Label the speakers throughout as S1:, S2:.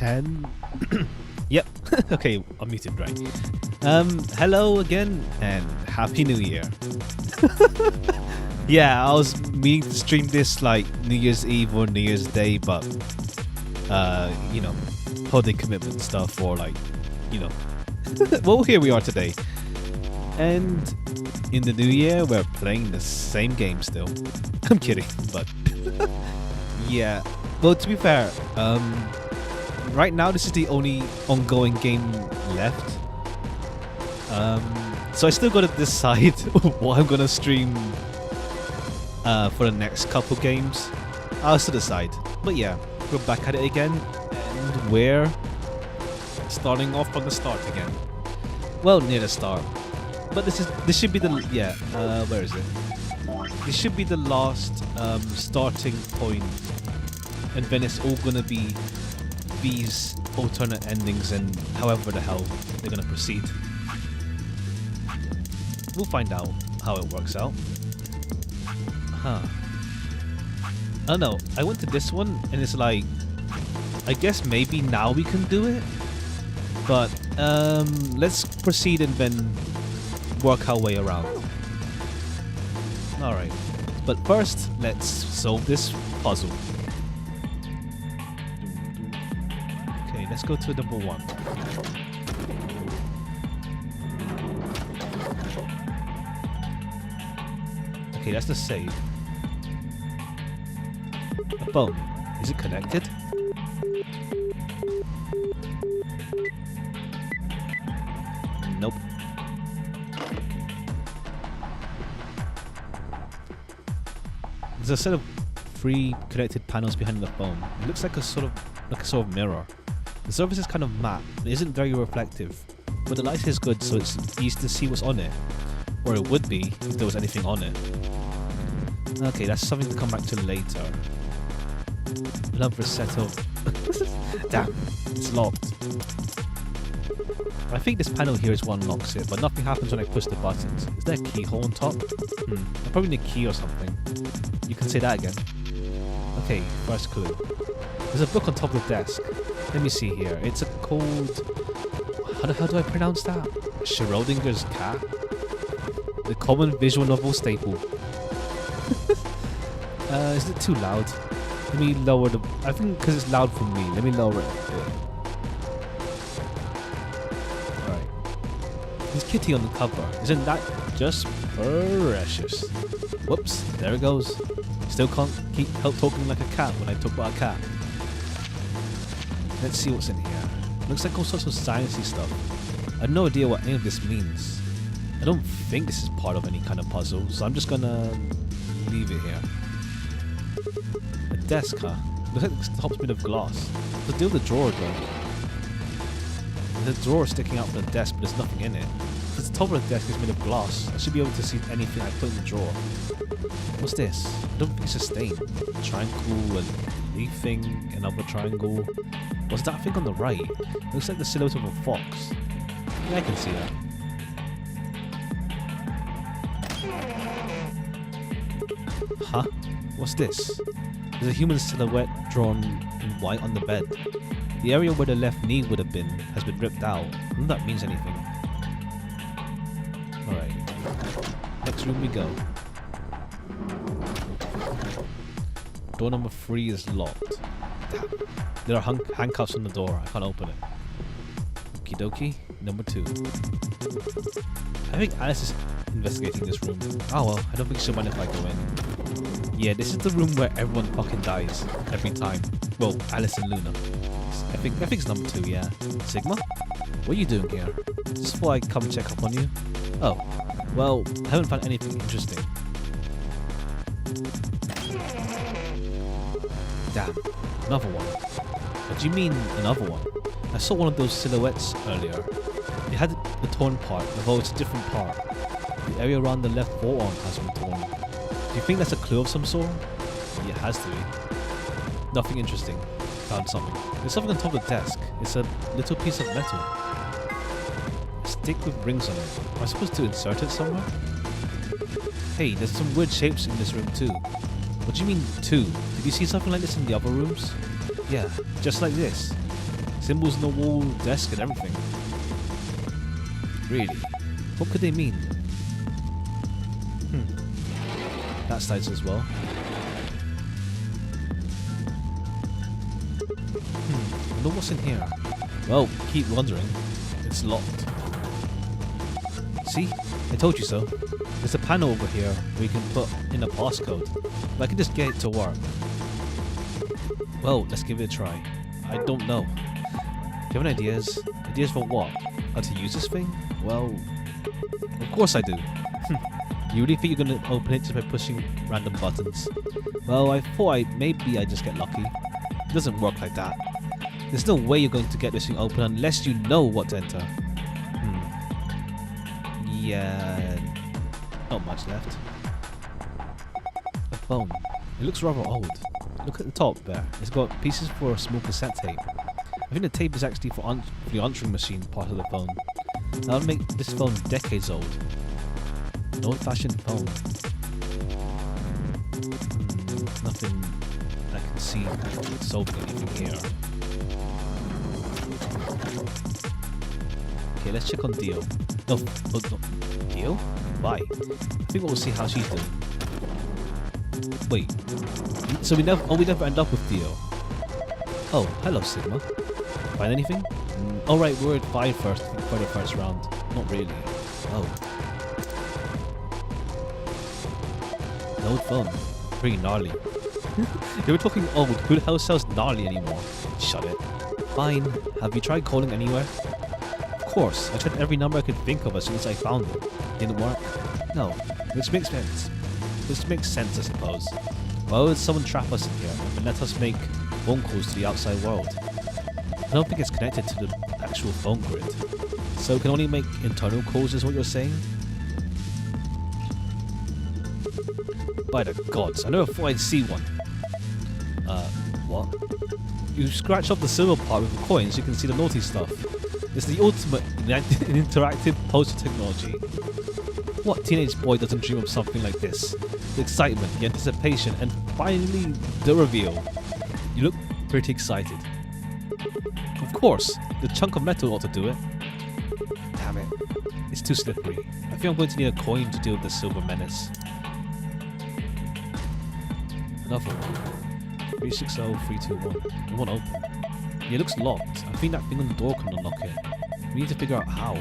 S1: And yep, okay, I'm muted, right? Hello again, and Happy New Year. Yeah, I was meaning to stream this like New Year's Eve or New Year's Day, but you know, holiday commitment stuff or like, you know. Well, here we are today, and in the new year we're playing the same game still. I'm kidding, but yeah. Well, to be fair, right now this is the only ongoing game left. So I still gotta decide what I'm gonna stream for the next couple games. I'll still decide. But yeah, we're back at it again, and we're starting off from the start again. Well, near the start. But this should be the where is it? This should be the last starting point, and then it's all gonna be these alternate endings and however the hell they're gonna proceed. We'll find out how it works out. Huh. I don't know. I went to this one and it's like, I guess maybe now we can do it. But let's proceed and then work our way around. Alright. But first, let's solve this puzzle. Okay, let's go to number 1. Okay, that's the save. A phone. Is it connected? Nope. There's a set of 3 connected panels behind the phone. It looks like a sort of mirror. The surface is kind of matte. It isn't very reflective, but the light is good, so it's easy to see what's on it. Or it would be if there was anything on it. Okay, that's something to come back to later. Another set of... Damn, it's locked. I think this panel here is what unlocks it, but nothing happens when I push the buttons. Is there a keyhole on top? I probably need a key or something. You can say that again. Okay, first clue. There's a book on top of the desk. Let me see here. It's called... How the hell do I pronounce that? Schrodinger's cat? The common visual novel staple. Is it too loud? Let me lower the... I think because it's loud for me. Let me lower it a bit. Alright. There's Kitty on the cover. Isn't that just precious? Whoops. There it goes. Still can't help talking like a cat when I talk about a cat. Let's see what's in here. Looks like all sorts of sciencey stuff. I have no idea what any of this means. I don't think this is part of any kind of puzzle, so I'm just gonna leave it here. A desk, huh? Looks like the top's made of glass. What's the deal with the drawer, though? There's a drawer sticking out from the desk, but there's nothing in it. Since the top of the desk is made of glass, I should be able to see anything I put in the drawer. What's this? I don't think it's a stain. A triangle, a leaf thing, another triangle. What's that thing on the right? Looks like the silhouette of a fox. Yeah, I can see that. Huh? What's this? There's a human silhouette drawn in white on the bed. The area where the left knee would have been has been ripped out. None of that means anything. Alright. Next room we go. Door number 3 is locked. Damn. There are handcuffs on the door. I can't open it. Okie dokie. Number 2. I think Alice is investigating this room. Oh well, I don't think she'll mind if I go in. Yeah, this is the room where everyone fucking dies. Every time. Well, Alice and Luna. I think it's number 2, yeah. Sigma? What are you doing here? Just before I come check up on you? Oh. Well, I haven't found anything interesting. Damn. Another one. What do you mean, another one? I saw one of those silhouettes earlier. It had the torn part, although it's a different part. The area around the left forearm has been torn. Do you think that's a clue of some sort? Yeah, it has to be. Nothing interesting. Found something. There's something on top of the desk. It's a little piece of metal. A stick with rings on it. Am I supposed to insert it somewhere? Hey, there's some weird shapes in this room too. What do you mean, two? Did you see something like this in the other rooms? Yeah, just like this. Symbols on the wall, desk, and everything. Really? What could they mean? That size as well. I wonder what's in here. Well, keep wondering. It's locked. See? I told you so. There's a panel over here where you can put in a passcode. But I can just get it to work. Well, let's give it a try. I don't know. Do you have any ideas? Ideas for what? How to use this thing? Well, of course I do. You really think you're gonna open it just by pushing random buttons? Well, I thought maybe I just get lucky. It doesn't work like that. There's no way you're going to get this thing open unless you know what to enter. Yeah, not much left. A phone. It looks rather old. Look at the top there. It's got pieces for a small cassette tape. I think the tape is actually for the answering machine part of the phone. That would make this phone decades old. An old-fashioned phone. Nothing I can see solving anything here. Okay, let's check on Dio. No, Dio? Why? I think we'll see how she's doing. Wait. So we never end up with Dio. Oh, hello Sigma. Find anything? Oh right, we're at 5 for the first round. Not really. Oh. An old phone. Pretty gnarly. They were talking old. Who the hell sells gnarly anymore? Shut it. Fine. Have you tried calling anywhere? Of course. I tried every number I could think of as soon as I found it. Didn't work? No. Which makes sense. This makes sense, I suppose. Why would someone trap us in here and let us make phone calls to the outside world? I don't think it's connected to the actual phone grid. So we can only make internal calls is what you're saying? By the gods, I never thought I'd see one. What? You scratch off the silver part with a coin so you can see the naughty stuff. It's the ultimate in interactive poster technology. What teenage boy doesn't dream of something like this? The excitement, the anticipation, and finally the reveal. You look pretty excited. Of course, the chunk of metal ought to do it. Damn it. It's too slippery. I think I'm going to need a coin to deal with the silver menace. Another one. 360321. It won't open. Yeah, it looks locked. I think that thing on the door can unlock it. We need to figure out how.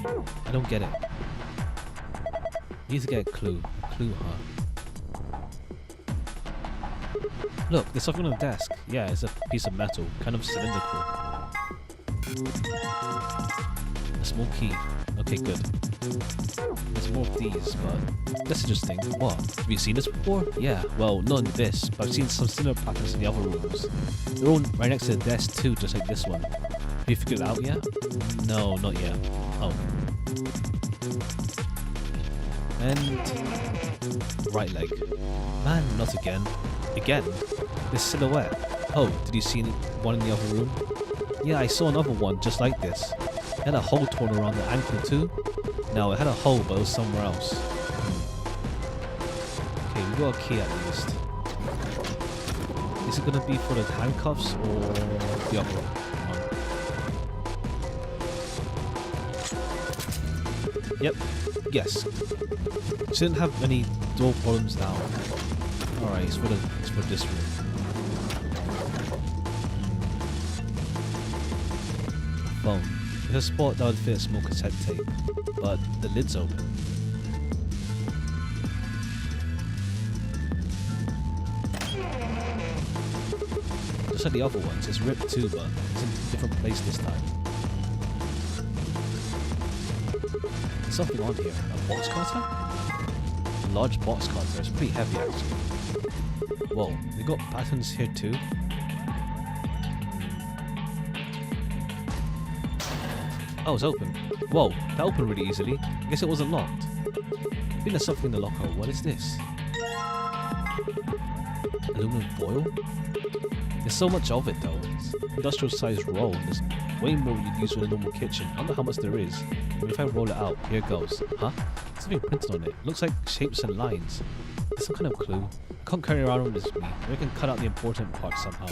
S1: What? I don't get it. We need to get a clue. A clue, huh? Look, there's something on the desk. Yeah, it's a piece of metal, kind of cylindrical. A small key. Okay, good. There's more of these, but that's interesting. What? Have you seen this before? Yeah, well, not in this, but I've seen some similar patterns in the other rooms. They're all right next to the desk too, just like this one. Have you figured it out yet? No, not yet. Oh. And right leg. Man, not again. Again? This silhouette. Oh, did you see one in the other room? Yeah, I saw another one just like this. It had a hole torn around the ankle too. No, it had a hole, but it was somewhere else. Okay, we got a key at least. Is it gonna be for the handcuffs or the other one? Yep. Yes. Shouldn't have any door problems now. Alright, it's for this room. A phone. There's a spot that would fit a small cassette tape, but the lid's open. Just like the other ones, it's ripped too, but it's in a different place this time. There's something on here. A box cutter? A large box cutter. It's pretty heavy actually. Whoa, they got patterns here too. Oh, it's open. Whoa, that opened really easily. I guess it wasn't locked. I think there's something in the locker. What is this? Aluminum foil? There's so much of it though. It's industrial sized roll. There's way more you'd use for a normal kitchen. I don't know how much there is. But if I roll it out, here it goes. Huh? There's something printed on it. It looks like shapes and lines. There's some kind of clue. I can't carry around with this with me. Maybe I can cut out the important part somehow.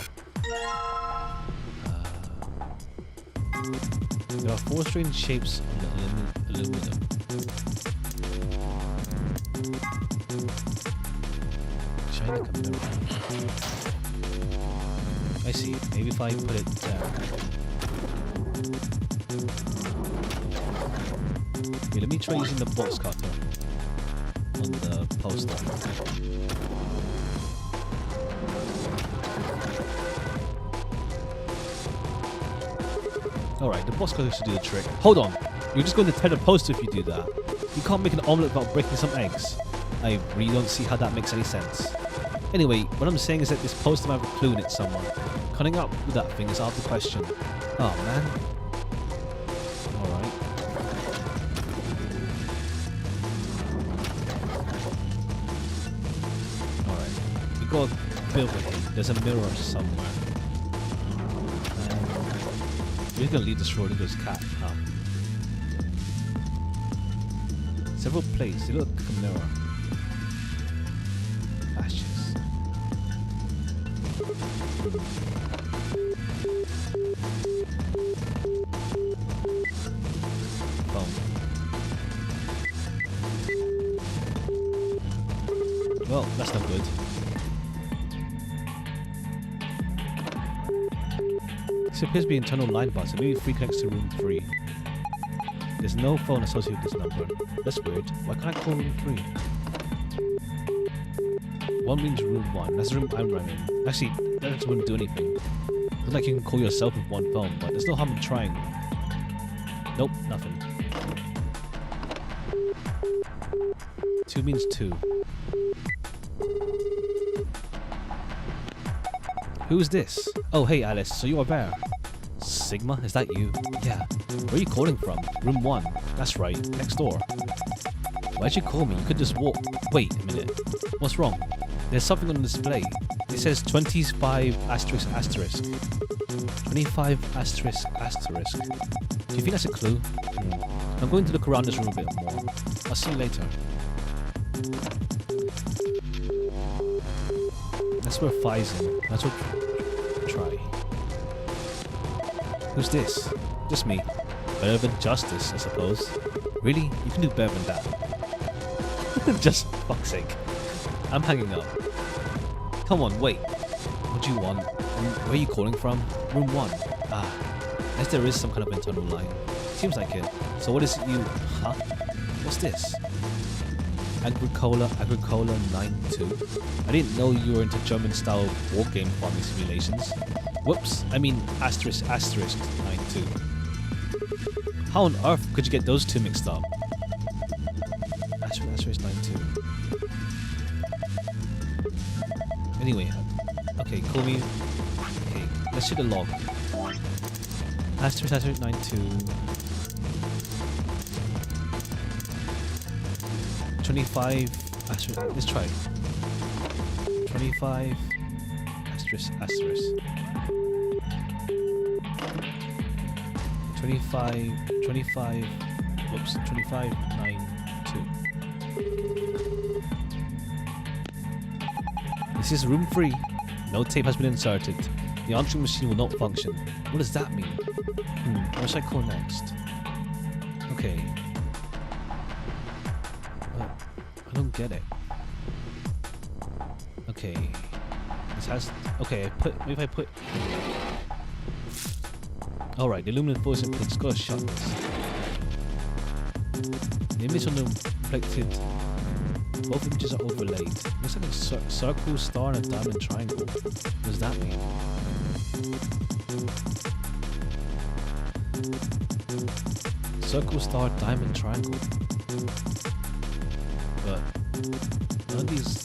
S1: There are 4 strange shapes on the aluminum. Shiny camera. I see. Maybe if I put it there. Okay, let me try using the box cutter on the poster. Alright, the box cutter should do the trick. Hold on! You're just going to tear the poster if you do that. You can't make an omelette without breaking some eggs. I really don't see how that makes any sense. Anyway, what I'm saying is that this poster might have a clue in it somewhere. Cutting up with that thing is out of the question. Oh man. Alright. Alright. We got a bit of a hint. There's a mirror somewhere. We're gonna leave this road and goes cat. Several plates. They look like a mirror. Ashes. Phone. Well, that's not good. This appears to be an internal line bar, so maybe 3 connects to room 3. There's no phone associated with this number. That's weird. Why can't I call room 3? 1 means room 1. That's the room I'm running. Actually, that wouldn't do anything. It's like you can call yourself with 1 phone, but there's no harm in trying. Nope, nothing. 2 means 2. Who's this? Oh, hey Alice, so you are there. Sigma, is that you? Yeah. Where are you calling from? Room 1. That's right, next door. Why'd you call me? You could just walk. Wait a minute. What's wrong? There's something on display. It says 25 asterisk asterisk. 25 asterisk asterisk. Do you think that's a clue? I'm going to look around this room a bit more. I'll see you later. That's where Phi's in. That's what try. Who's this? Just me. Better than Justice, I suppose. Really? You can do better than that. Just for fuck's sake. I'm hanging up. Come on, wait. What do you want? Where are you calling from? Room 1. Ah. Unless there is some kind of internal line. Seems like it. So what is it you... Huh? What's this? Agricola 92. I didn't know you were into German-style war game farming simulations. Whoops, I mean asterisk asterisk 92. How on earth could you get those two mixed up? Asterisk asterisk 92. Anyway, okay, call me. Okay, let's shoot a log. Asterisk asterisk 92. 25 asterisk, let's try it. 25 asterisk asterisk 25 whoops 25 9 2. This is room 3. No tape has been inserted. The answering machine will not function. What does that mean? What should I call next? Okay. I don't get it. Okay. This has... Okay, maybe if I put... Alright, the aluminum foil is in place. Just gotta shut this. The image on the reflected... Both images are overlaid. Looks like a circle, star, and a diamond triangle. What does that mean? Circle, star, diamond, triangle. But none of these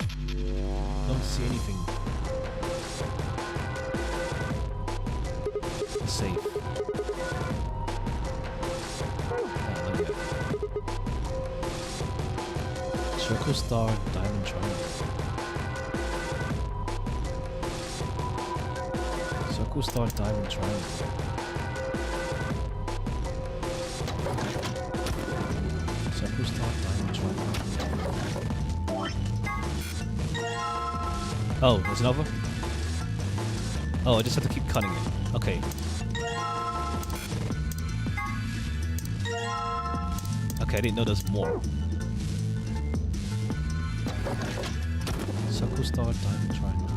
S1: don't see anything safe. Circle, star, diamond, triangle. Circle, star, diamond, triangle. Circle, star, diamond, triangle. Oh, there's another? Oh, I just have to keep cutting it. Okay. Okay, I didn't know there's more. Circle star, diamond triangle.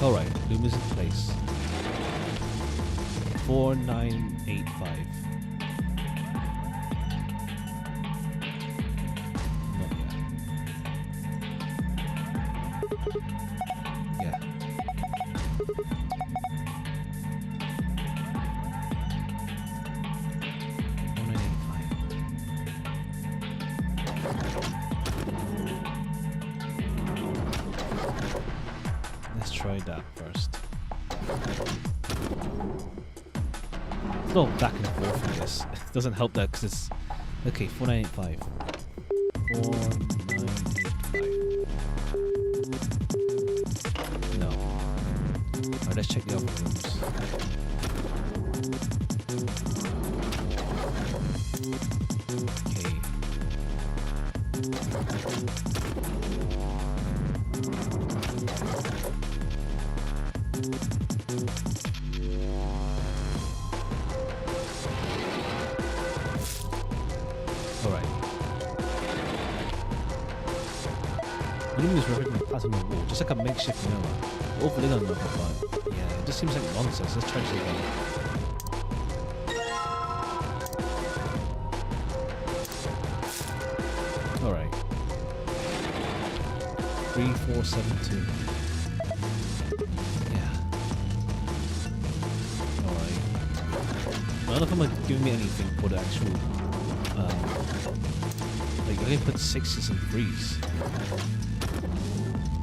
S1: Alright, loom is in place. 4985. Not yet. Yeah. 4985. Let's try that first. It's not back and forth in this. It doesn't help that because it's... Okay, 4985. 4985. No. Alright, let's check the other rooms. Okay. Alright. The room is written flat on the wall, just like a makeshift mirror. Overlaid on the but yeah, it just seems like nonsense. Let's try this again. Alright. 3472. Yeah. Alright. None of them are giving me anything for the actual like I only put 6s and 3s.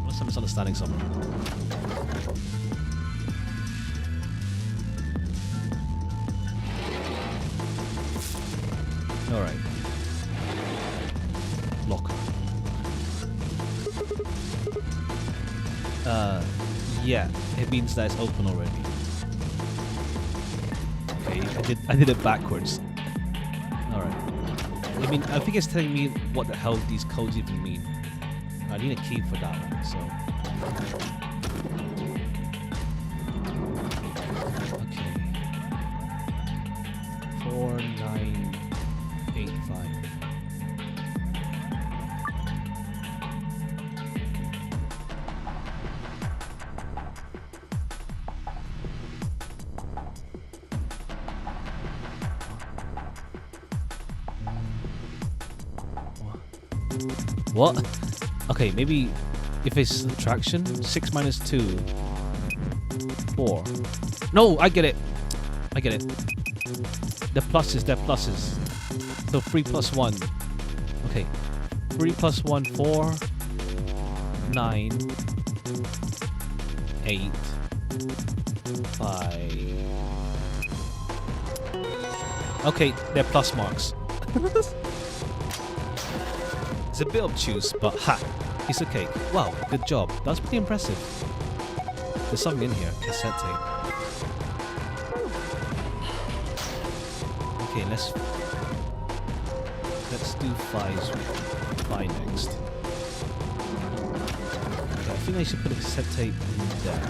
S1: Unless I'm misunderstanding something. Alright. Locker. Yeah, it means that it's open already. Okay, I did it backwards. Alright. I mean, I think it's telling me what the hell these codes even mean. I need a key for that one, so... Okay. 4985. What? Okay, maybe if it's subtraction, 6 minus 2, 4. No, I get it. I get it. The pluses, they're pluses. So 3 plus 1. Okay. 3 plus 1, 4. 9. 8. 5. Okay, they're plus marks. It's a bit obtuse, but ha! Piece of cake. Wow, good job. That's pretty impressive. There's something in here. Cassette tape. Okay, let's do 5 next. Okay, I think I should put a cassette tape in there.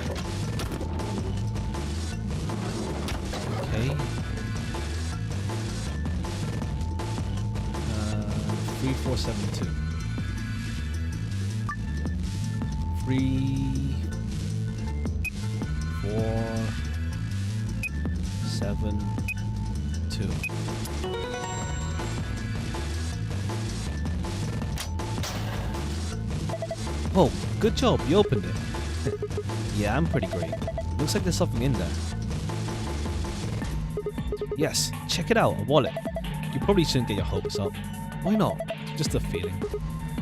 S1: Okay. 3472. 3, 4, 7, 2. Oh, good job, you opened it. Yeah, I'm pretty great. Looks like there's something in there. Yes, check it out, a wallet. You probably shouldn't get your hopes up. Why not? Just a feeling.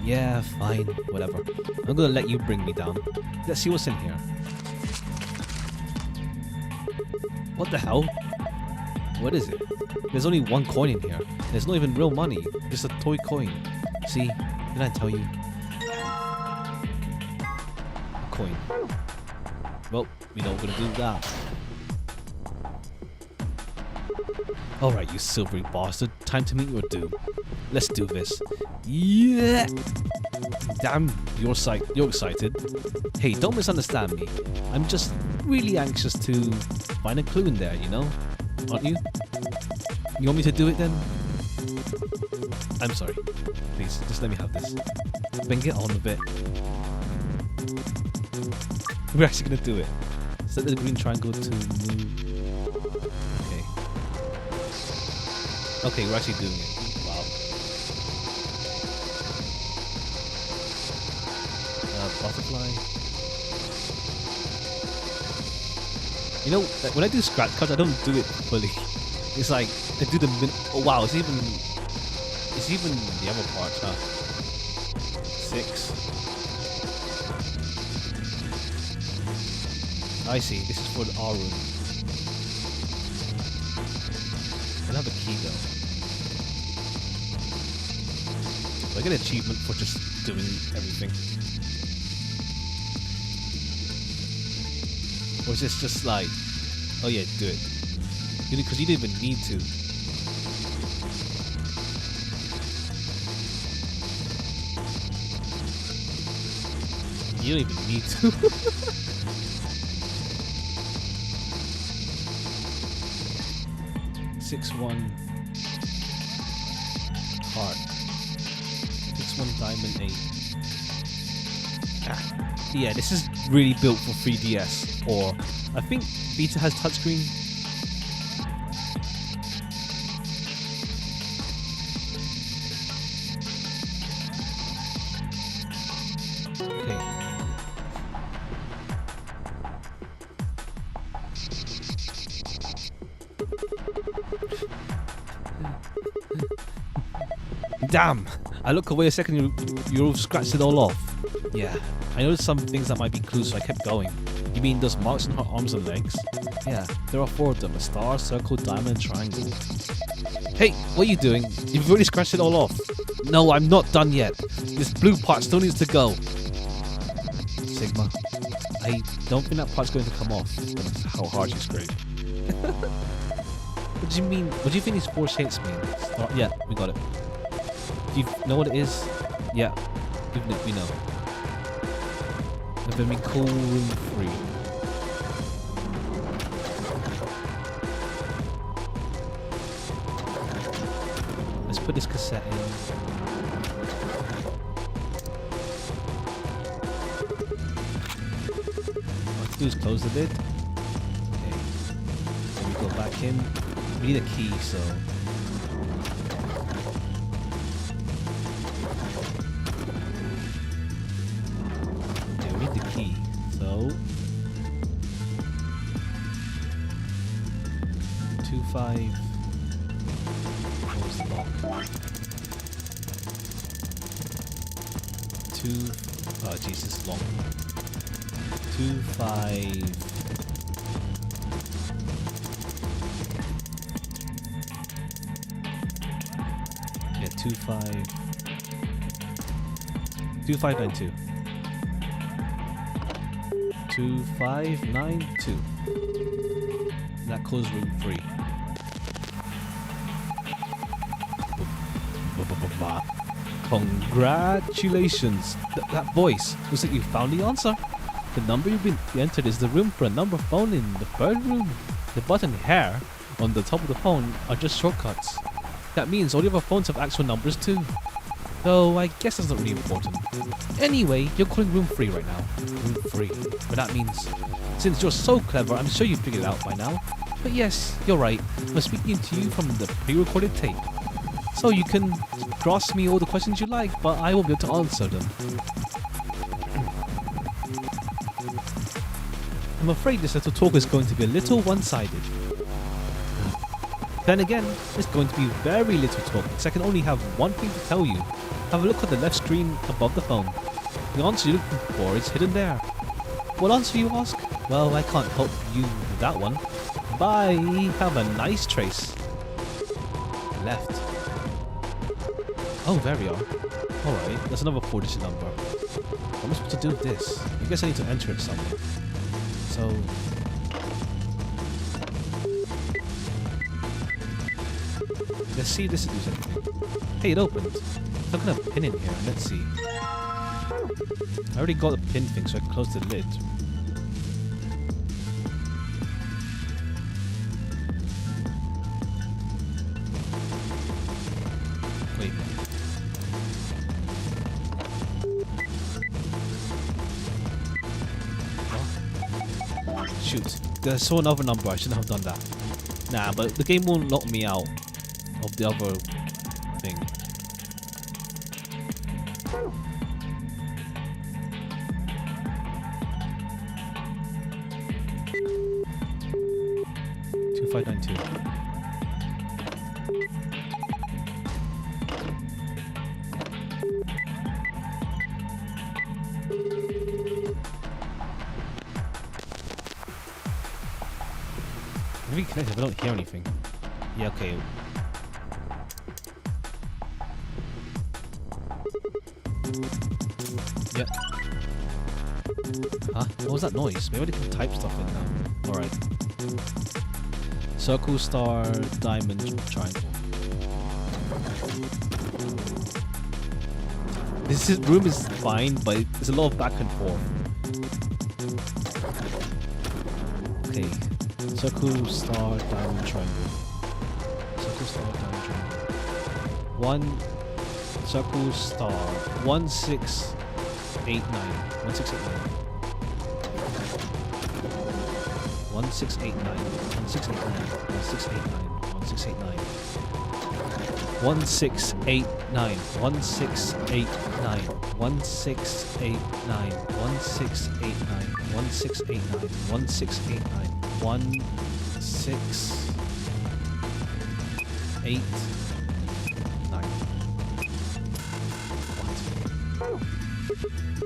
S1: Yeah, fine, whatever. I'm gonna let you bring me down. Let's see what's in here. What the hell? What is it? There's only 1 coin in here. There's not even real money. Just a toy coin. See? Didn't I tell you? A coin. Well, we know we're gonna do that. Alright, you silvery bastard. Time to meet your doom. Let's do this. Yeah! Damn, you're excited. Hey, don't misunderstand me. I'm just really anxious to find a clue in there, you know? Aren't you? You want me to do it then? I'm sorry. Please, just let me have this. Then get on with it. We're actually gonna do it. Set the green triangle to move. Okay. Okay, we're actually doing it. Wow. Butterfly. You know, when I do scratch cards, I don't do it fully. It's like I do the oh wow, it's even the other part, huh? 6. I see. This is for the R room. I don't have a key though. Do I get an achievement for just doing everything? Or is this just like, oh yeah, do it. Because you didn't even need to. You don't even need to. Six one heart. 6-1 diamond 8. Yeah, this is really built for 3DS, or I think Vita has touchscreen. Okay. Damn! I look away a second, you've scratched it all off. Yeah, I noticed some things that might be clues, so I kept going. You mean those marks on her arms and legs? Yeah, there are 4 of them. A star, circle, diamond, triangle. Hey, what are you doing? You've already scratched it all off. No, I'm not done yet. This blue part still needs to go. Sigma, I don't think that part's going to come off. That's how hard you scrape. What do you mean? What do you think these 4 shapes mean? Star, yeah, we got it. Do you know what it is? Yeah, we know. And then we call room 3. Let's put this cassette in. All I have to do is close the lid. Okay. Then we go back in. We need a key, so. Key. So 2-5. Close the lock. 2. Oh Jesus, long. 2-5. Yeah, 2-5. 2-5-9-2. 2-5-9-2. That closes room 3. Congratulations! That voice looks like you found the answer. The number you entered is the room for a number phone in the 3rd room. The button here on the top of the phone are just shortcuts. That means all the other phones have actual numbers too. Though I guess that's not really important. Anyway, you're calling room 3 right now. Room 3. But that means, since you're so clever, I'm sure you figured it out by now. But yes, you're right. I'm speaking to you from the pre-recorded tape. So you can ask me all the questions you like, but I won't be able to answer them. I'm afraid this little talk is going to be a little one-sided. Then again, it's going to be very little talk, because I can only have one thing to tell you. Have a look at the left screen above the phone. The answer you're looking for is hidden there. What answer, you ask? Well, I can't help you with that one. Bye! Have a nice trace. Left. Oh, there we are. Alright, that's another 4-digit number. What am I supposed to do with this? I guess I need to enter it somewhere. So... let's see if this will do something. Hey, it opened. So I'm gonna pin in here. Let's see. I already got the pin thing, so I can close the lid. Wait a minute. Oh. Shoot. I saw another number. I shouldn't have done that. Nah, but the game won't lock me out of the other thing. Reconnected, I don't hear anything. Yeah, okay. Yep. Huh? What was that noise? Maybe I can type stuff in now. Alright. Circle, star, diamond, triangle. Room is fine, but there's a lot of back and forth. Okay. Circle, star, diamond, triangle. Circle, star, diamond, triangle. One, circle, star. 1689. 1689. 1689. 1689. 1689. 1689. 1689. 1689. 1689. 1689. 1689.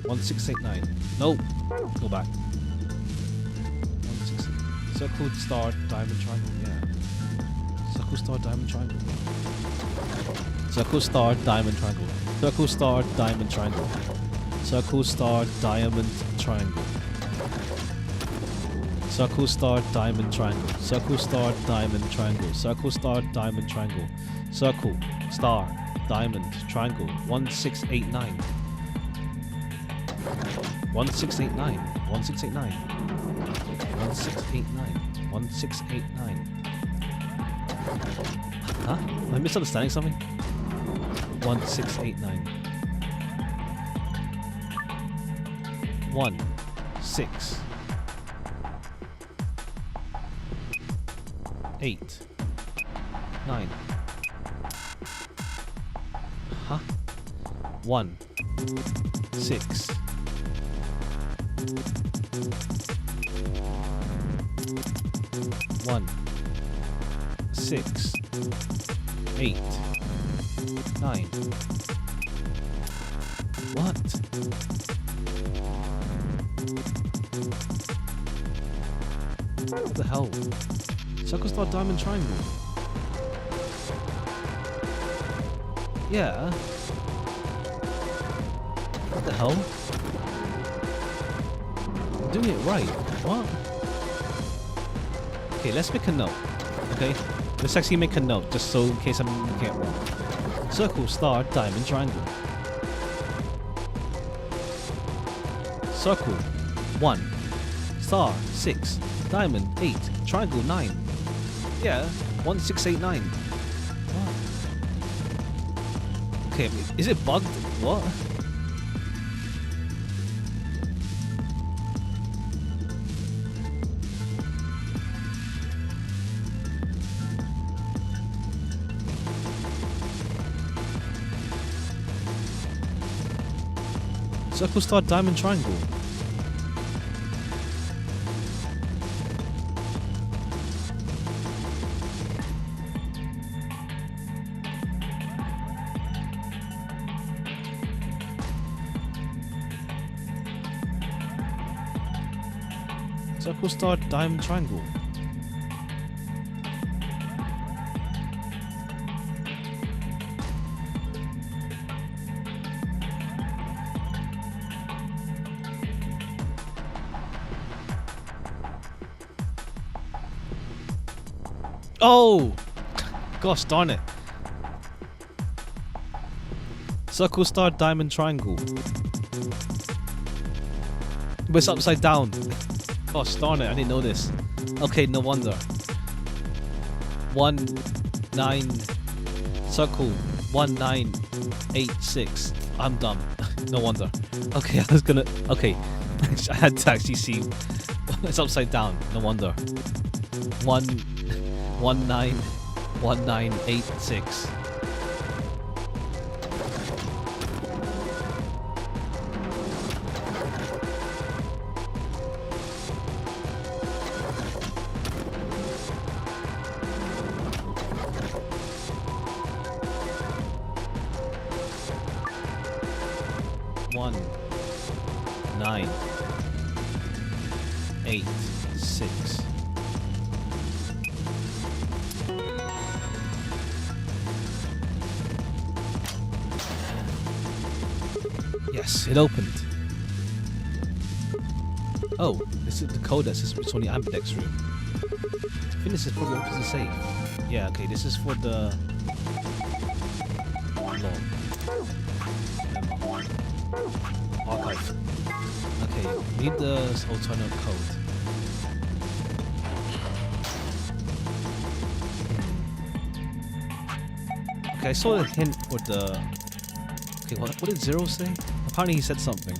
S1: 1689. Nope. Go back. 16. Circle, star, diamond, triangle. Yeah. Circle, star, diamond, triangle. Circle, star, diamond, triangle. Circle, star, diamond, triangle. Circle, star, diamond, triangle. Circle, star, diamond, triangle. Circle, star, diamond, triangle. Circle, star, diamond, triangle. Circle, star, diamond, triangle. 1689. 1689. 1689. 1689. 1689. Huh? Am I misunderstanding something? 1689. 1 6 8 9. Huh? 1 6 1 6 8 9. What? What the hell? Circle, star, diamond, triangle. Yeah. What the hell? I'm doing it right. What? Okay, let's make a note. Okay? Let's actually make a note, just so in case I'm getting it wrong. Circle, star, diamond, triangle. Circle, 1. Star, 6. Diamond, 8. Triangle, 9. Yeah, 1689. What? Okay, is it bugged? What? Circle, star, diamond, triangle. Circle, star, diamond, triangle. Oh! Gosh darn it. Circle, star, diamond, triangle. but it's upside down. Gosh darn it, I didn't know this. Okay, no wonder. 1 9 circle 1986. I'm dumb. No wonder. Okay, I was gonna. Okay, I had to actually see. It's upside down. No wonder. 1986. One, 9, 8, 6. Yes, it opened. Oh, this is the code that says it's on the ambidex room. I think this is probably opposite safe. Yeah, okay, this is for the log. Archive. Okay, need the alternate code. Okay, I saw the hint for the. Okay, what did Zero say? Apparently he said something.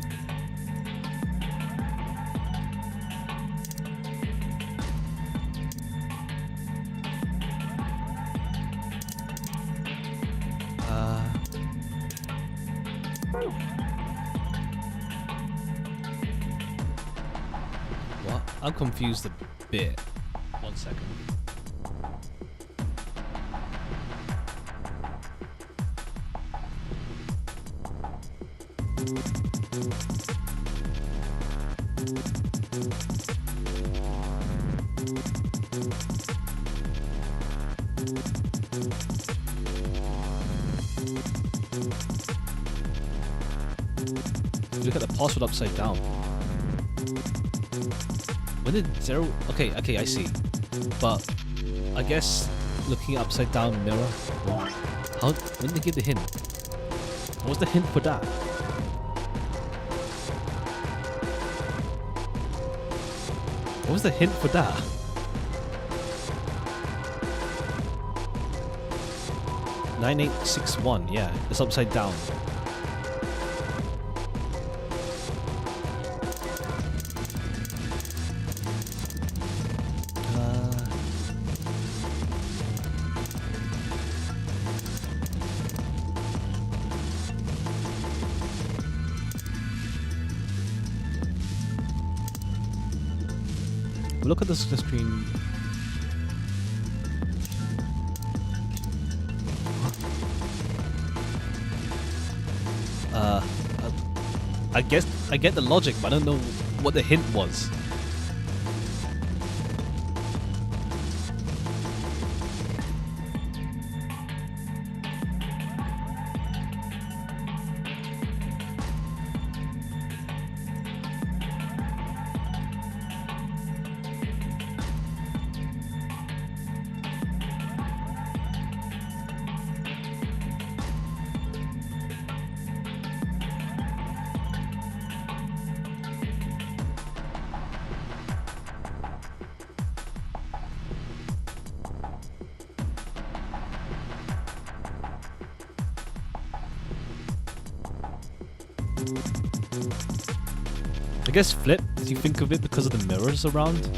S1: What? I'm confused a bit. 1 second. Look at the password upside down. When did Zero? Okay, I see. But I guess looking upside down mirror. How? When did they give the hint? What was the hint for that? What was the hint for that? "9861", yeah, it's upside down. Look at the screen. I guess I get the logic, but I don't know what the hint was. I guess flip, do you think of it because of the mirrors around?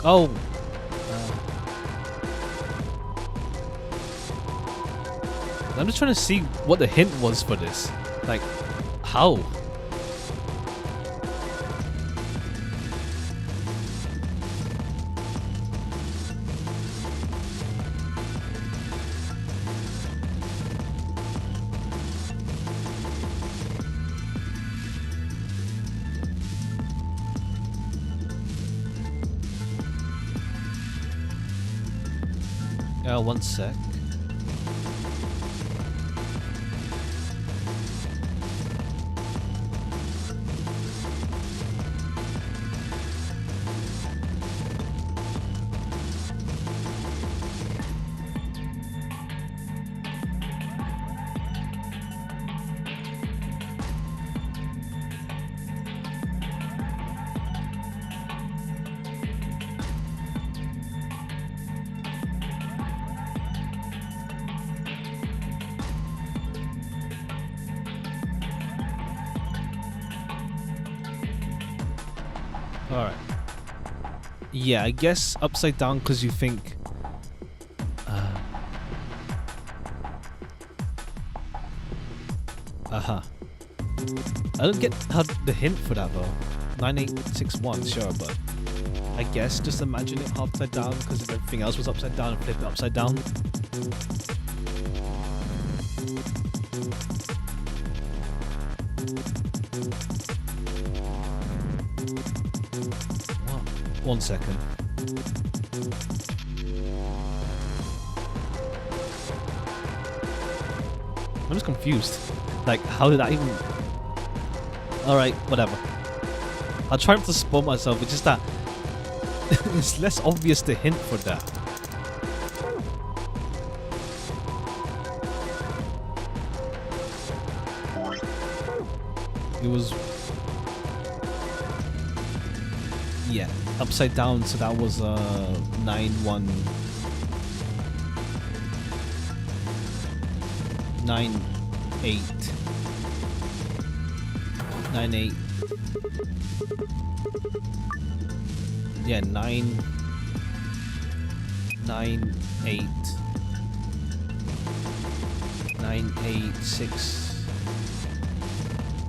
S1: Oh. I'm just trying to see what the hint was for this. Like, how? One sec. Alright. Yeah, I guess upside down because you think... I don't get how the hint for that though. 9861, sure, but... I guess just imagine it upside down because everything else was upside down and flip it upside down. One second. I'm just confused. Like, how did I even... Alright, whatever. I'll try not to spoil myself, it's just that... it's less obvious the hint for that. It was... Yeah, upside down, so that was 9-1... 9-8... 9-8... Yeah, 9... 9-8... 9-8... 6...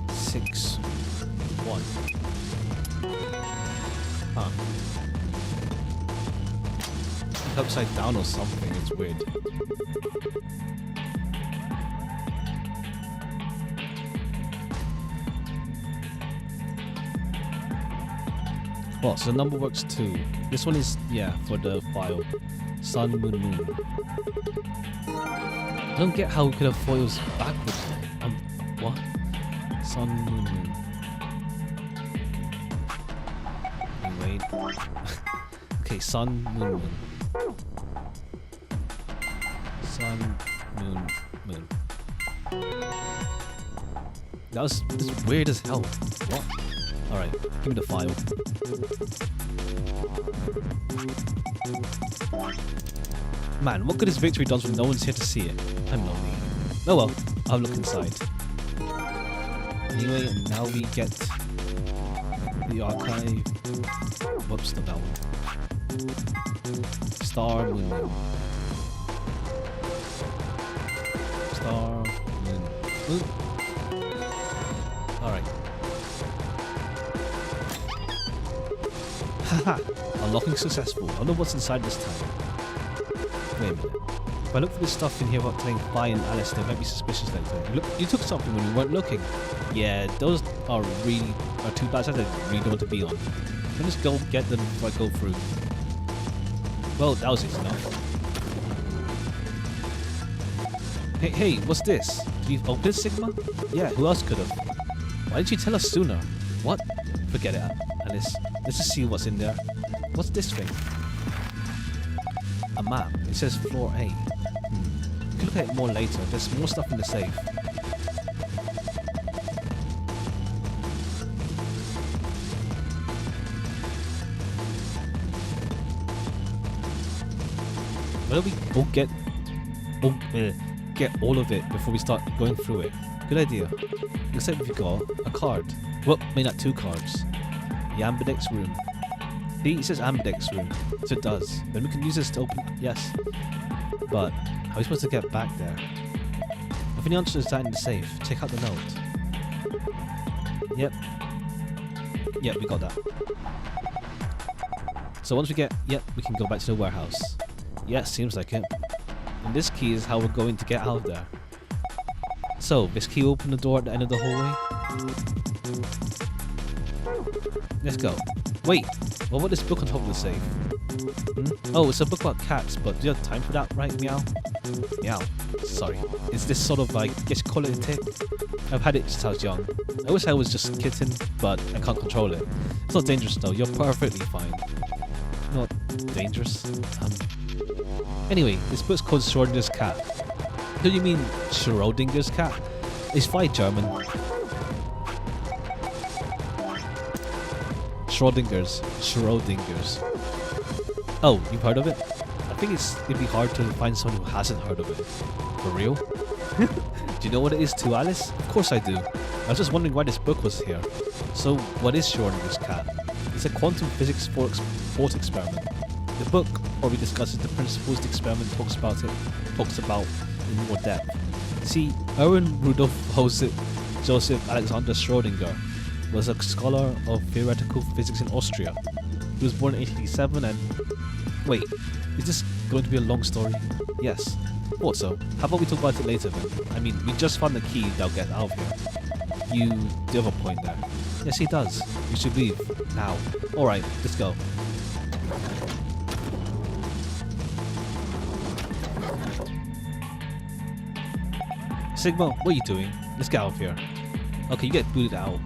S1: 6-1... Huh. It's upside down or something, it's weird. Well, so the number works too. This one is, yeah, for the file. Sun, moon, moon. I don't get how we could have foils backwards. What? Sun, moon, moon. Wait. Okay, sun, moon, moon. Sun, moon, moon. That's weird as hell. What? Alright, give me the file. Man, what good is Victory Dance when no one's here to see it? I'm lonely. Oh well, I'll look inside. Anyway, and now we get the archive. Whoops, not that one. Star, moon, moon. Star, moon, moon. Alright. Haha! Unlocking successful. I wonder what's inside this time. Wait a minute. If I look for this stuff in here about telling Vi and Alice, they might be suspicious later. You took something when you weren't looking. Yeah, those are two bad sides I really don't want to be on. Let me just go get them before I go through. Well, that was easy enough. Hey, what's this? Did you open Sigma? Yeah, who else could have? Why didn't you tell us sooner? What? Forget it, Alice. Let's just see what's in there. What's this thing? A map. It says floor A. We can look at it more later. There's more stuff in the safe. Why don't we go get all of it before we start going through it? Good idea. Looks like we've got a card. Well, maybe not two cards. The ambidex room. See, it says ambidex room, so it does. Then we can use this to open. Yes, but how are we supposed to get back there? If any answer is that in the safe, take out the note. Yep, we got that. So once we get, we can go back to the warehouse. Yeah, seems like it. And this key is how we're going to get out of there. So, this key open the door at the end of the hallway? Let's go. Wait, what about this book on top of the safe? Oh, it's a book about cats, but do you have time for that, right, Meow? Meow. Sorry. Is this sort of like, guess you call it a tick? I've had it since I was young. I wish I was just a kitten, but I can't control it. It's not dangerous though, you're perfectly fine. Not dangerous? Anyway, this book's called Schrodinger's Cat. Do you mean Schrodinger's cat? It's fine, German. Schrodinger's. Oh, you've heard of it? I think it'd be hard to find someone who hasn't heard of it. For real? Do you know what it is too, Alice? Of course I do. I was just wondering why this book was here. So, what is Schrodinger's cat? It's a quantum physics thought experiment. The book probably discusses the principles the experiment talks about in more depth. See, Erwin Rudolf Joseph Alexander Schrödinger was a scholar of theoretical physics in Austria. He was born in 1887 and... Wait, is this going to be a long story? Yes. Thought so. How about we talk about it later then? I mean, we just found the key that'll get out of here. You do have a point there. Yes, he does. We should leave. Now. Alright, let's go. Sigma, what are you doing? Let's get out of here. Okay, you get booted out.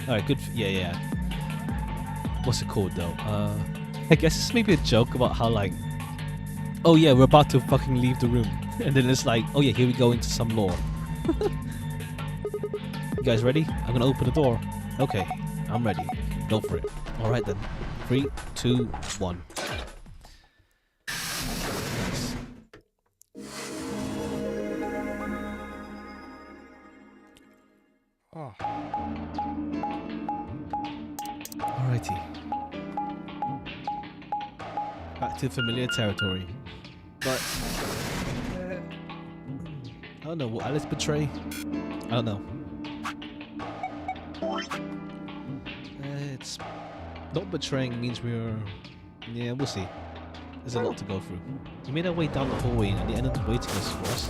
S1: Alright, good. Yeah. What's it called though? I guess it's maybe a joke about how like, oh yeah, we're about to fucking leave the room. And then it's like, oh yeah, here we go into some lore. You guys ready? I'm gonna open the door. Okay, I'm ready. Go for it. Alright then. 3, 2, 1. Nice.
S2: Oh.
S1: Alrighty. Back to familiar territory. But I don't know, will Alice betray? I don't know. It's not betraying means we're... Yeah, we'll see. There's a lot to go through. We made our way down the hallway and at the end of the waiting list for us.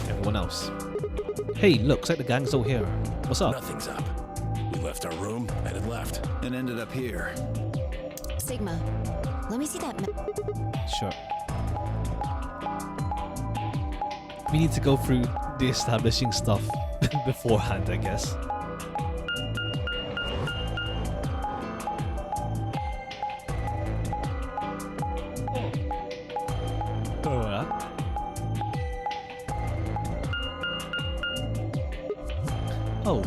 S1: Everyone else. Hey, look, looks like the gang's all here. What's up?
S2: Nothing's up. We left our room, headed left, and ended up here.
S3: Sigma, let me see that map.
S1: Sure. We need to go through the establishing stuff beforehand, I guess. Oh,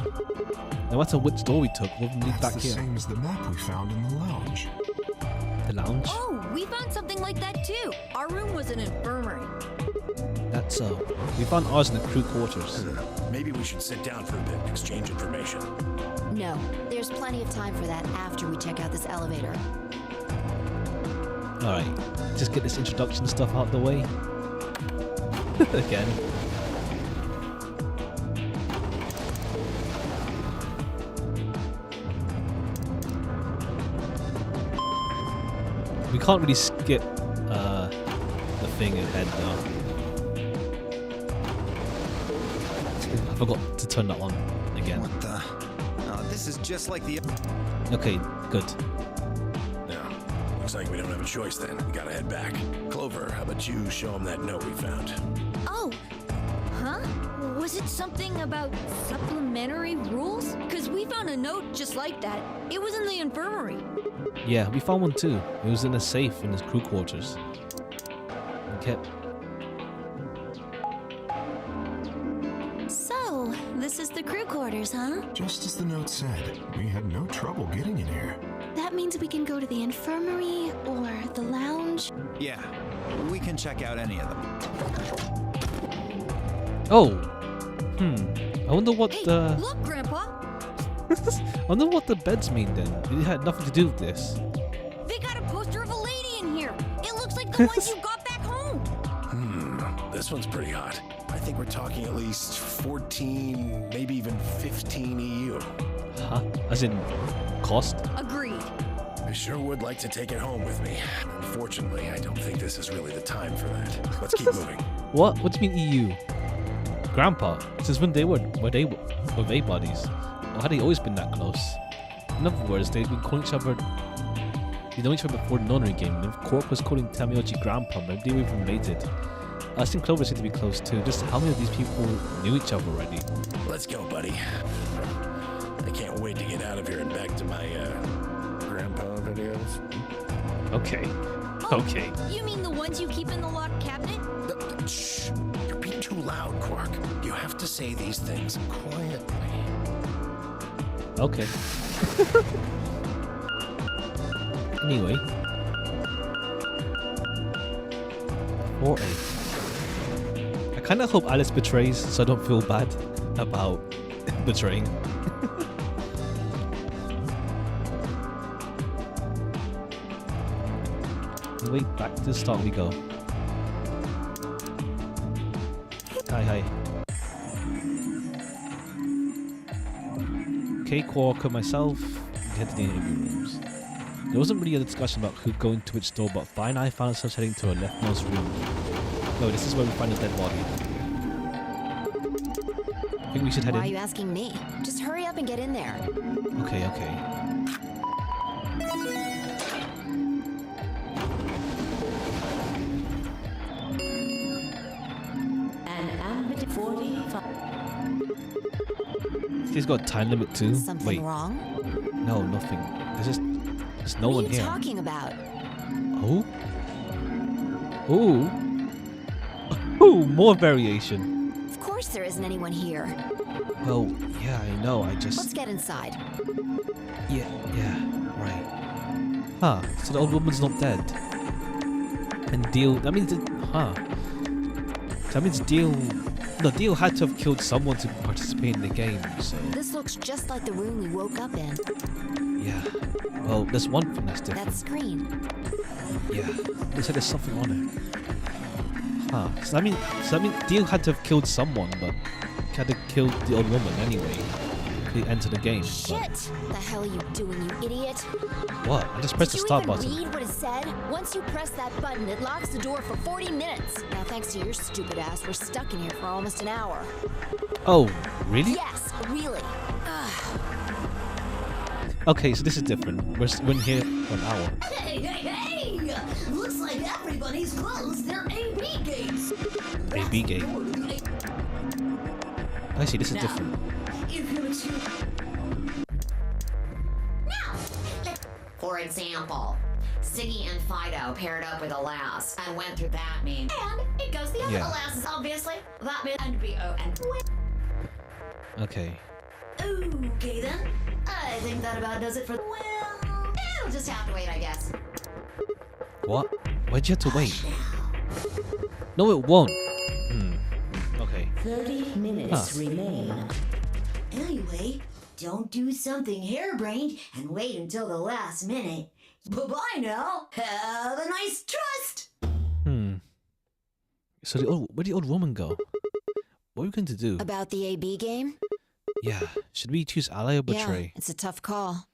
S1: no matter which door we took, we'll lead back
S4: That's the
S1: here.
S4: same as the map we found in the lounge.
S1: The lounge?
S3: Oh, we found something like that too. Our room was an infirmary.
S1: That's so. We found ours in the crew quarters.
S2: Maybe we should sit down for a bit and exchange information.
S3: No, there's plenty of time for that after we check out this elevator.
S1: Alright, just get this introduction stuff out the way. Again. We can't really skip the thing ahead though. I forgot to turn that on again.
S5: What the? Oh, this is just like the...
S1: Okay, good.
S2: Now, looks like we don't have a choice then. We gotta head back. Clover, how about you show them that note we found?
S6: Oh, huh? Was it something about supplementary rules? Because we found a note just like that. It was in the infirmary.
S1: Yeah, we found one too. It was in a safe in his crew quarters. Okay.
S6: So, this is the crew quarters, huh?
S4: Just as the note said, we had no trouble getting in here.
S6: That means we can go to the infirmary or the lounge.
S5: Yeah, we can check out any of them.
S1: Oh! I wonder what
S6: Hey,
S1: the...
S6: look, Grandpa!
S1: I wonder what the beds mean then. It had nothing to do with this.
S6: They got a poster of a lady in here. It looks like the ones you got back home.
S2: This one's pretty hot. I think we're talking at least 14, maybe even 15 EU.
S1: Huh? As in cost?
S6: Agreed.
S2: I sure would like to take it home with me. Unfortunately, I don't think this is really the time for that. Let's keep moving.
S1: What? What do you mean EU? Grandpa, since when were they buddies? Or had they always been that close? In other words, they'd been calling each other You know each other before the nonary game. And if Quark was calling Tamiochi grandpa, maybe they were even related. Us and Clover seem to be close too. Just how many of these people knew each other already?
S2: Let's go, buddy. I can't wait to get out of here and back to my grandpa videos.
S1: Okay.
S6: Oh,
S1: Okay.
S6: You mean the ones you keep in the locked cabinet?
S2: Shh! You're being too loud, Quark. You have to say these things quietly.
S1: Okay. Anyway. 4A. I kind of hope Alice betrays, so I don't feel bad about betraying. Anyway, back to the start we go. Hi. Okay, Quark and myself head to the interview rooms. There wasn't really a discussion about who going to which door, but fine, I found ourselves heading to a leftmost room. No, this is where we find a dead body. I think we should head
S3: Why are
S1: in.
S3: you asking me? Just hurry up and get in there.
S1: Okay.
S7: And ambit 45.
S1: He's got a time limit too.
S3: Something
S1: Wait,
S3: wrong?
S1: no, nothing. There's no
S3: What
S1: one
S3: are you
S1: here.
S3: talking about?
S1: Oh? Oh, more variation.
S3: Of course there isn't anyone here.
S1: Well, yeah, I know,
S3: Let's get inside.
S1: Yeah, right. Huh, so the old woman's not dead. And that means Deal had to have killed someone to participate in the game, so...
S3: This looks just like the room we woke up in.
S1: Yeah. Well, there's one thing that's different.
S3: That screen.
S1: Yeah, looks like there's something on it. Huh. So that means Deal had to have killed someone, but he had to kill the old woman anyway. He entered the game.
S3: Shit! The hell are you doing, you idiot?
S1: What? I just pressed the start
S3: Did you
S1: button.
S3: even read what it said? Once you press that button, it locks the door for 40 minutes. Now, thanks to your stupid ass, we're stuck in here for almost an hour.
S1: Oh, really?
S3: Yes, really. Ugh.
S1: Okay, so this is different. We're in here for an hour.
S7: Hey! Looks like everybody's closed their AB gates.
S1: AB gate. I see, this is
S7: Now,
S1: different.
S7: if you're too...
S8: For example, Siggy and Fido paired up with Alas and went through that meme. And it goes the other
S1: Yeah.
S8: Alas is obviously that meme and BO and
S1: Okay.
S8: okay then. I think that about does it for it'll just have to wait, I guess.
S1: What? Why'd you have to wait? No, it won't. Okay.
S7: 30 minutes
S1: Huh.
S7: remain.
S8: Anyway, don't do something harebrained and wait until the last minute. Bye-bye now. Have a nice trust.
S1: So where'd the old woman go? What are we going to do?
S3: About the AB game?
S1: Yeah. Should we choose ally or betray?
S3: Yeah, it's a tough call.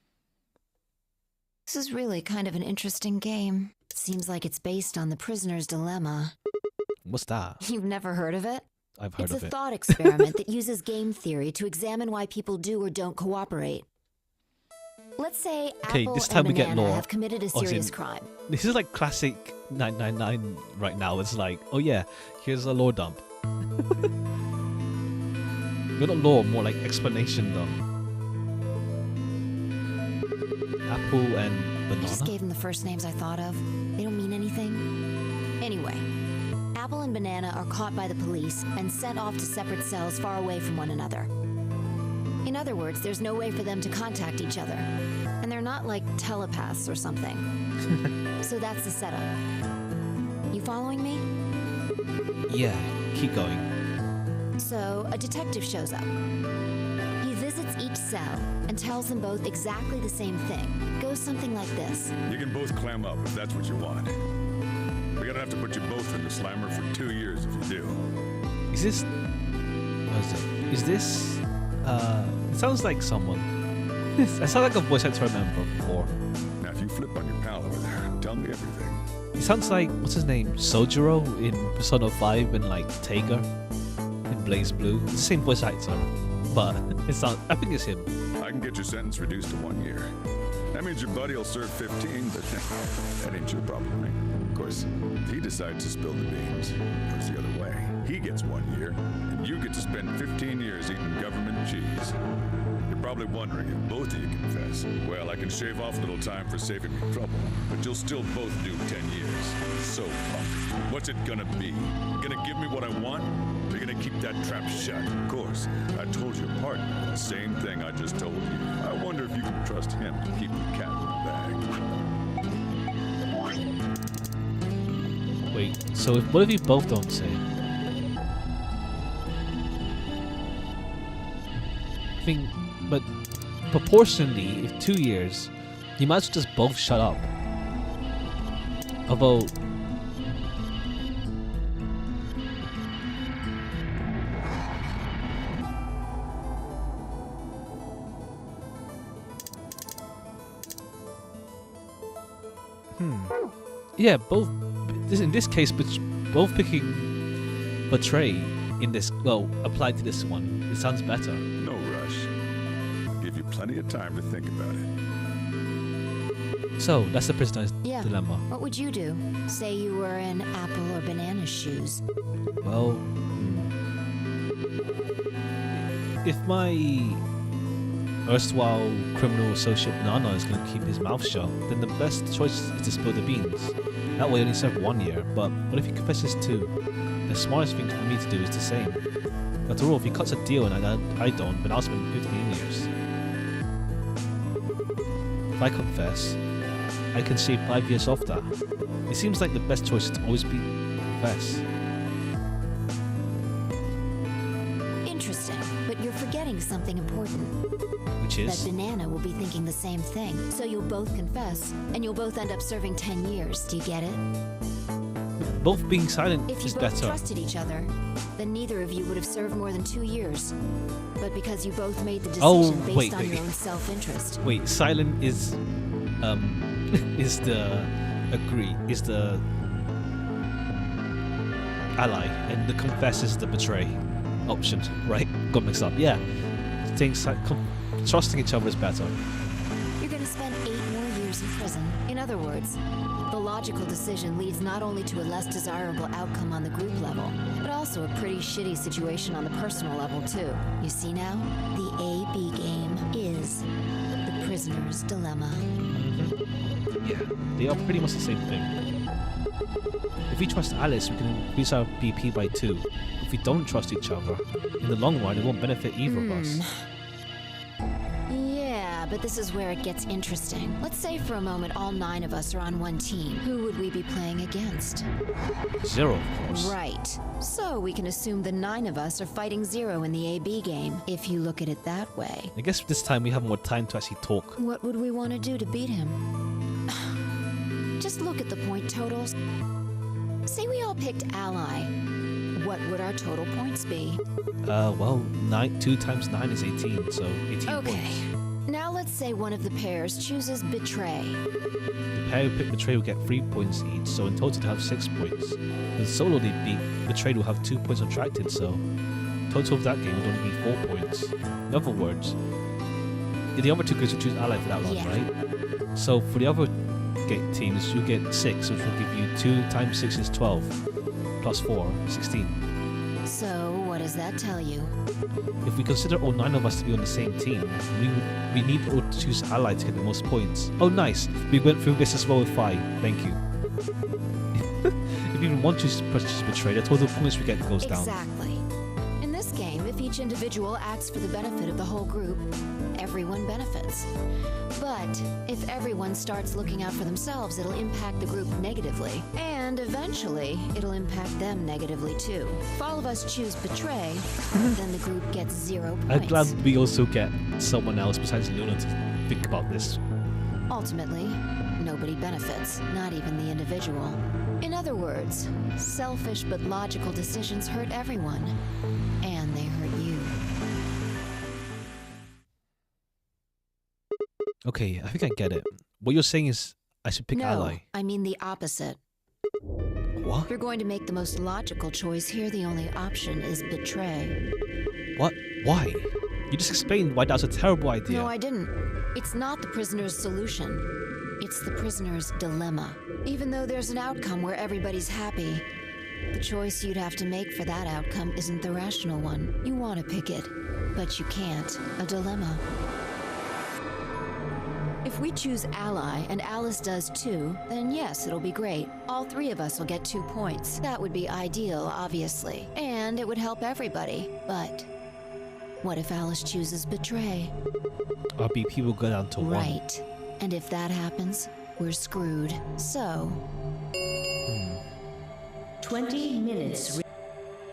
S3: This is really kind of an interesting game. Seems like it's based on the prisoner's dilemma.
S1: What's that?
S3: You've never heard of it?
S1: I've heard
S3: It's
S1: of
S3: a
S1: it.
S3: thought experiment that uses game theory to examine why people do or don't cooperate. Let's say
S1: Okay,
S3: Apple
S1: this time
S3: and
S1: we get
S3: Banana
S1: law.
S3: have committed a
S1: As in-
S3: serious crime.
S1: This is like classic 999 right now. It's like, oh yeah, here's a lore dump. Not lore, more like explanation dump. Apple and
S3: I just
S1: banana.
S3: gave them the first names I thought of. They don't mean anything. Anyway, Apple and Banana are caught by the police and sent off to separate cells far away from one another. In other words, there's no way for them to contact each other. And they're not like telepaths or something. So that's the setup. You following me?
S1: Yeah, keep going.
S3: So, a detective shows up. He visits each cell and tells them both exactly the same thing. Goes something like this.
S9: You can both clam up if that's what you want. We're gonna have to put you both in the slammer for 2 years if you do.
S1: Is this? What is it? Is this? It sounds like someone. It sounds like a voice I remember before.
S9: Now, if you flip on your pal over there, tell me everything.
S1: It sounds like what's his name, Sojiro in Persona 5 and like Tager in Blaze Blue. It's the same voice actor, but it sounds. I think it's him.
S9: I can get your sentence reduced to 1 year. That means your buddy will serve 15, but that ain't your problem, right? Of course, if he decides to spill the beans, it goes the other way. He gets 1 year, and you get to spend 15 years eating government cheese. You're probably wondering if both of you confess. Well, I can shave off a little time for saving me trouble, but you'll still both do 10 years. So, punk, what's it gonna be? You gonna give me what I want? Or you gonna keep that trap shut? Of course, I told your partner the same thing I just told you. I wonder if you can trust him to keep the cat in the bag.
S1: Wait, so if what if you both don't say? I think, but proportionally, if 2 years, you might as well just both shut up. Although, yeah, both. In this case, both picking betray in this. Well, applied to this one, it sounds better.
S9: No rush. I'll give you plenty of time to think about it.
S1: So that's the prisoner's
S3: Yeah.
S1: dilemma.
S3: What would you do? Say you were in Apple or Banana's shoes.
S1: Well, if my erstwhile criminal associate Banana is going to keep his mouth shut, then the best choice is to spill the beans. That way, he only serve 1 year. But what if he confesses 2? The smartest thing for me to do is the same. After all, if he cuts a deal and I don't, then I'll spend 15 years. If I confess, I can save 5 years off that. It seems like the best choice is to always be confess.
S3: Interesting, but you're forgetting something important.
S1: Which
S3: That
S1: is?
S3: Banana will be thinking the same thing. So you'll both confess, and you'll both end up serving 10 years. Do you get it?
S1: Both being silent
S3: If you
S1: is
S3: both
S1: better.
S3: trusted each other, then neither of you would have served more than 2 years. But because you both made the decision based
S1: wait,
S3: on
S1: wait.
S3: your own self-interest.
S1: Wait, silent is is the ally, and the confess is the betray option, right? Got mixed up. Yeah, trusting each other is better.
S3: You're going to spend 8 more years in prison. In other words, the logical decision leads not only to a less desirable outcome on the group level, but also a pretty shitty situation on the personal level too. You see now? The A-B game is the prisoner's dilemma.
S1: Yeah, they are pretty much the same thing. If we trust Alice, we can increase our BP by 2. If we don't trust each other, in the long run, it won't benefit either of us.
S3: Yeah, but this is where it gets interesting. Let's say for a moment all 9 of us are on one team. Who would we be playing against?
S1: 0, of course.
S3: Right. So we can assume the 9 of us are fighting 0 in the AB game, if you look at it that way.
S1: I guess this time we have more time to actually talk.
S3: What would we want to do to beat him? Just look at the point totals. Say we all picked ally. What would our total points be?
S1: Well, 2 times 9 is 18, so 18
S3: Okay.
S1: points.
S3: Now let's say one of the pairs chooses betray.
S1: The pair who pick Betray will get 3 points each, so in total they have 6 points. The solo they beat Betrayed will have 2 points subtracted, so total of that game would only be 4 points. In other words, the other 2 groups will choose ally for that round,
S3: Yeah.
S1: right? So for the other teams, you get 6, which will give you 2 times 6 is 12, plus 4, 16.
S3: So what does that tell you?
S1: If we consider all 9 of us to be on the same team, we need to choose ally to get the most points. Oh nice, we went through this as well with 5, thank you. If even one chooses Betray, the total points we get goes down.
S3: Exactly. In this game, if each individual acts for the benefit of the whole group, everyone benefits. But if everyone starts looking out for themselves, it'll impact the group negatively. And eventually, it'll impact them negatively too. If all of us choose betray, then the group gets 0 points.
S1: I'm glad we also get someone else besides Luna to think about this.
S3: Ultimately, nobody benefits, not even the individual. In other words, selfish but logical decisions hurt everyone. And they hurt you.
S1: Okay, I think I get it. What you're saying is I should pick
S3: No,
S1: ally.
S3: I mean the opposite.
S1: What?
S3: If you're going to make the most logical choice here, the only option is betray.
S1: What? Why? You just explained why that's a terrible idea.
S3: No, I didn't. It's not the prisoner's solution. It's the prisoner's dilemma. Even though there's an outcome where everybody's happy, the choice you'd have to make for that outcome isn't the rational one. You want to pick it, but you can't. A dilemma. If we choose ally and Alice does too, then yes, it'll be great. All three of us will get 2 points. That would be ideal, obviously. And it would help everybody. But what if Alice chooses betray?
S1: Our BP will go down to 1.
S3: Right. And if that happens, we're screwed. So...
S7: 20 minutes.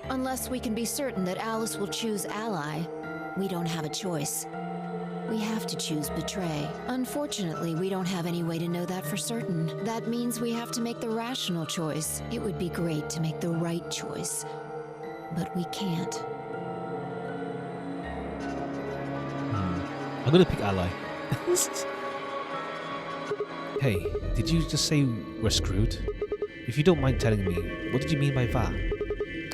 S3: Unless we can be certain that Alice will choose ally, we don't have a choice. We have to choose betray. Unfortunately, we don't have any way to know that for certain. That means we have to make the rational choice. It would be great to make the right choice, but we can't.
S1: I'm gonna pick ally. Hey, did you just say we're screwed? If you don't mind telling me, what did you mean by that?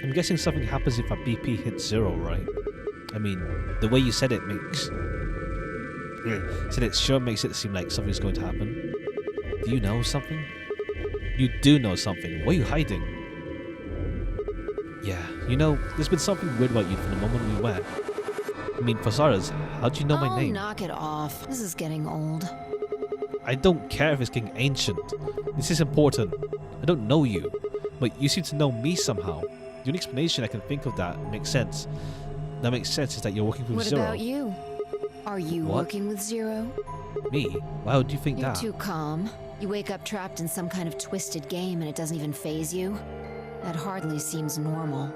S1: I'm guessing something happens if our BP hits 0, right? I mean, the way you said it makes... said it sure makes it seem like something's going to happen. Do you know something? You do know something. What are you hiding? Yeah, you know, there's been something weird about you from the moment we met. I mean, for starters, how do you know my name?
S3: Knock it off. This is getting old.
S1: I don't care if it's getting ancient. This is important. I don't know you, but you seem to know me somehow. The only explanation I can think of that makes sense. That makes sense is that you're working with
S3: What
S1: Zero.
S3: about you? Are you
S1: What?
S3: working with Zero?
S1: Me? Why would you think
S3: You're
S1: that?
S3: too calm. You wake up trapped in some kind of twisted game and it doesn't even faze you. That hardly seems normal.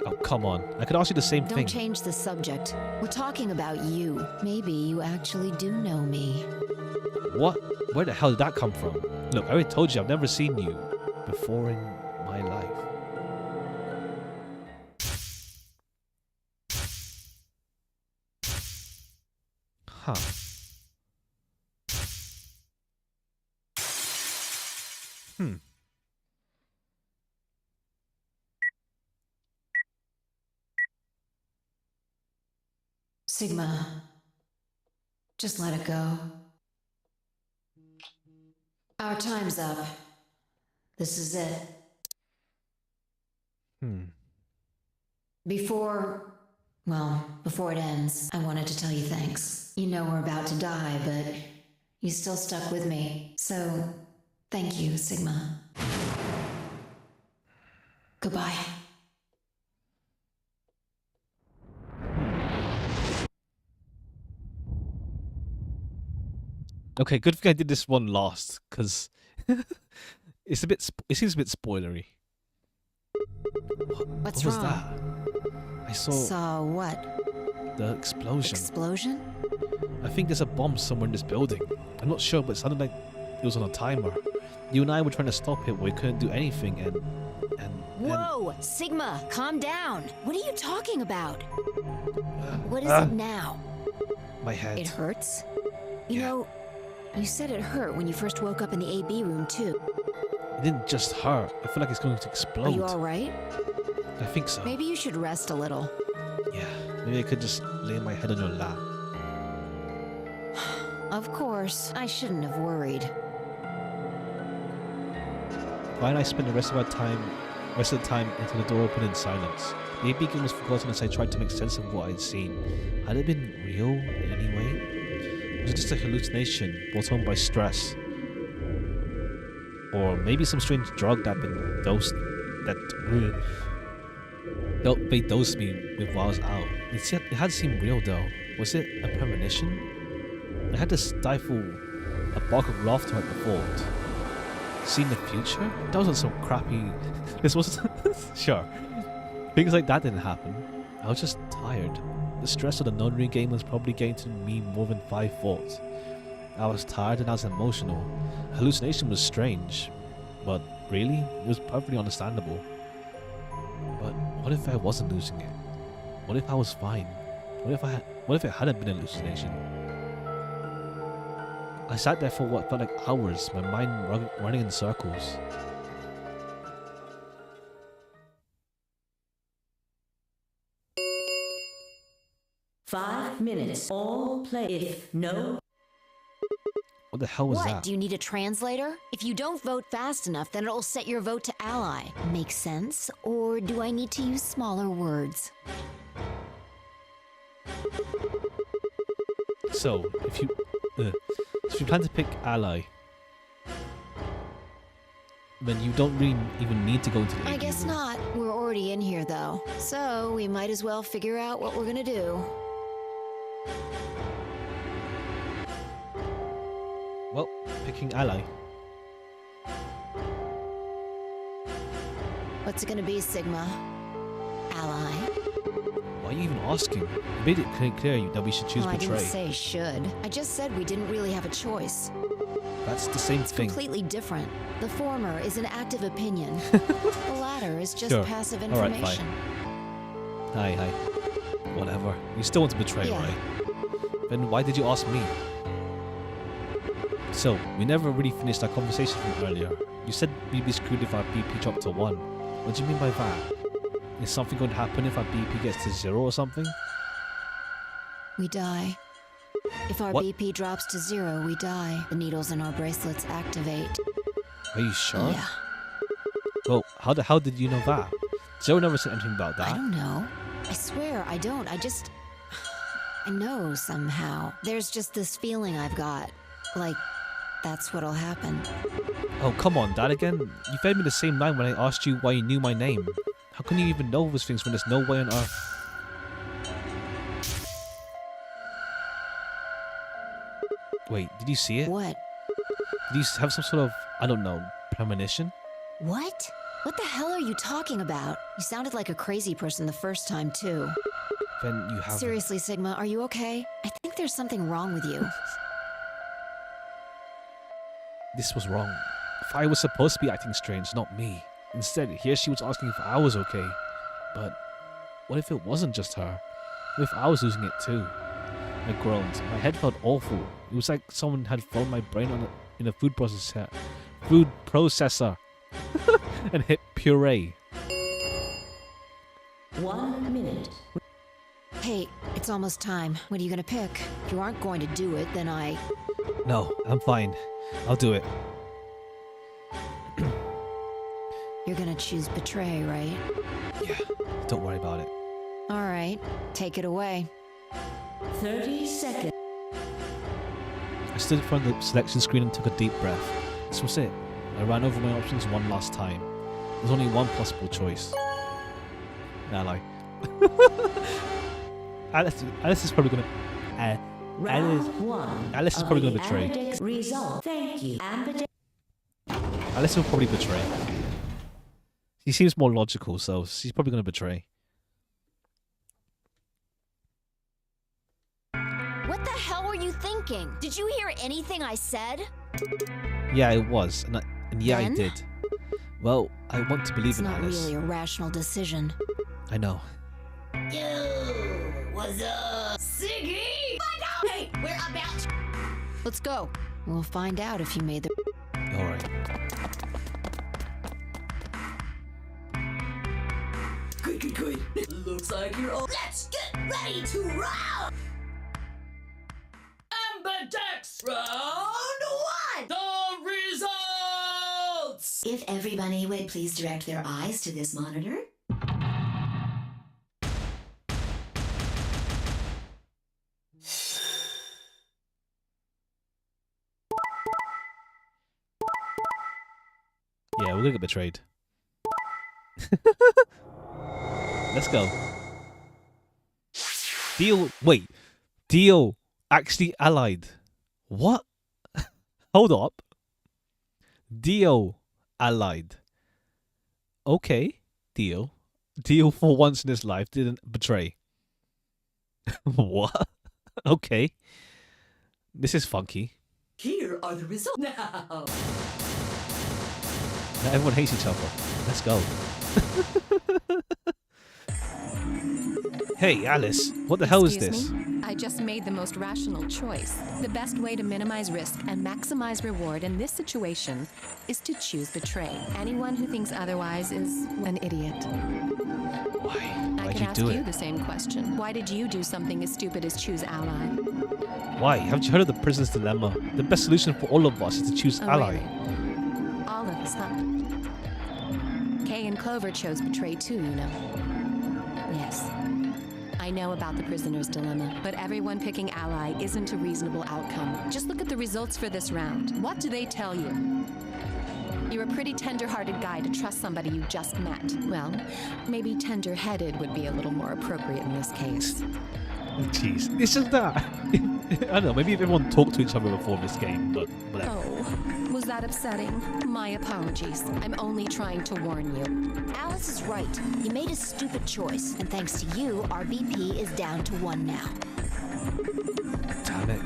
S1: Oh, come on. I could ask you the same
S3: Don't
S1: thing.
S3: change the subject. We're talking about you. Maybe you actually do know me.
S1: What? Where the hell did that come from? Look, I already told you I've never seen you before in my life. Huh.
S3: Sigma, just let it go. Our time's up. This is it. Before it ends, I wanted to tell you thanks. You know we're about to die, but you still stuck with me. So, thank you, Sigma. Goodbye.
S1: Okay, good thing I did this one last, because it seems a bit spoilery.
S3: What's
S1: what was
S3: wrong?
S1: that? I saw
S3: Saw what?
S1: the explosion.
S3: Explosion?
S1: I think there's a bomb somewhere in this building. I'm not sure, but it sounded like it was on a timer. You and I were trying to stop it, but we couldn't do anything, and
S3: Whoa! Sigma, calm down! What are you talking about? What is it now?
S1: my head.
S3: It hurts? You
S1: Yeah.
S3: know, you said it hurt when you first woke up in the AB room, too.
S1: It didn't just hurt. I feel like it's going to explode.
S3: Are you alright?
S1: I think so.
S3: Maybe you should rest a little.
S1: Yeah, maybe I could just lay my head on your lap.
S3: Of course, I shouldn't have worried.
S1: Why don't I spend the rest of the time until the door opened in silence? The AB game was forgotten as I tried to make sense of what I'd seen. Had it been real in any way? Was it just a hallucination brought on by stress? Or maybe some strange drug that been dosed they dosed me with while I was out. It had seemed real though. Was it a premonition? I had to stifle a bark of laughter at the thought. Seeing the future? That wasn't some crappy... This wasn't... Sure. Things like that didn't happen. I was just tired. The stress of the nunnery game was probably getting to me more than 5 thoughts. I was tired and I was emotional. Hallucination was strange. But really, it was perfectly understandable. But what if I wasn't losing it? What if I was fine? What if it hadn't been a hallucination? I sat there for what felt like hours, my mind running in circles.
S7: Five minutes. All play. If no.
S1: What the hell was
S3: What?
S1: that?
S3: Do you need a translator? If you don't vote fast enough, then it'll set your vote to ally. Make sense? Or do I need to use smaller words?
S1: So, if you plan to pick ally, then you don't really even need to go into the
S3: I
S1: AD
S3: guess
S1: room.
S3: not. We're already in here, though. So, we might as well figure out what we're gonna do.
S1: Well, picking ally.
S3: What's it gonna be, Sigma? Ally?
S1: Why are you even asking? You made it clear that we should choose
S3: Well, I
S1: betray.
S3: didn't say should. I just said we didn't really have a choice.
S1: That's the same
S3: It's
S1: thing.
S3: completely different. The former is an active opinion. The latter is just
S1: Sure.
S3: passive
S1: All right,
S3: information.
S1: Hi. Whatever. You still want to betray,
S3: Yeah.
S1: right? Then why did you ask me? So, we never really finished our conversation from earlier. You said we'd be screwed if our BP dropped to 1. What do you mean by that? Is something going to happen if our BP gets to 0 or something?
S3: We die. If our
S1: What?
S3: BP drops to 0, we die. The needles in our bracelets activate.
S1: Are you sure?
S3: Yeah.
S1: Well, how did you know that? Zero never said anything about
S3: I
S1: that.
S3: don't know. I swear, I don't. I know somehow. There's just this feeling I've got. Like, that's what'll happen.
S1: Oh, come on, Dad, again. You fed me the same line when I asked you why you knew my name. How can you even know those things when there's no way on earth? Wait, did you see it?
S3: What?
S1: Did you have some sort of, I don't know, premonition?
S3: What? What the hell are you talking about? You sounded like a crazy person the first time, too.
S1: Then you have.
S3: Seriously, Sigma, are you okay? I think there's something wrong with you.
S1: This was wrong. If I was supposed to be acting strange, not me. Instead, here she was asking if I was okay. But what if it wasn't just her? What if I was losing it too? I groaned. My head felt awful. It was like someone had thrown my brain in a food processor, and hit puree.
S7: 1 minute.
S3: Hey, it's almost time. What are you gonna pick? If you aren't going to do it, then
S1: No, I'm fine. I'll do it.
S3: You're gonna choose betray, right?
S1: Yeah, don't worry about it.
S3: All right, take it away.
S7: 30 seconds.
S1: I stood in front of the selection screen and took a deep breath. This was it. I ran over my options one last time. There's only one possible choice. Ally. Alice is probably gonna.
S7: Round 1.
S1: Alice is probably gonna betray.
S7: Ambidex result. Thank you. Ambidex.
S1: Alice will probably betray. She seems more logical, so she's probably gonna betray.
S3: What the hell were you thinking? Did you hear anything I said?
S1: Yeah, it was, and yeah,
S3: Then?
S1: I did. Well, I want to believe
S3: It's
S1: in
S3: not
S1: Alice.
S3: really a rational decision.
S1: I know.
S8: Yo, what's up? Siggy! Hey, we're about to...
S3: Let's go. We'll find out if you made the...
S1: All right.
S8: Good. Looks like you're all... Let's get ready to round! Ambidex! Round 1! The results! If everybody would please direct their eyes to this monitor.
S1: Yeah, we're gonna get betrayed. Let's go. Deal actually allied. What? Hold up. Dio allied. Okay, Dio. Dio for once in his life didn't betray. What? Okay. This is funky.
S8: Here are the results now.
S1: Now everyone hates each other. Let's go. Hey, Alice. What the hell is
S10: Excuse
S1: this?
S10: me? I just made the most rational choice. The best way to minimize risk and maximize reward in this situation is to choose betray. Anyone who thinks otherwise is an idiot.
S1: Why?
S10: I
S1: Why'd
S10: could
S1: you
S10: ask
S1: do
S10: you
S1: it?
S10: the same question. Why did you do something as stupid as choose ally?
S1: Why? Haven't you heard of the prisoner's dilemma? The best solution for all of us is to choose
S10: Oh,
S1: ally.
S10: really? All of us, huh? Kay and Clover chose betray too, you know. Yes. I know about the prisoner's dilemma, but everyone picking ally isn't a reasonable outcome. Just look at the results for this round. What do they tell you? You're a pretty tender-hearted guy to trust somebody you just met. Well, maybe tender-headed would be a little more appropriate in this case.
S1: Jeez, it's just that. I don't know, maybe if everyone talked to each other before this game, but whatever.
S10: Oh, was that upsetting? My apologies. I'm only trying to warn you.
S3: Alice is right. You made a stupid choice, and thanks to you, our BP is down to 1 now.
S1: Damn it.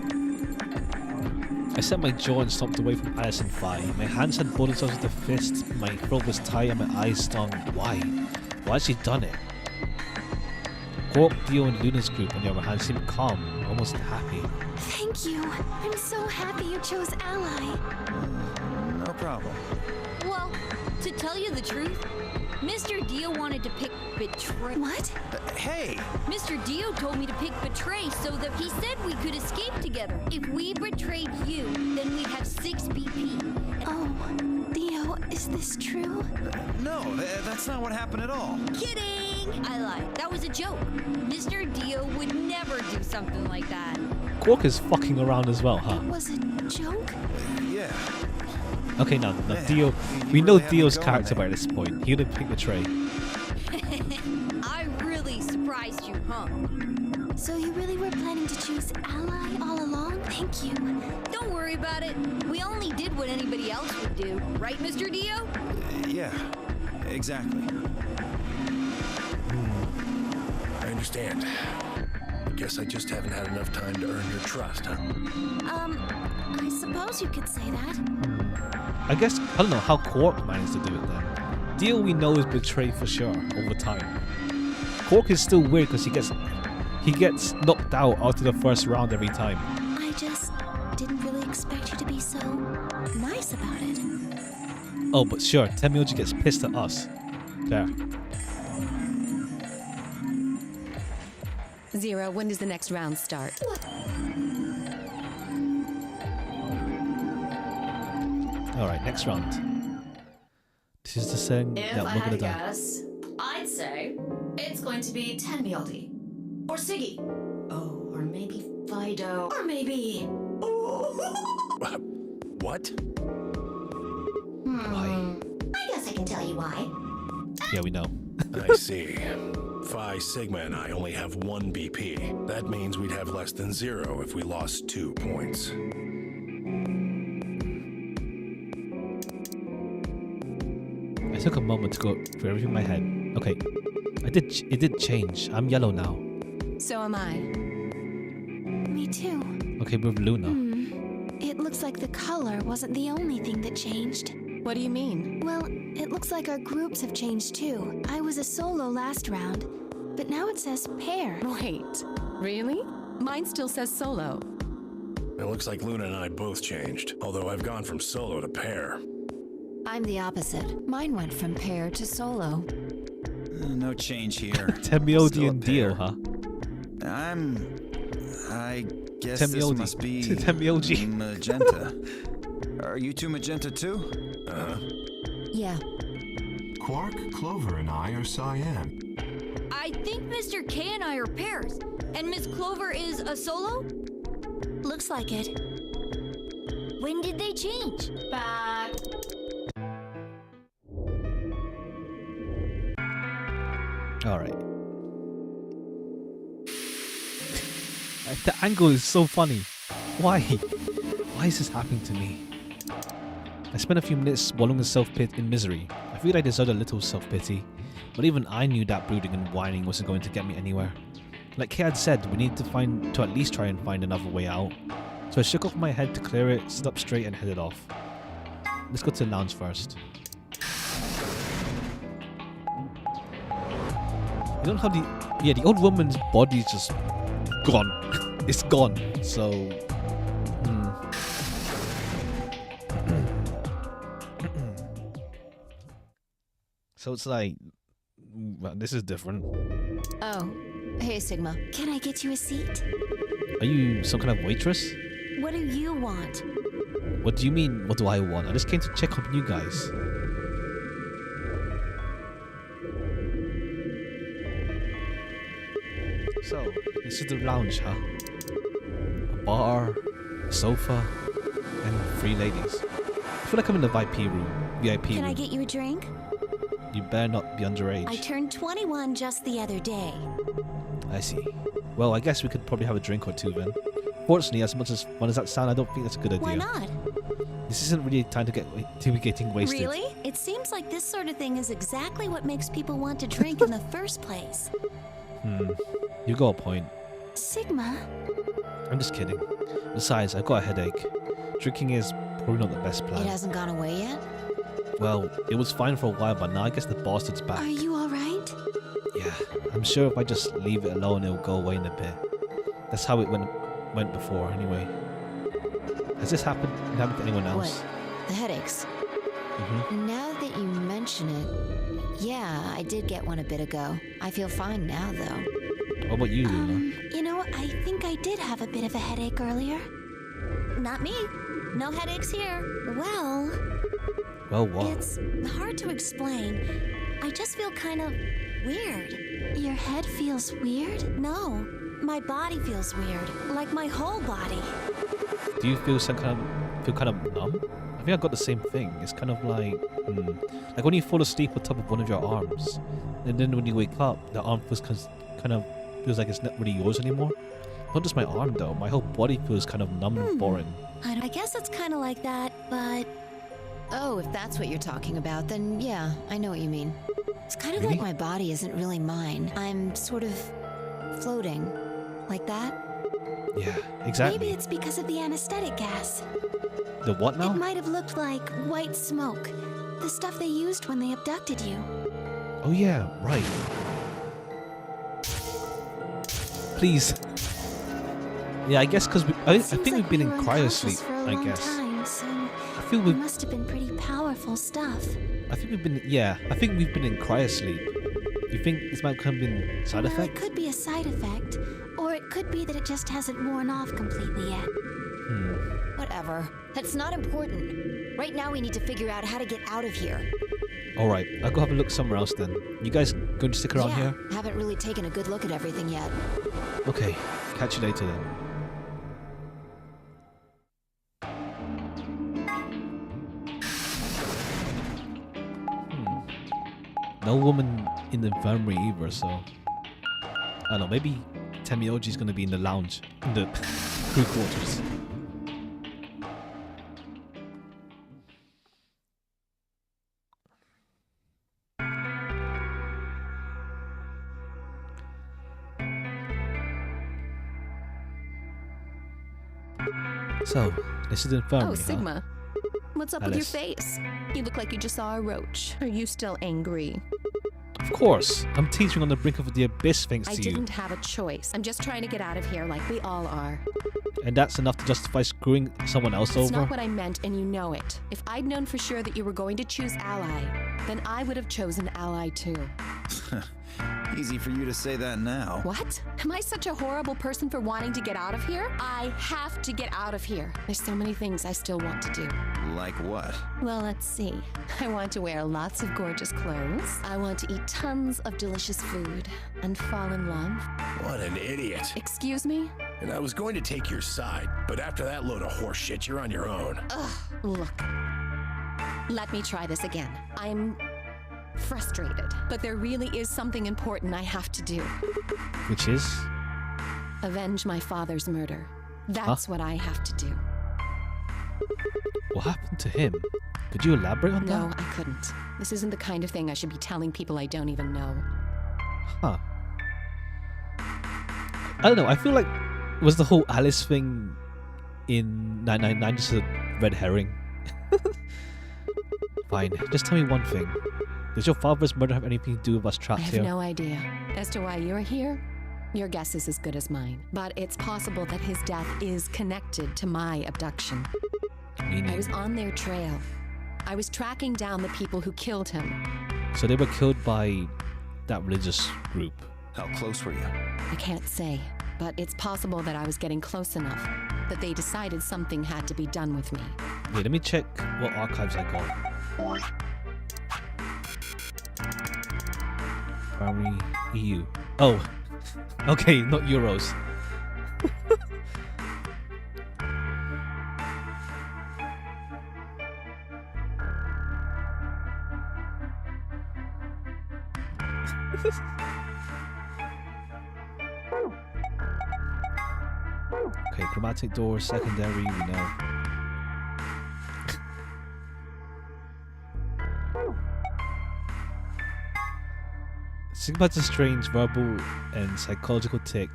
S1: I set my jaw and stomped away from Alice and Vi. My hands had balled themselves into fists, my throat was tight and my eyes stung. Why? Why had she done it? Quark, Dio and Luna's group, on the other hand, seemed calm, almost happy.
S6: Thank you. I'm so happy you chose ally.
S5: No problem.
S6: Well, to tell you the truth, Mr. Dio wanted to pick betray.
S5: What? Hey!
S6: Mr. Dio told me to pick betray so that he said we could escape together. If we betrayed you, then we'd have 6 BP.
S10: Oh, Dio, is this true?
S5: No, that's not what happened at all.
S6: Kidding! I lied. That was a joke. Mr. Dio would never do something like that.
S1: Quark is fucking around as well, huh?
S10: Was it a joke?
S5: Yeah.
S1: Okay, now
S5: Man,
S1: Dio.
S5: you
S1: We know
S5: really had me
S1: Dio's
S5: going
S1: character
S5: there.
S1: by this point. He would pick the tray.
S6: I really surprised you, huh?
S10: So you really were planning to choose ally all along? Thank you.
S6: Don't worry about it. We only did what anybody else would do. Right, Mr. Dio?
S5: Yeah, exactly.
S2: I understand. Guess I just haven't had enough time to earn your trust, huh?
S10: I suppose you could say that.
S1: I guess, I don't know how Quark managed to do it then. Dio we know is betrayed for sure, over time. Quark is still weird because he gets knocked out after the first round every time.
S10: I just didn't really expect you to be so nice about it.
S1: Oh, but sure, Temioji gets pissed at us. There.
S10: Zero, when does the next round start?
S1: Alright, next round. This is the thing
S8: If
S1: that
S8: I
S1: we're
S8: had
S1: gonna
S8: to
S1: die.
S8: guess, I'd say it's going to be Tenmyaldi. Or Siggy. Oh, or maybe Fido. Or maybe...
S2: What?
S1: Why?
S8: I guess I can tell you why.
S1: Yeah, we know.
S2: I see. Phi Sigma and I only have 1 BP. That means we'd have less than 0 if we lost 2 points.
S1: I took a moment to go through everything in my head. Okay, it did change. I'm yellow now.
S10: So am I. Me too.
S1: Okay, with Luna.
S10: It looks like the color wasn't the only thing that changed. What do you mean? Well, it looks like our groups have changed too. I was a solo last round, but now it says pair. Wait, really? Mine still says solo.
S2: It looks like Luna and I both changed, although I've gone from solo to pair.
S3: I'm the opposite. Mine went from pair to solo.
S5: No change here.
S1: Temioji
S5: Still a
S1: and Dio,
S5: pair.
S1: huh?
S5: I guess this
S1: Temioji.
S5: must be
S1: Temioji.
S5: magenta. Are you two magenta too?
S3: Yeah.
S4: Quark, Clover, and I are cyan.
S6: I think Mr. K and I are pairs. And Miss Clover is a solo?
S10: Looks like it.
S6: When did they change?
S8: Back.
S1: Alright. The angle is so funny. Why? Why is this happening to me? I spent a few minutes swallowing self-pity in misery. I figured I deserved a little self-pity, but even I knew that brooding and whining wasn't going to get me anywhere. Like Kay had said, we need to at least try and find another way out. So I shook off my head to clear it, stood up straight and headed off. Let's go to the lounge first. You don't have the old woman's body's just gone. it's gone. So, so it's like, well, this is different.
S3: Oh, hey Sigma. Can I get you a seat?
S1: Are you some kind of waitress?
S3: What do you want?
S1: What do you mean? What do I want? I just came to check on you guys. So, this is the lounge, huh? A bar, a sofa, and 3 ladies. I feel like I'm in the VIP room.
S3: Can I get you a drink?
S1: You better not be underage.
S3: I turned 21 just the other day.
S1: I see. Well, I guess we could probably have a drink or two then. Fortunately, as much as fun as that sound, I don't think that's a good idea.
S3: Why not?
S1: This isn't really time to be getting wasted.
S3: Really? It seems like this sort of thing is exactly what makes people want to drink in the first place.
S1: You got a point.
S3: Sigma?
S1: I'm just kidding. Besides, I've got a headache. Drinking is probably not the best plan.
S3: It hasn't gone away yet?
S1: Well, it was fine for a while, but now I guess the bastard's back.
S3: Are you alright?
S1: Yeah, I'm sure if I just leave it alone, it'll go away in a bit. That's how it went before, anyway. Has this happened to anyone else?
S3: What? The headaches?
S1: Mm-hmm.
S3: Now that you mention it, yeah, I did get one a bit ago. I feel fine now, though.
S1: What about you, Luna?
S3: You know, I think I did have a bit of a headache earlier. Not me. No headaches here. Well,
S1: what?
S3: It's hard to explain. I just feel kind of weird. Your head feels weird? No, my body feels weird. Like my whole body.
S1: Do you feel kind of numb? I think I got the same thing. It's kind of like when you fall asleep on top of one of your arms, and then when you wake up, the arm feels kind of feels like it's not really yours anymore. Not just my arm though. My whole body feels kind of numb and foreign.
S3: I guess it's kind of like that, but... Oh, if that's what you're talking about, then yeah, I know what you mean. It's kind of
S1: Really?
S3: like my body isn't really mine. I'm sort of floating. Like that?
S1: Yeah, exactly.
S3: Maybe it's because of the anesthetic gas.
S1: The what now?
S3: It might have looked like white smoke. The stuff they used when they abducted you.
S1: Oh yeah, right. Please. Yeah, I guess because I think we've been in cryosleep. I guess. I feel
S3: It must have been pretty powerful stuff.
S1: I think we've been in cryosleep. You think this might have been side
S3: Well,
S1: effect?
S3: it could be a side effect, or it could be that it just hasn't worn off completely yet. Whatever. That's not important. Right now we need to figure out how to get out of here.
S1: Alright, I'll go have a look somewhere else then. You guys going to stick around here?
S3: Haven't really taken a good look at everything yet.
S1: Okay, catch you later then. No woman in the infirmary either, so... I don't know, maybe Temioji's gonna be in the lounge, in the crew quarters. So, this is the infirmary,
S10: Oh, Sigma. What's up with your
S1: Alice.
S10: face? You look like you just saw a roach. Are you still angry?
S1: Of course, I'm teetering on the brink of the abyss thanks
S10: I
S1: to you.
S10: didn't have a choice. I'm just trying to get out of here like we all are.
S1: And that's enough to justify screwing someone else
S10: It's
S1: over?
S10: not what I meant, and you know it. If I'd known for sure that you were going to choose Ally, then I would have chosen Ally too.
S5: Easy for you to say that now.
S10: What? Am I such a horrible person for wanting to get out of here? I have to get out of here. There's so many things I still want to do.
S5: Like what?
S10: Well, let's see. I want to wear lots of gorgeous clothes. I want to eat tons of delicious food and fall in love.
S2: What an idiot.
S10: Excuse me?
S2: And I was going to take your side, but after that load of horse shit, you're on your own.
S10: Ugh, look. Let me try this again. I'm frustrated, but there really is something important I have to do.
S1: Which is?
S10: Avenge my father's murder. That's what I have to do.
S1: What happened to him? Could you elaborate on
S10: No,
S1: that?
S10: I couldn't. This isn't the kind of thing I should be telling people I don't even know.
S1: Huh. I don't know, I feel like was the whole Alice thing in 999 just a red herring? Fine, just tell me one thing. Does your father's murder have anything to do with us
S10: I
S1: trapped
S10: have
S1: here?
S10: no idea. As to why you're here, Your guess is as good as mine, but it's possible that his death is connected to my abduction. I was on their trail. I was tracking down the people who killed him.
S1: So they were killed by that religious group.
S5: How close were you?
S10: I can't say, but it's possible that I was getting close enough that they decided something had to be done with me.
S1: Wait, let me check what archives I got. Primary EU. Oh, okay, not euros. Okay, chromatic door, secondary, we know. Sigma's a strange verbal and psychological tick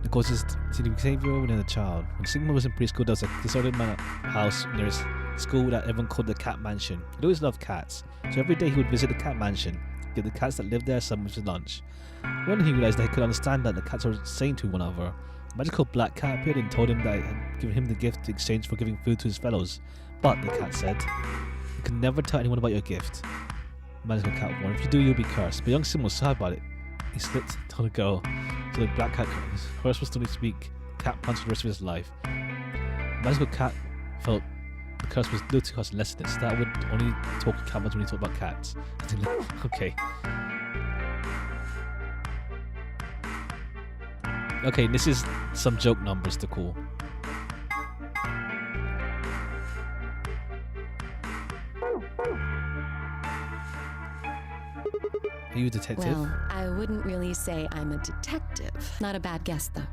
S1: that causes continued behavior within a child. When Sigma was in preschool, there was a disordered house near his school that everyone called the Cat Mansion. He always loved cats, so every day he would visit the Cat Mansion, give the cats that lived there some of his lunch. One day he realized that he could understand that the cats were saying to one another. A magical black cat appeared and told him that it had given him the gift in exchange for giving food to his fellows. But, the cat said, you can never tell anyone about your gift. The magical cat warned, if you do, you'll be cursed. But young Sim was sad about it. He slipped on the girl so the black cat curse was still to speak. The cat punched for the rest of his life. The magical cat felt the curse was little too harsh and less than it, so that would only talk to cat when he talked about cats. Okay. Okay, this is some joke numbers to call. Are you a detective?
S10: Well, I wouldn't really say I'm a detective. Not a bad guess, though.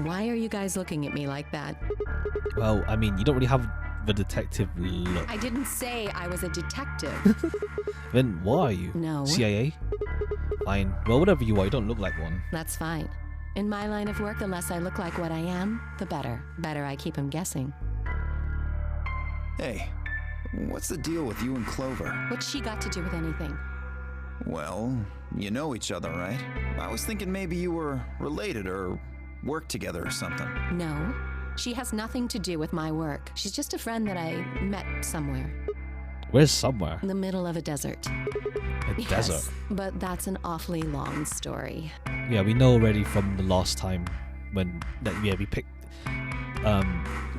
S10: Why are you guys looking at me like that?
S1: Well, I mean, you don't really have the detective look.
S10: I didn't say I was a detective.
S1: Then why are you?
S10: No.
S1: CIA? Fine. Well, whatever you are, you don't look like one.
S10: That's fine. In my line of work, the less I look like what I am, the better. Better I keep him guessing.
S5: Hey, what's the deal with you and Clover?
S10: What's she got to do with anything?
S5: Well, you know each other, right? I was thinking maybe you were related or worked together or something.
S10: No. She has nothing to do with my work. She's just a friend that I met somewhere.
S1: Where's somewhere?
S10: In the middle of a desert.
S1: A desert?
S10: But that's an awfully long story.
S1: Yeah, we know already from the last time when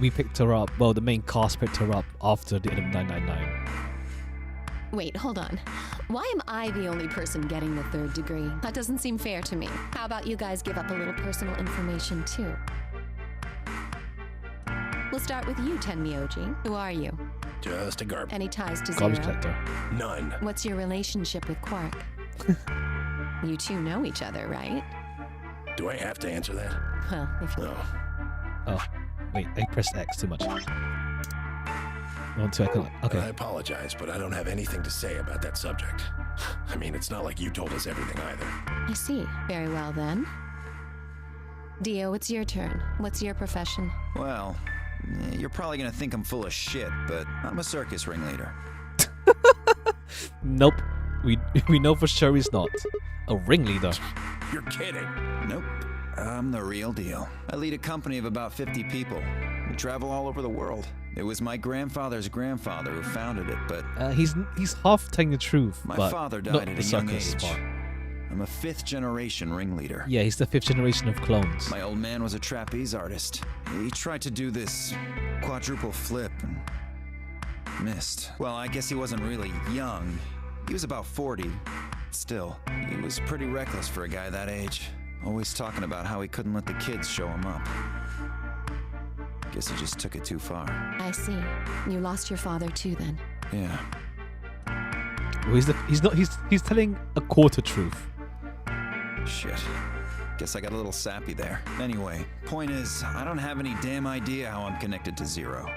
S1: we picked her up. Well, the main cast picked her up after the end of 999.
S10: Wait, hold on. Why am I the only person getting the third degree? That doesn't seem fair to me. How about you guys give up a little personal information too? We'll start with you, Tenmyoji. Who are you?
S2: Just a garbage.
S10: Any ties to
S1: Garbage
S10: Zero?
S1: collector.
S2: None.
S10: What's your relationship with Quark? You two know each other, right?
S2: Do I have to answer that?
S10: Well, if you...
S2: No.
S1: Oh, wait, I pressed X too much. Okay.
S2: I apologize, but I don't have anything to say about that subject. I mean, it's not like you told us everything either.
S10: I see. Very well then. Dio, it's your turn. What's your profession?
S5: Well, you're probably gonna think I'm full of shit, but I'm a circus ringleader.
S1: Nope. We know for sure he's not. A ringleader.
S2: You're kidding.
S5: Nope. I'm the real deal. I lead a company of about 50 people. We travel all over the world. It was my grandfather's grandfather who founded it, but...
S1: He's half telling the truth,
S5: my
S1: but
S5: father
S1: not
S5: died at
S1: the
S5: a young
S1: circus
S5: age.
S1: part.
S5: I'm a 5th generation ringleader.
S1: Yeah, he's the 5th generation of clones.
S5: My old man was a trapeze artist. He tried to do this quadruple flip and missed. Well, I guess he wasn't really young. He was about 40. Still, he was pretty reckless for a guy that age. Always talking about how he couldn't let the kids show him up. Guess he just took it too far.
S10: I see. You lost your father too then.
S5: Yeah.
S1: Well, he's telling a quarter truth.
S5: Shit. Guess I got a little sappy there. Anyway, point is, I don't have any damn idea how I'm connected to Zero.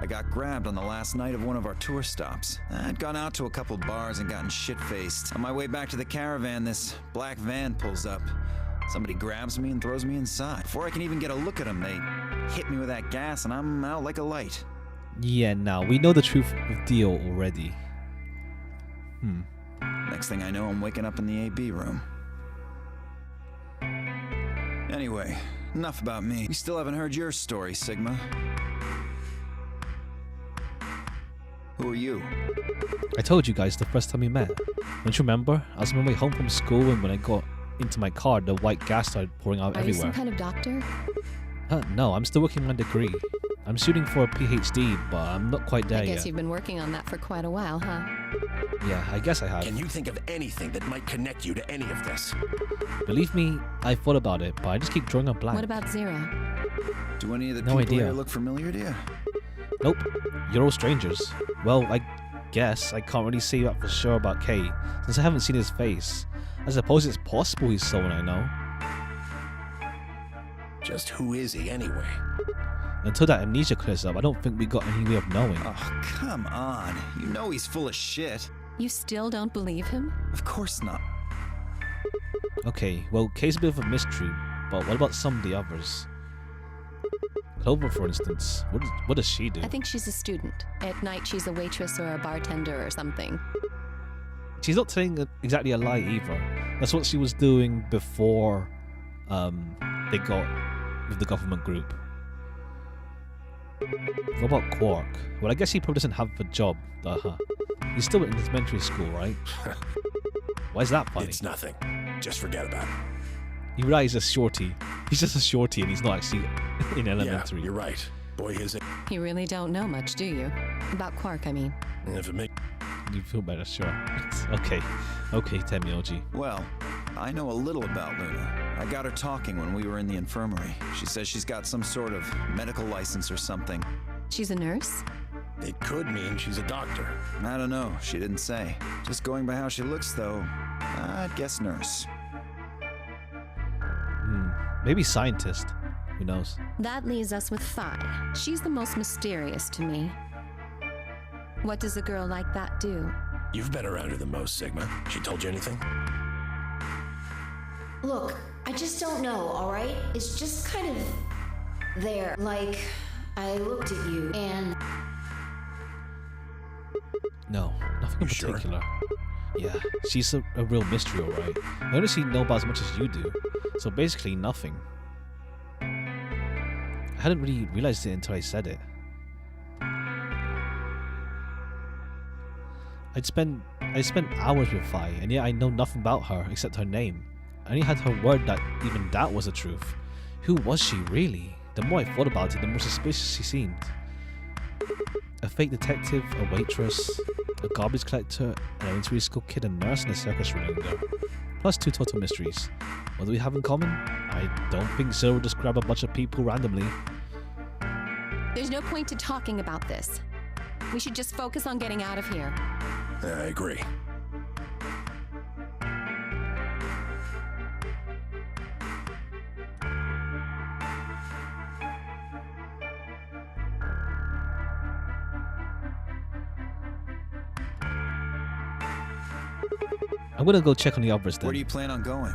S5: I got grabbed on the last night of one of our tour stops. I'd gone out to a couple bars and gotten shit-faced. On my way back to the caravan, this black van pulls up. Somebody grabs me and throws me inside. Before I can even get a look at them, they hit me with that gas and I'm out like a light.
S1: Yeah, now we know the truth of Dio already.
S5: Next thing I know, I'm waking up in the AB room. Anyway, enough about me. We still haven't heard your story, Sigma. Who are you?
S1: I told you guys the first time we met. Don't you remember? I was on my way home from school, and when I got into my car, the white gas started pouring out
S10: Are you
S1: everywhere.
S10: some kind of doctor?
S1: No, I'm still working on my degree. I'm shooting for a PhD, but I'm not quite there
S10: I guess
S1: yet.
S10: you've been working on that for quite a while, huh?
S1: Yeah, I guess I have.
S2: Can you think of anything that might connect you to any of this?
S1: Believe me, I thought about it, but I just keep drawing a blank.
S10: What about Zero?
S5: Do any of the
S1: No
S5: people
S1: idea.
S5: here look familiar to you?
S1: Nope, you're all strangers. Well, I guess I can't really say that for sure about Kay, since I haven't seen his face. I suppose it's possible he's someone I know.
S2: Just who is he anyway?
S1: Until that amnesia clears up, I don't think we got any way of knowing.
S5: Oh, come on. You know he's full of shit.
S10: You still don't believe him?
S5: Of course not.
S1: Okay, well, Kay's a bit of a mystery, but what about some of the others? Clover, for instance, what does she do?
S10: I think she's a student. At night, she's a waitress or a bartender or something.
S1: She's not telling exactly a lie either. That's what she was doing before they got with the government group. What about Quark? Well, I guess he probably doesn't have a job. He's still in elementary school, right? Why is that funny?
S2: It's nothing. Just forget about it.
S1: You realize he's a shorty. He's just a shorty and he's not actually in elementary.
S2: Yeah, you're right. Boy, his...
S10: You really don't know much, do you? About Quark, I mean.
S2: If it makes...
S1: You feel better, sure. Okay, Temioji.
S5: Well, I know a little about Luna. I got her talking when we were in the infirmary. She says she's got some sort of medical license or something.
S10: She's a nurse?
S2: It could mean she's a doctor.
S5: I don't know. She didn't say. Just going by how she looks, though, I'd guess nurse.
S1: Maybe scientist. Who knows?
S10: That leaves us with Phi. She's the most mysterious to me. What does a girl like that do?
S2: You've been around her the most, Sigma. She told you anything?
S3: Look, I just don't know, alright? It's just kind of there. Like, I looked at you and...
S1: No, nothing in
S2: Sure?
S1: particular. Yeah, she's a real mystery, alright. I honestly know about as much as you do, so basically nothing. I hadn't really realized it until I said it. I spent hours with Phi, and yet I know nothing about her except her name. I only had her word that even that was the truth. Who was she really? The more I thought about it, the more suspicious she seemed. A fake detective, a waitress, a garbage collector, an elementary school kid, a nurse, and a circus ringleader. Plus 2 total mysteries. What do we have in common? I don't think Zero would just grab a bunch of people randomly.
S10: There's no point to talking about this. We should just focus on getting out of here.
S2: I agree.
S1: I'm gonna go check on the others then.
S5: Where do you plan on going?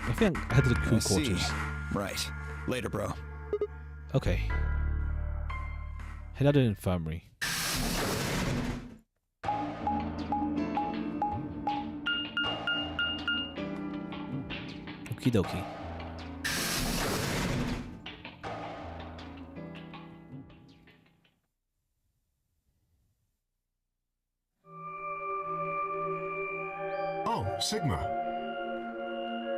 S1: I think I head to the crew
S5: I see.
S1: quarters.
S5: Right. Later, bro.
S1: Okay. Head out of the infirmary. Okie dokie.
S4: Oh, Sigma.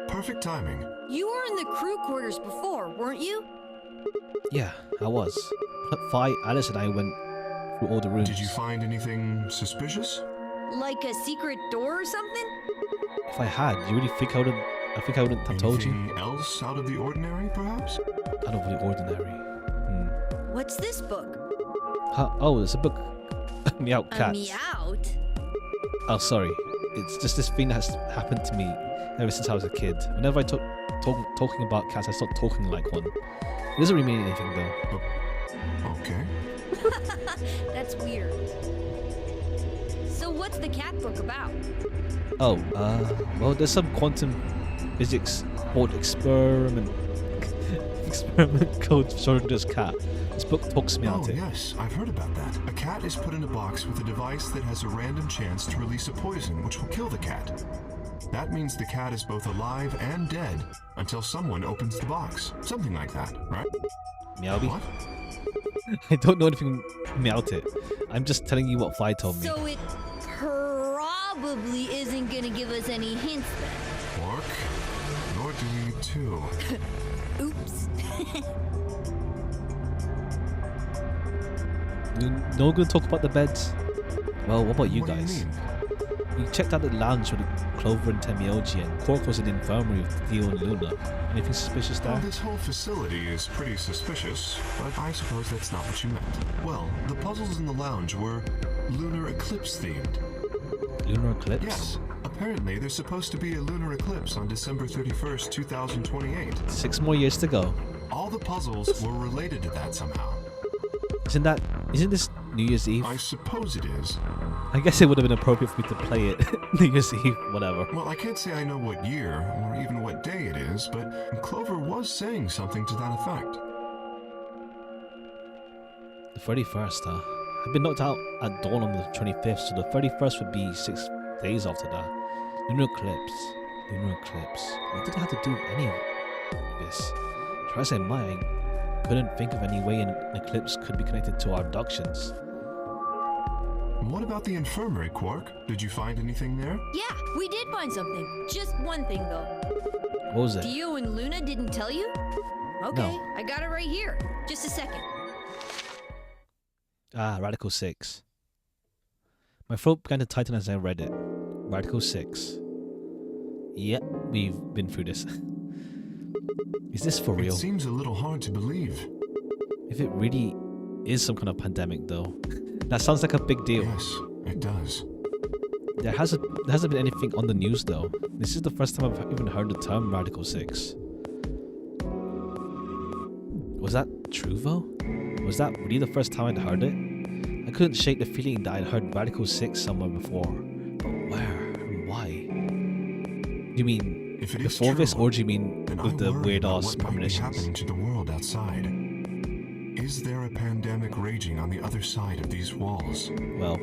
S4: Perfect timing.
S6: You were in the crew quarters before, weren't you?
S1: Yeah, I was. Phi, Alice, and I went through all the rooms.
S4: Did you find anything suspicious?
S6: Like a secret door or something?
S1: If I had, you really think I wouldn't? I think I wouldn't have told you.
S4: Anything else out of the ordinary, perhaps?
S1: Out of the ordinary.
S6: What's this book?
S1: Oh, it's a book. Meow
S6: A
S1: cats.
S6: meowt?
S1: Oh, sorry. It's just this thing that has happened to me ever since I was a kid. Whenever I talking about cats, I start talking like one. It doesn't really mean anything though.
S4: Okay.
S6: That's weird. So what's the cat book about?
S1: Oh, well, there's some quantum physics called experiment code showing this cat. This book talks me out
S4: Oh,
S1: it.
S4: yes, I've heard about that. A cat is put in a box with a device that has a random chance to release a poison which will kill the cat. That means the cat is both alive and dead until someone opens the box. Something like that, right?
S1: Meowby?
S4: What?
S1: I don't know anything about it. I'm just telling you what Fly told me.
S6: So it probably isn't gonna give us any hints then.
S4: Pork? Nor do we too.
S6: Oops.
S1: No gonna talk about the beds? Well, what about you
S4: What do
S1: guys?
S4: you mean?
S1: We checked out the lounge with Clover and Temioji, and Quark was in the infirmary with Theo and Luna. Anything suspicious
S4: Well,
S1: there?
S4: this whole facility is pretty suspicious, but I suppose that's not what you meant. Well, the puzzles in the lounge were lunar eclipse themed.
S1: Lunar eclipse?
S4: Yes, apparently there's supposed to be a lunar eclipse on December 31st, 2028.
S1: 6 more years to go.
S4: All the puzzles were related to that somehow.
S1: Isn't this New Year's Eve?
S4: I suppose it is.
S1: I guess it would have been appropriate for me to play it New Year's Eve, whatever.
S4: Well, I can't say I know what year or even what day it is, but Clover was saying something to that effect.
S1: The 31st, huh? I've been knocked out at dawn on the 25th, so the 31st would be 6 days after that. Lunar eclipse. Lunar eclipse. What did I have to do with any of this? Try as I might, I couldn't think of any way an eclipse could be connected to our abductions.
S4: What about the infirmary, Quark? Did you find anything there?
S6: Yeah, we did find something. Just one thing though.
S1: What was it?
S6: Dio and Luna didn't tell you? Okay,
S1: No.
S6: I got it right here. Just a second.
S1: Ah, Radical 6. My throat began to tighten as I read it. Radical 6. Yep, we've been through this. Is this for real?
S4: It seems a little hard to believe.
S1: If it really is some kind of pandemic, though, that sounds like a big deal.
S4: Yes, it does.
S1: There hasn't been anything on the news, though. This is the first time I've even heard the term Radical 6. Was that true, though? Was that really the first time I'd heard it? I couldn't shake the feeling that I'd heard Radical 6 somewhere before. But where and why? Do you mean
S4: If it is
S1: before
S4: true,
S1: this, or do you mean
S4: then
S1: with
S4: I
S1: the
S4: worry
S1: weird
S4: about
S1: ass
S4: what might be
S1: premonitions?
S4: happening to the world outside. Is there a pandemic raging on the other side of these walls?
S1: Well.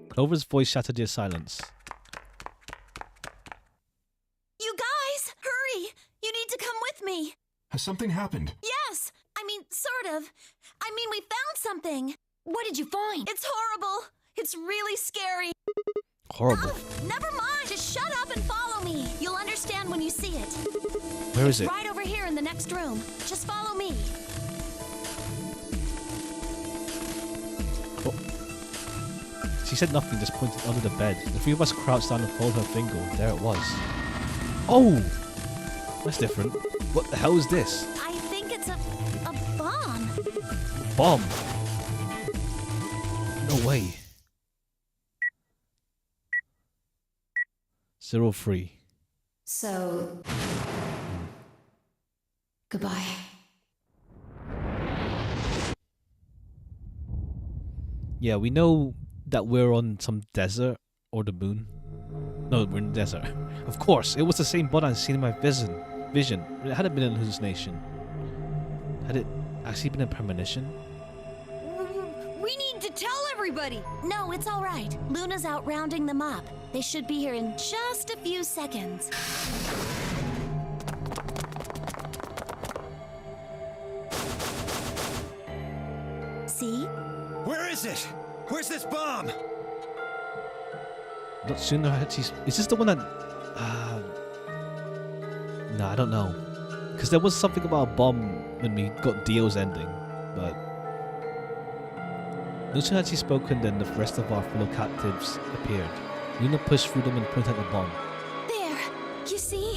S1: Clover's voice shattered your silence.
S11: You guys, hurry! You need to come with me.
S4: Has something happened?
S11: Yes, I mean, sort of. I mean, we found something.
S6: What did you find?
S11: It's horrible. It's really scary.
S1: Horrible.
S11: Oh, never mind. Just shut up and follow me. You'll understand when you see it.
S1: Where is it?
S11: Right over here in the next room. Just follow me.
S1: Oh. She said nothing, just pointed under the bed. The three of us crouched down and followed her finger. There it was. Oh! That's different. What the hell is this?
S11: I think it's a bomb.
S1: Bomb! No way. 03.
S3: So, goodbye.
S1: Yeah, we know that we're on some desert or the moon. No, we're in the desert. Of course, it was the same bud I'd seen in my vision. It hadn't been an hallucination. Had it actually been a premonition?
S6: We need to tell everybody.
S11: No, it's all right. Luna's out rounding them up. They should be here in just a few seconds. See?
S5: Where is it? Where's this bomb?
S1: Not sooner had she... Is this the one that... No, I don't know. Because there was something about a bomb when we got Dio's ending, but... No sooner had she spoken than the rest of our fellow captives appeared. Luna pushed through them and pointed at the bomb.
S11: There. You see?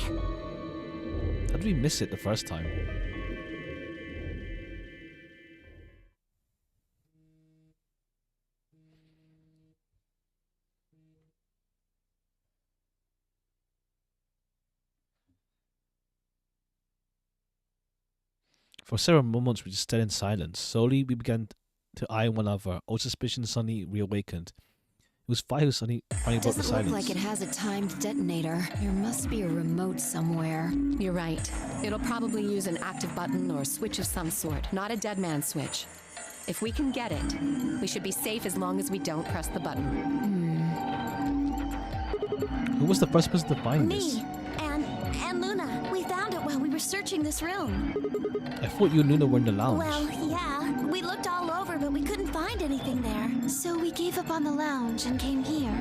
S1: How did we miss it the first time? For several moments, we just stared in silence. Slowly, we began to eye one another. All suspicion suddenly reawakened. It was Fi who suddenly finally broke the
S3: Doesn't look
S1: silence.
S3: like it has a timed detonator. There must be a remote somewhere.
S10: You're right. It'll probably use an active button or switch of some sort, not a dead man switch. If we can get it, we should be safe as long as we don't press the button.
S1: Who was the first person to find this?
S11: Me and Luna. We found it while we were searching this room.
S1: I thought you and Luna were in the lounge.
S11: Well, yeah. We looked all over, but we couldn't find anything there. So we gave up on the lounge and came here.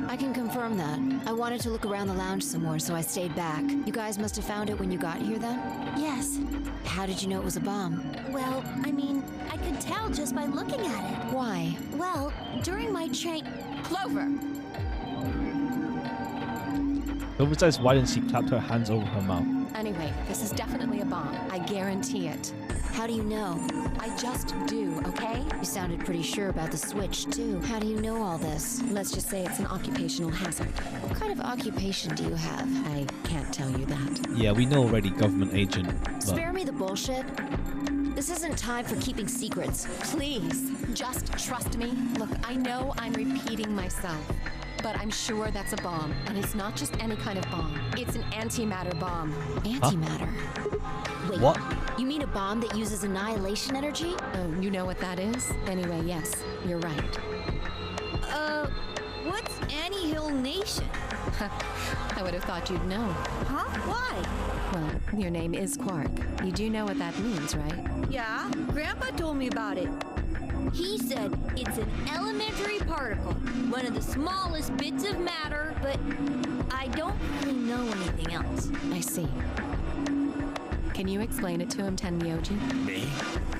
S3: I can confirm that. I wanted to look around the lounge some more, so I stayed back. You guys must have found it when you got here then?
S11: Yes.
S3: How did you know it was a bomb?
S11: Well, I mean, I could tell just by looking at it.
S3: Why?
S11: Well, during my train...
S10: Clover!
S1: Clover's eyes widened. She clapped her hands over her mouth.
S10: Anyway, this is definitely a bomb. I guarantee it.
S3: How do you know?
S10: I just do, okay?
S3: You sounded pretty sure about the switch, too. How do you know all this?
S10: Let's just say it's an occupational hazard.
S3: What kind of occupation do you have?
S10: I can't tell you that.
S1: Yeah, we know already, government agent. But
S3: Spare me the bullshit. This isn't time for keeping secrets.
S10: Please, just trust me. Look, I know I'm repeating myself, but I'm sure that's a bomb. And it's not just any kind of bomb. It's an antimatter bomb.
S3: Antimatter? Wait,
S1: What?
S3: You mean a bomb that uses annihilation energy?
S10: Oh, you know what that is? Anyway, yes, you're right.
S6: What's Anyhill Nation?
S10: I would have thought you'd know.
S6: Huh? Why?
S10: Well, your name is Quark. You do know what that means, right?
S6: Yeah, Grandpa told me about it. He said it's an elementary particle, one of the smallest bits of matter, but I don't really know anything else.
S10: I see. Can you explain it to him, Tenmyoji?
S2: Me?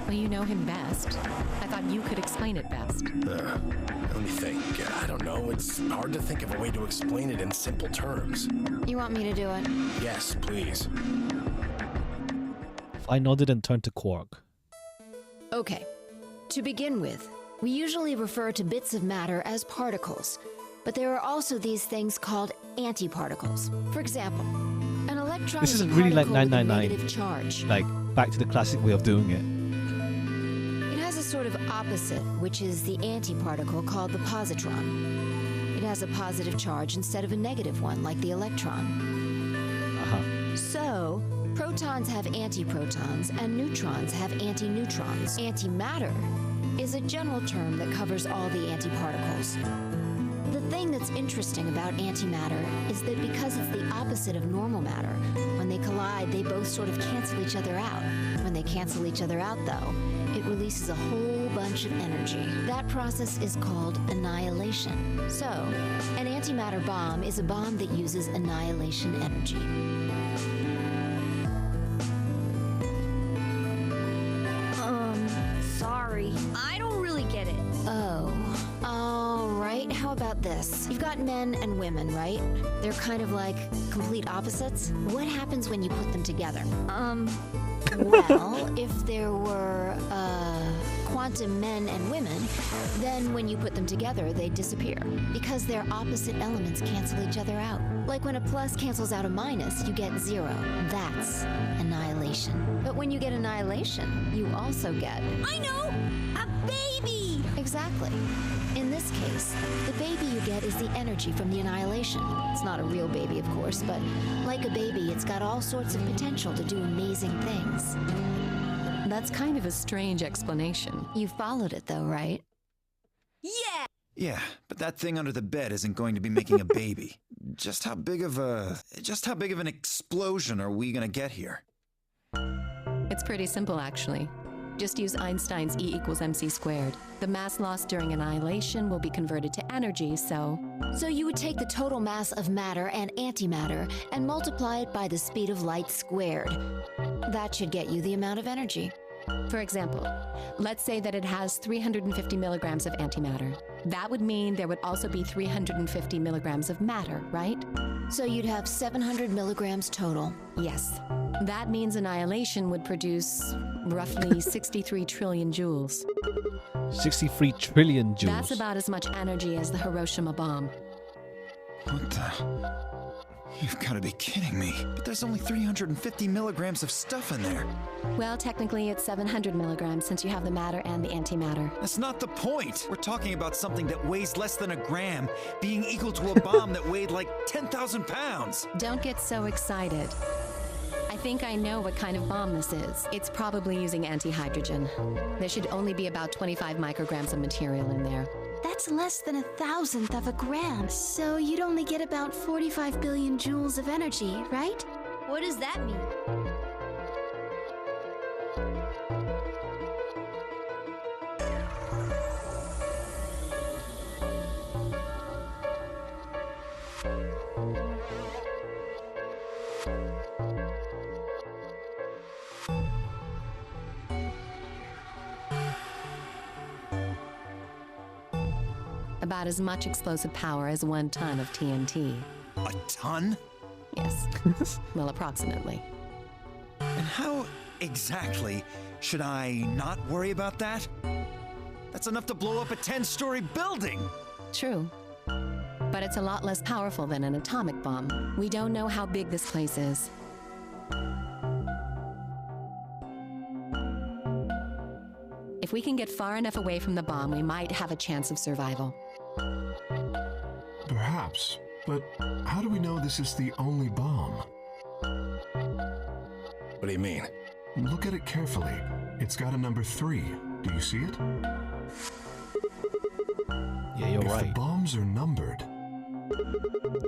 S10: Well, you know him best. I thought you could explain it best.
S2: Let me think. I don't know. It's hard to think of a way to explain it in simple terms.
S3: You want me to do it?
S2: Yes, please.
S1: I nodded and turned to Quark.
S3: Okay. To begin with, we usually refer to bits of matter as particles, but there are also these things called antiparticles. For example, an electron
S1: This
S3: is a
S1: isn't really like
S3: particle with a
S1: 999.
S3: negative charge.
S1: Like, back to the classic way of doing it.
S3: It has a sort of opposite, which is the antiparticle called the positron. It has a positive charge instead of a negative one, like the electron. So, protons have antiprotons and neutrons have antineutrons. Antimatter is a general term that covers all the antiparticles. The thing that's interesting about antimatter is that because it's the opposite of normal matter, when they collide, they both sort of cancel each other out. When they cancel each other out, though, it releases a whole bunch of energy. That process is called annihilation. So, an antimatter bomb is a bomb that uses annihilation energy.
S6: Sorry. I don't really get it.
S3: Oh, all right. How about this? You've got men and women, right? They're kind of like complete opposites. What happens when you put them together? Well, if there were, quantum men and women, then when you put them together, they disappear. Because their opposite elements cancel each other out. Like when a plus cancels out a minus, you get zero. That's annihilation. But when you get annihilation, you also get...
S6: I know! A baby!
S3: Exactly. In this case, the baby you get is the energy from the annihilation. It's not a real baby, of course, but like a baby, it's got all sorts of potential to do amazing things.
S10: That's kind of a strange explanation.
S3: You followed it, though, right?
S6: Yeah!
S5: Yeah, but that thing under the bed isn't going to be making a baby. Just how big of an explosion are we gonna get here?
S10: It's pretty simple, actually. Just use Einstein's E equals mc squared. The mass lost during annihilation will be converted to energy, so...
S3: So you would take the total mass of matter and antimatter and multiply it by the speed of light squared. That should get you the amount of energy.
S10: For example, let's say that it has 350 milligrams of antimatter. That would mean there would also be 350 milligrams of matter, right?
S3: So you'd have 700 milligrams total.
S10: Yes. That means annihilation would produce roughly 63 trillion joules.
S1: 63 trillion joules.
S10: That's about as much energy as the Hiroshima bomb.
S5: What the... You've got to be kidding me. But there's only 350 milligrams of stuff in there.
S10: Well, technically it's 700 milligrams since you have the matter and the antimatter.
S5: That's not the point. We're talking about something that weighs less than a gram being equal to a bomb that weighed like 10,000 pounds.
S10: Don't get so excited. I think I know what kind of bomb this is. It's probably using antihydrogen. There should only be about 25 micrograms of material in there.
S11: That's less than 1,000th of a gram. So you'd only get about 45 billion joules of energy, right?
S6: What does that mean?
S10: About as much explosive power as 1 ton of TNT.
S5: A ton?
S10: Yes. Well, approximately.
S5: And how exactly should I not worry about that? That's enough to blow up a 10-story building!
S10: True. But it's a lot less powerful than an atomic bomb. We don't know how big this place is. If we can get far enough away from the bomb, we might have a chance of survival.
S4: Perhaps. But how do we know this is the only bomb?
S2: What do you mean?
S4: Look at it carefully. It's got a number 3. Do you see it?
S1: Yeah, you're
S4: If
S1: right.
S4: the bombs are numbered,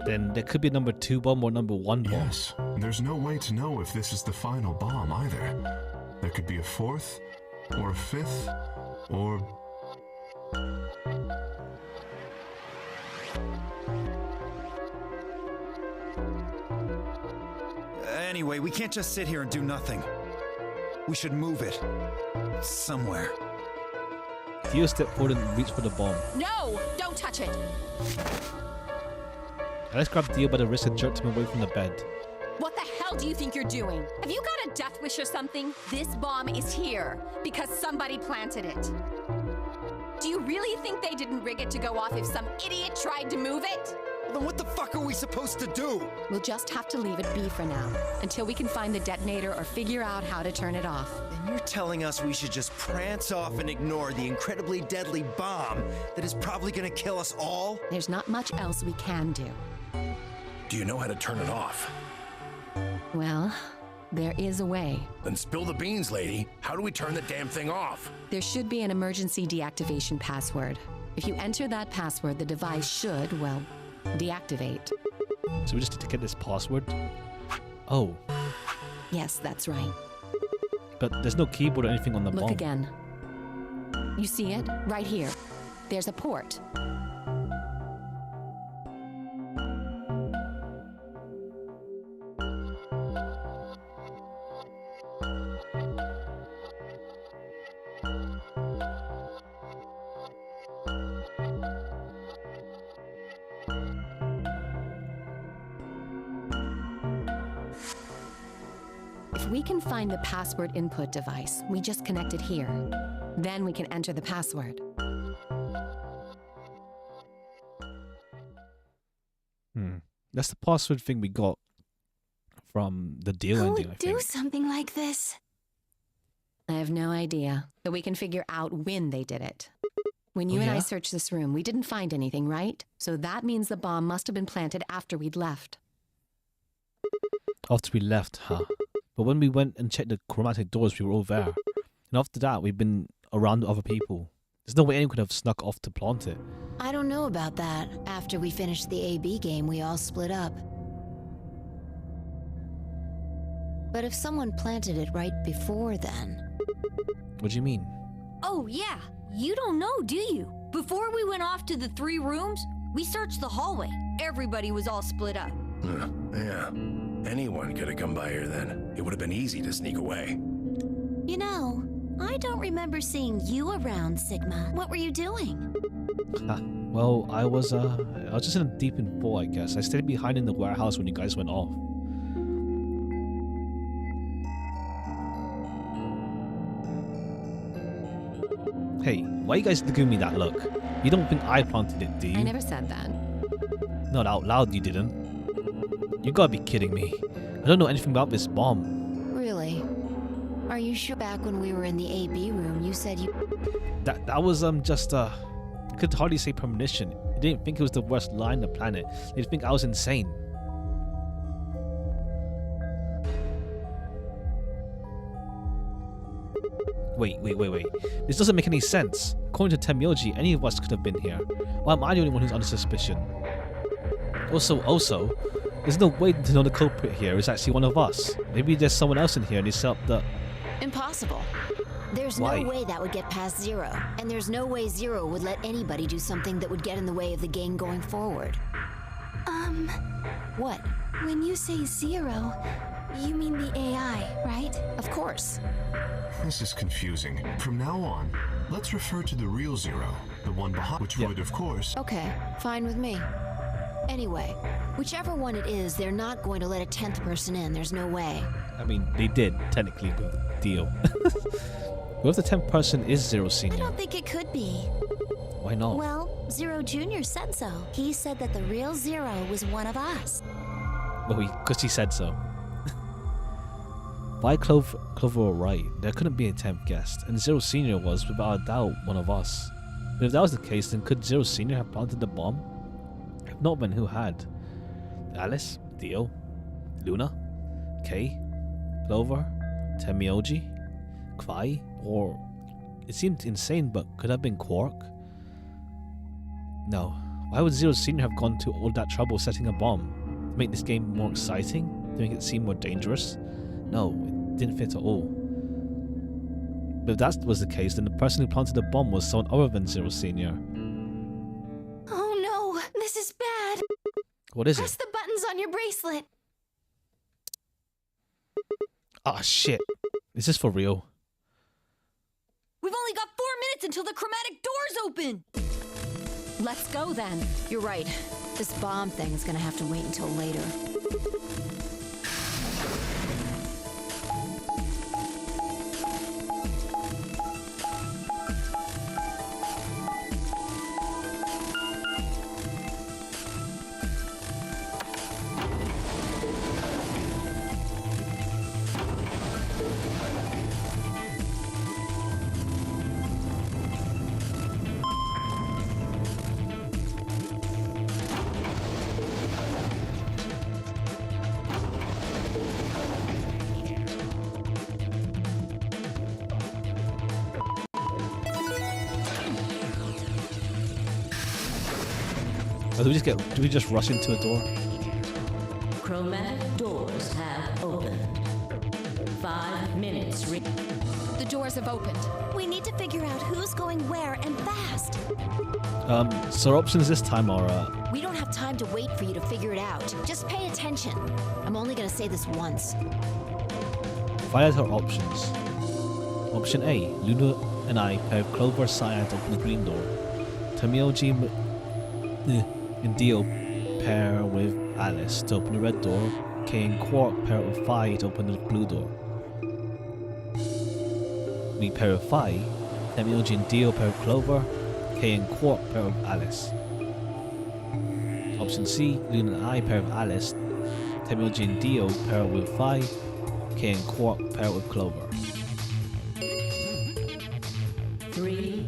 S1: Then there could be a number 2 bomb or number 1 bomb.
S4: yes, there's no way to know if this is the final bomb either. There could be a 4th, or a 5th, or...
S5: Anyway, we can't just sit here and do nothing. We should move it. Somewhere.
S1: Theo stepped forward and reached for the bomb.
S10: No! Don't touch it!
S1: Alex grabbed Theo by the wrist and jerked him away from the bed.
S10: What the hell do you think you're doing? Have you got a death wish or something? This bomb is here because somebody planted it. Do you really think they didn't rig it to go off if some idiot tried to move it?
S5: Well, then what the fuck are we supposed to do?
S10: We'll just have to leave it be for now, until we can find the detonator or figure out how to turn it off.
S5: And you're telling us we should just prance off and ignore the incredibly deadly bomb that is probably gonna kill us all?
S10: There's not much else we can do.
S2: Do you know how to turn it off?
S10: Well, there is a way.
S2: Then spill the beans, lady. How do we turn the damn thing off?
S10: There should be an emergency deactivation password. If you enter that password, the device should, well, deactivate.
S1: So we just need to get this password. Oh,
S10: Yes, that's right.
S1: but there's no keyboard or anything on the
S10: Look
S1: bomb.
S10: again. You see it? Right here. There's a port. If we can find the password input device, we just connect it here. Then we can enter the password.
S1: That's the password thing we got from the deal
S11: Who
S1: ending, I
S11: would do
S1: think.
S11: something like this?
S10: I have no idea, but we can figure out when they did it. When you
S1: Oh,
S10: and I
S1: yeah?
S10: searched this room, we didn't find anything, right? So that means the bomb must have been planted after we'd left.
S1: After we left, huh? But when we went and checked the chromatic doors, we were all there. And after that, we've been around other people. There's no way anyone could have snuck off to plant it.
S3: I don't know about that. After we finished the AB game, we all split up. But if someone planted it right before then...
S1: What do you mean?
S6: Oh, yeah. You don't know, do you? Before we went off to the 3 rooms, we searched the hallway. Everybody was all split up.
S2: Yeah. Anyone could have come by here then. It would have been easy to sneak away.
S11: You know, I don't remember seeing you around, Sigma. What were you doing?
S1: Well, I was just in a deep in thought, I guess. I stayed behind in the warehouse when you guys went off. Hey, why you guys giving me that look? You don't think I planted it, do you?
S10: I never said that.
S1: Not out loud, you didn't. You gotta be kidding me. I don't know anything about this bomb.
S3: Really? Are you sure back when we were in the AB room you said you...
S1: That was just I could hardly say premonition. I didn't think it was the worst lie on the planet. They'd think I was insane. Wait. This doesn't make any sense. According to Temyoji, any of us could have been here. Why am I the only one who's under suspicion? Also, there's no way to know the culprit here is actually one of us. Maybe there's someone else in here and he set up the...
S3: Impossible. There's
S1: Why?
S3: no way that would get past Zero. And there's no way Zero would let anybody do something that would get in the way of the gang going forward. What?
S11: When you say Zero, you mean the AI, right?
S3: Of course.
S4: This is confusing. From now on, let's refer to the real Zero, the one behind, which would, of course...
S3: Okay, fine with me. Anyway, whichever one it is, they're not going to let a 10th person in. There's no way.
S1: I mean, they did, technically, with the deal. What if the 10th person is Zero
S11: I
S1: Senior?
S11: don't think it could be.
S1: Why not?
S11: Well, Zero Jr. said so. He said that the real Zero was one of us.
S1: Well, because he said so. Why Clover were right? There couldn't be a 10th guest, and Zero Senior was, without a doubt, one of us. But if that was the case, then could Zero Senior have planted the bomb? If not, then who had? Alice? Dio? Luna? Kay? Clover? Temyoji? Kwai? Or... It seemed insane, but could have been Quark? No. Why would Zero Senior have gone to all that trouble setting a bomb? To make this game more exciting? To make it seem more dangerous? No, it didn't fit at all. But if that was the case, then the person who planted the bomb was someone other than Zero Senior.
S11: Oh no, this is bad.
S1: What is
S11: Press
S1: it?
S11: the buttons on your bracelet.
S1: Ah, shit. Is this for real?
S6: We've only got 4 minutes until the chromatic doors open!
S10: Let's go then.
S3: You're right. This bomb thing is gonna have to wait until later.
S1: Or do we just rush into a door?
S12: Chromatic doors have opened. 5 minutes.
S10: The doors have opened.
S11: We need to figure out who's going where and fast.
S1: So our options this time are,
S3: We don't have time to wait for you to figure it out. Just pay attention. I'm only gonna say this once.
S1: find out our options. Option A, Luna and I have Clover Cyan to open the green door. Temyoji and Dio pair with Alice to open the red door. Kay and Quark pair with Phi to open the blue door. We pair with Phi. Temyoji and Dio pair with Clover. Kay and Quark pair with Alice. Option C, Luna and I pair with Alice. Temyoji and Dio pair with Phi. Kay and Quark pair with Clover.
S12: 3.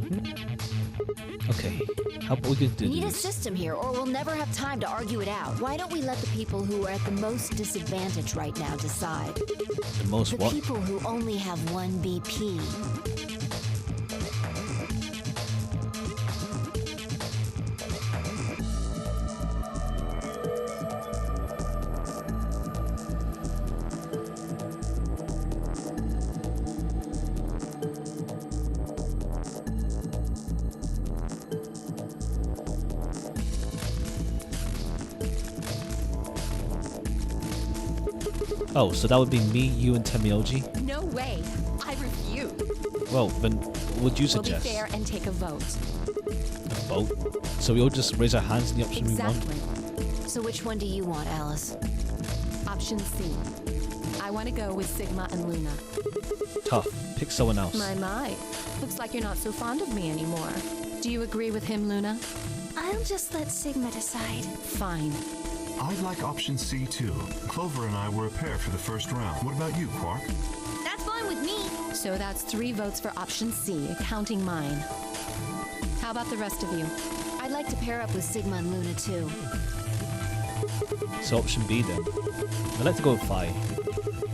S1: Okay, how about we can do
S3: We need a
S1: this?
S3: system here, or we'll never have time to argue it out. Why don't we let the people who are at the most disadvantage right now decide?
S1: The most
S3: The
S1: what?
S3: people who only have 1 BP.
S1: Oh, so that would be me, you, and Temyoji?
S10: No way. I refuse.
S1: Well, then what would you
S10: We'll be
S1: suggest?
S10: fair and take a vote.
S1: A vote? So we all just raise our hands in the option
S10: Exactly.
S1: we want?
S3: So which one do you want, Alice?
S10: Option C. I want to go with Sigma and Luna.
S1: Tough. Pick someone else.
S10: My. Looks like you're not so fond of me anymore. Do you agree with him, Luna?
S11: I'll just let Sigma decide.
S10: Fine.
S4: I'd like option C too. Clover and I were a pair for the first round. What about you, Quark?
S6: That's fine with me.
S10: So that's 3 votes for option C, counting mine. How about the rest of you?
S3: I'd like to pair up with Sigma and Luna too.
S1: So option B then. I'd like to go with Phi.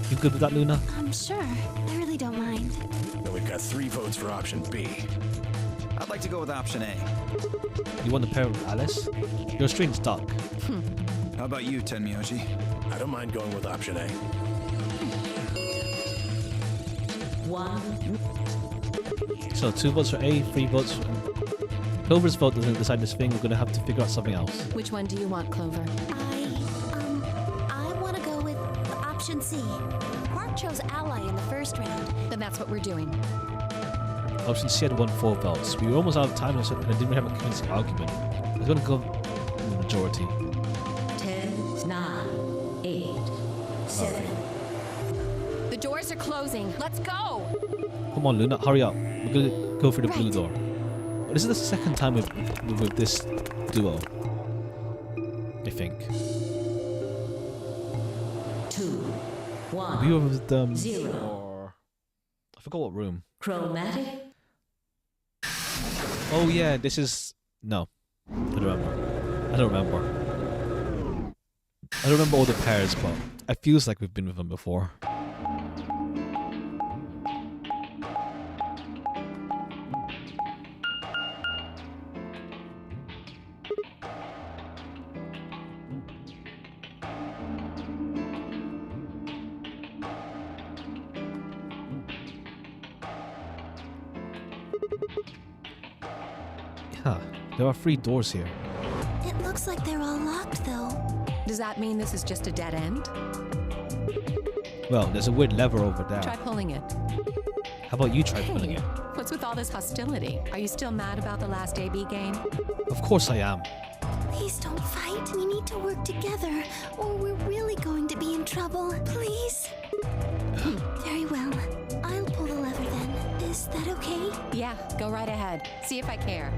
S1: You good with that, Luna?
S11: I'm sure. I really don't mind.
S2: Then we've got 3 votes for option B.
S5: I'd like to go with option A.
S1: You want to pair with Alice? Your string's stuck.
S5: How about you, Tenmyoji?
S2: I don't mind going with option A.
S12: 1.
S1: So 2 votes for A, 3 votes for... Clover's vote doesn't decide this thing. We're going to have to figure out something else.
S10: Which one do you want, Clover?
S11: I want to go with option C. Quark chose ally in the first round.
S10: Then that's what we're doing.
S1: Option C had won 4 votes. We were almost out of time and I didn't really have a convincing argument. I was going to go with the majority.
S12: 10, 9, 8, 7.
S10: The doors are closing. Let's go!
S1: Come on, Luna, hurry up. We're going to go for the blue door. This is the second time with this duo, I think.
S12: 2, 1.
S1: We were with
S12: 0.
S1: or I forgot what room.
S12: Chromatic.
S1: Oh yeah, this is no. I don't remember. I don't remember all the pairs, but it feels like we've been with them before. Huh. There are 3 doors here.
S11: It looks like they're all locked, though.
S10: Does that mean this is just a dead end?
S1: Well, there's a weird lever over there.
S10: Try pulling it.
S1: How about you try pulling it?
S10: What's with all this hostility? Are you still mad about the last AB game?
S1: Of course I am.
S11: Please don't fight. We need to work together, or we're really going to be in trouble. Please? Very well. I'll pull the lever then. Is that okay?
S10: Yeah, go right ahead. See if I care.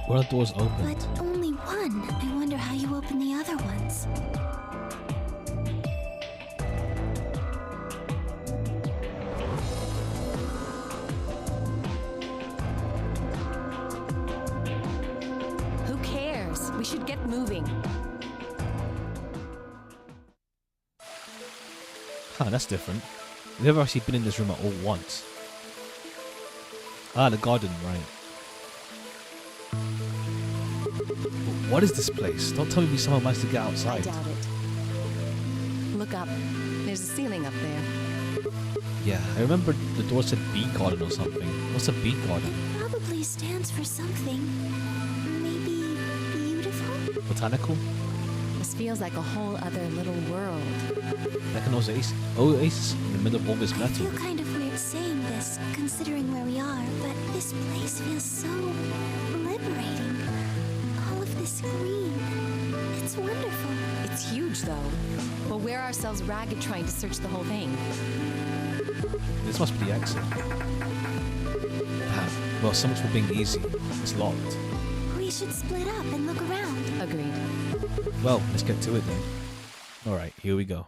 S1: Where are the doors open?
S11: But only one. I wonder how you open the other ones.
S10: Who cares? We should get moving.
S1: Huh, that's different. We've never actually been in this room at all once. Ah, the garden, right. What is this place? Don't tell me we somehow managed to get
S10: I
S1: outside.
S10: doubt it. Look up. There's a ceiling up there.
S1: Yeah, I remember the door said bee garden or something. What's a bee garden?
S11: Probably stands for something. Maybe beautiful?
S1: Botanical?
S10: This feels like a whole other little world.
S1: Like an oasis in the middle of all this
S11: I
S1: metal.
S11: feel kind of weird saying this, considering where we are, but this place feels so liberating. All of this green. It's wonderful.
S10: It's huge, though. We'll wear ourselves ragged trying to search the whole thing.
S1: This must be the exit. Ah, well, so much for being easy. It's locked.
S11: We should split up and look around.
S10: Agreed.
S1: Well, let's get to it then. Alright, here we go.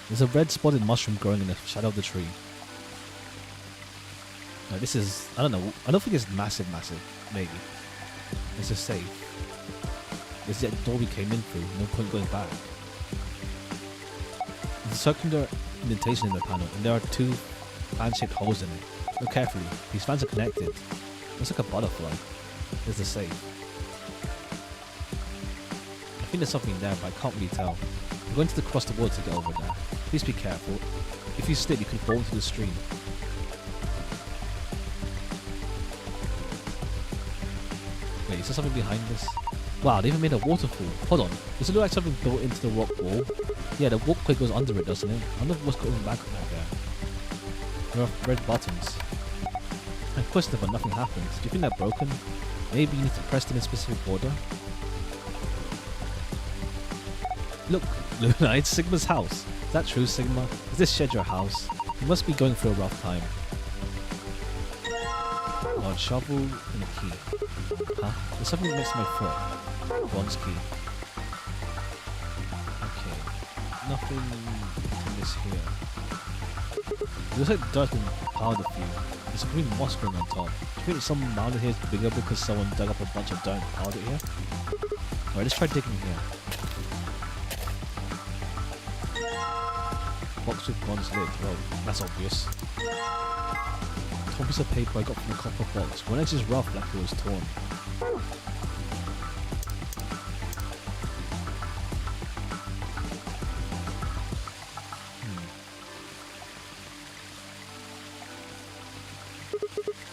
S1: There's a red spotted mushroom growing in the shadow of the tree. Now this is, I don't know, I don't think it's massive, maybe. It's just safe. This is the door we came in through, no point going back. There's a circular indentation in the panel, and there are 2 fan-shaped holes in it. Look carefully, these fans are connected. Looks like a butterfly. There's the safe. I think there's something there, but I can't really tell. We're going to cross the water to get over there. Please be careful. If you slip, you can fall into the stream. Wait, is there something behind this? Wow, they even made a waterfall. Hold on. Does it look like something built into the rock wall? Yeah, the walkway goes under it, doesn't it? I wonder what's going back there. There are red buttons. I pushed them, but nothing happens. Do you think they're broken? Maybe you need to press them in specific order? Look, Luna, it's Sigma's house. Is that true, Sigma? Is this shed your house? You must be going through a rough time. Large shovel and a key. Huh? There's something next to my foot. Bronze key. Okay. Nothing to miss here. It looks like dirt and powder few. There's a green moss growing on top. Do you think some mountain here is bigger because someone dug up a bunch of dirt and powder here? Alright, let's try digging here. Box with bronze lid. Well, that's obvious. Torn piece of paper I got from the copper box. One edge is rough like it was torn.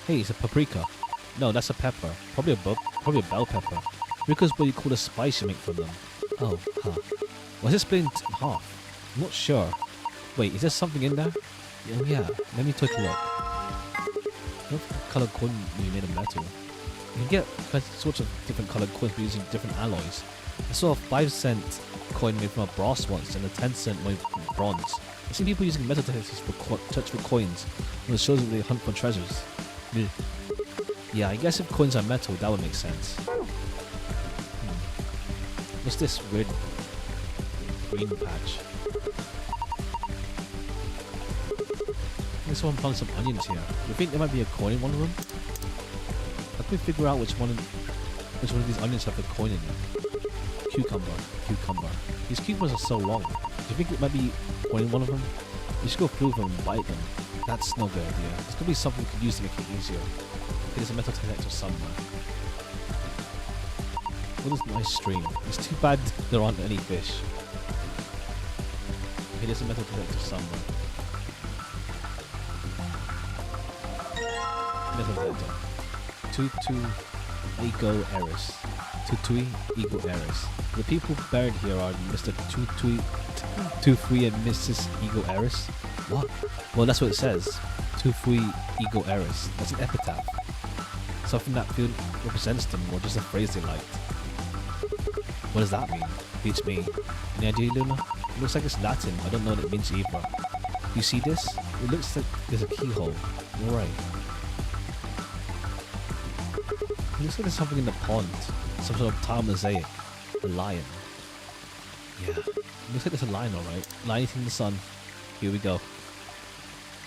S1: Hey, it's a paprika. No, that's a pepper. Probably a bell pepper. Paprika's what you call the spice you make from them. Oh, huh. Was it split in half? I'm not sure. Wait, is there something in there? Oh yeah, let me take a look. What colored coin will be made of metal? You can get sorts of different colored coins by using different alloys. I saw a 5-cent coin made from a brass once and a 10-cent made from bronze. I've seen people using metal detectors for coins when it shows that they hunt for treasures. Yeah, I guess if coins are metal, that would make sense. What's this weird green patch? This one found some onions here. Do you think there might be a coin in one of them? How can we figure out which one of these onions have a coin in it? Cucumber. These cucumbers are so long. Do you think it might be a coin in one of them? You should go through them and bite them. That's no good idea. There's gonna be something we could use to make it easier. Okay, there's a metal detector somewhere. What is a nice stream? It's too bad there aren't any fish. Okay, there's a metal detector somewhere. Metal detector. Ego Eris. Tutui Ego Eris. The people buried here are Mr. Tufui and Mrs. Ego Eris. What? Well, that's what it says. Tufui Ego Eris. That's an epitaph. Something that field represents them, or just a phrase they liked. What does that mean? Beats me. Any idea, Luna? It looks like it's Latin. I don't know what it means either. You see this? It looks like there's a keyhole. You're right. It looks like there's something in the pond. Some sort of tile mosaic. A lion. Yeah. It looks like there's a lion, alright. Lion eating the sun. Here we go.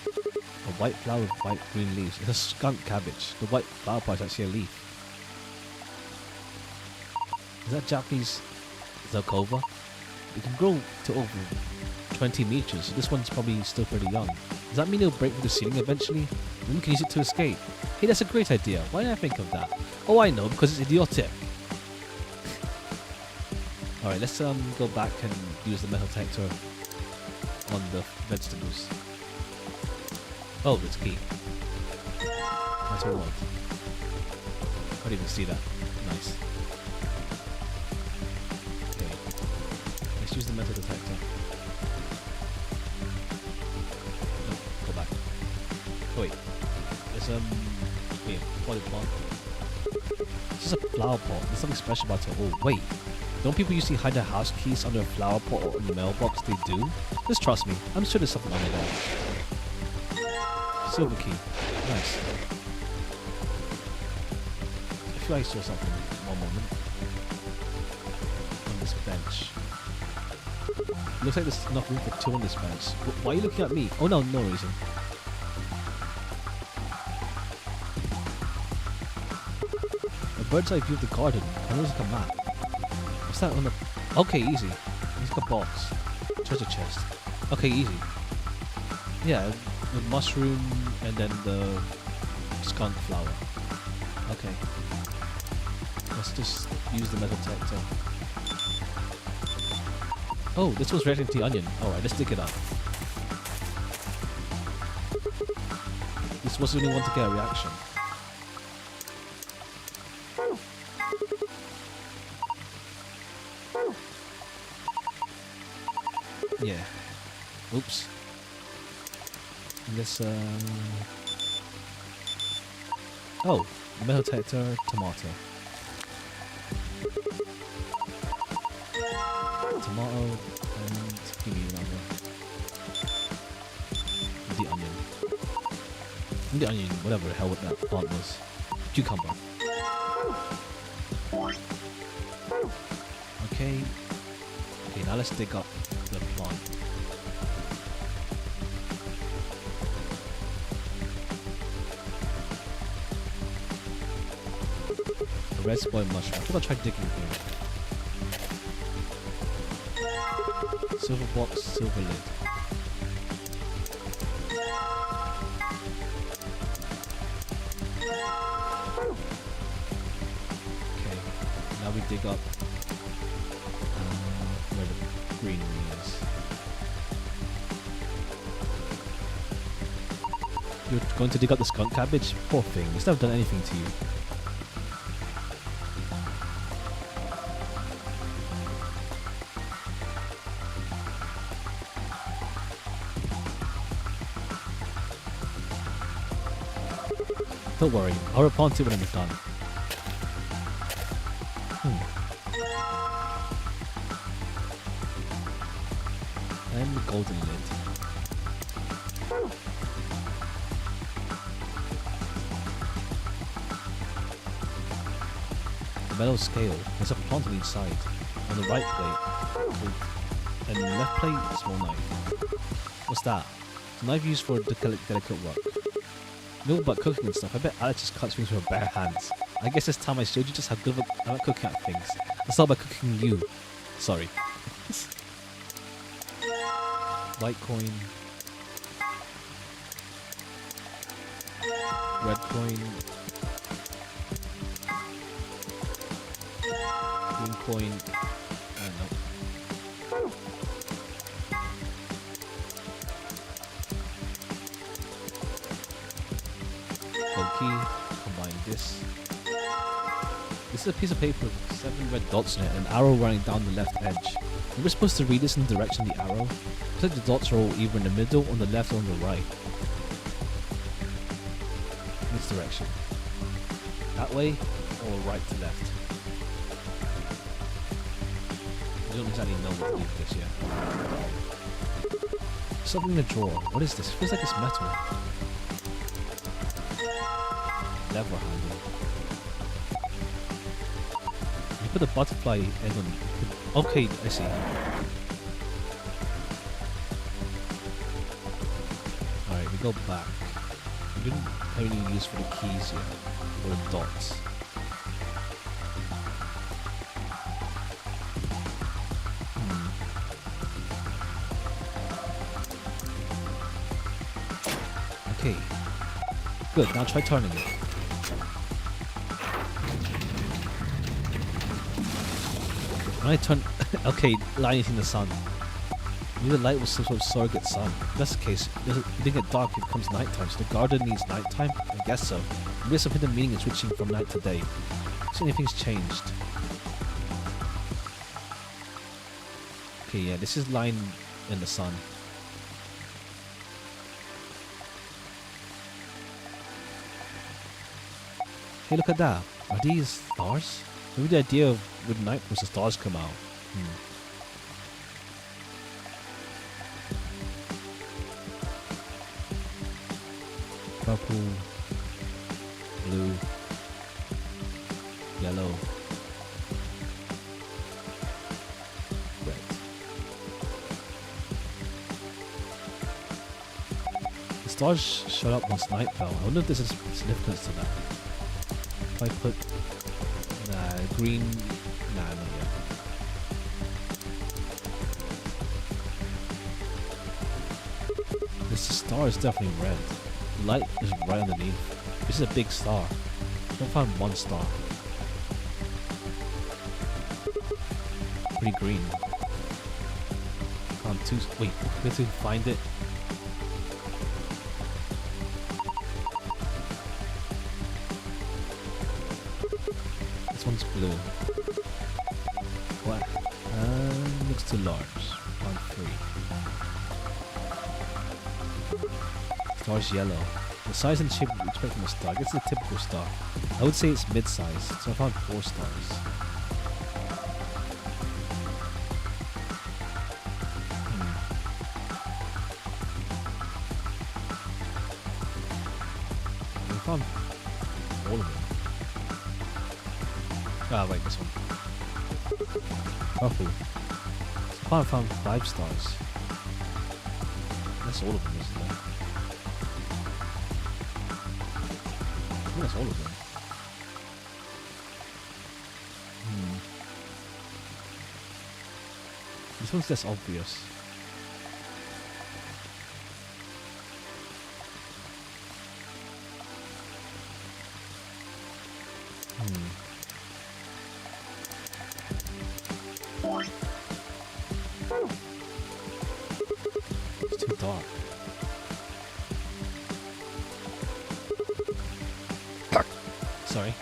S1: A white flower with white green leaves. It's a skunk cabbage. The white flower part is actually a leaf. Is that Japanese Zelkova? It can grow to over 20 meters, so this one's probably still pretty young. Does that mean it'll break through the ceiling eventually? Then we can use it to escape. Hey, that's a great idea. Why didn't I think of that? Oh, I know, because it's idiotic. Alright, let's go back and use the metal detector on the vegetables. Oh, it's key. That's what I want. I can't even see that. Nice. Okay. Let's use the metal detector. No, go back. Oh wait. There's here, potted plant. It's just a flower pot. There's something special about it. Oh wait. Don't people usually hide their house keys under a flower pot or in the mailbox? They do? Just trust me. I'm sure there's something under there. Silver key. Nice. I feel like I saw something. One moment. On this bench. Looks like there's enough room for two on this bench. Why are you looking at me? Oh no, no reason. A bird's eye view of the garden. It looks like a map. What's that on the... Okay, easy. It's like a box. Treasure chest. Okay, easy. Yeah, the mushroom and then the skunk flower. Okay. Let's just use the metal detector. Oh, this was reacting to the onion. Alright, let's dig it up. This was the only one to get a reaction. Yeah. Oops. This oh, metal detector, tomato. Tomato and give me another. The onion. The onion, whatever the hell that plant was. Cucumber. Okay. Okay, now let's dig up the plant. The red spoiled mushroom. I think I'll try digging here. Silver box, silver lid. Okay, now we dig up where the greenery is. You're going to dig up the skunk cabbage? Poor thing, it's never done anything to you. Don't worry, I'll respond to it when I'm done. And the golden lid. The metal scale. There's a plant on each side. On the right plate, and the left plate, small knife. What's that? It's a knife used for delicate work. Know about cooking and stuff. I bet Alex just cuts things with her bare hands. I guess this time I showed you just how good I'm at cooking at things. Let's start by cooking you. Sorry. White coin. Red coin. Green coin. No. Key, combine this. This is a piece of paper with 7 red dots on it and an arrow running down the left edge. We're supposed to read this in the direction of the arrow. Looks like the dots are all either in the middle, on the left, or on the right. Which direction? That way, or right to left? I don't exactly know what to do with this yet. Something in the drawer. What is this? It feels like it's metal. Lever handle. You put the butterfly egg on. Okay, I see. Alright, we go back. We didn't have any use for the keys yet, or the dots. Okay. Good, now try turning it. When I turn... okay, light in the sun. Maybe the light was some sort of surrogate sun. If that's the case, it didn't get dark, it becomes nighttime, so the garden needs nighttime? I guess so. Maybe some hidden meaning is switching from night to day. See anything's changed. Okay, yeah, this is lying in the sun. Hey, look at that. Are these stars? Maybe the idea of with night was the stars come out. Purple, blue, yellow, red. The stars showed up once night fell. I wonder if there's a significance to that. If I put green, nah, not yet. This star is definitely red. The light is right underneath. This is a big star. I found one star. Pretty green. Found two. Wait, we have to find it. This one's blue. What? Looks too large. 1, 3. Star's yellow. The size and shape we expect from a star. I guess it's a typical star. I would say it's mid-size, so I found 4 stars. I found all of them. Ah, wait, this one. Purple. So I found 5 stars. That's all of them, isn't it? I think that's all of them. This one's less obvious. It's too dark. Sorry.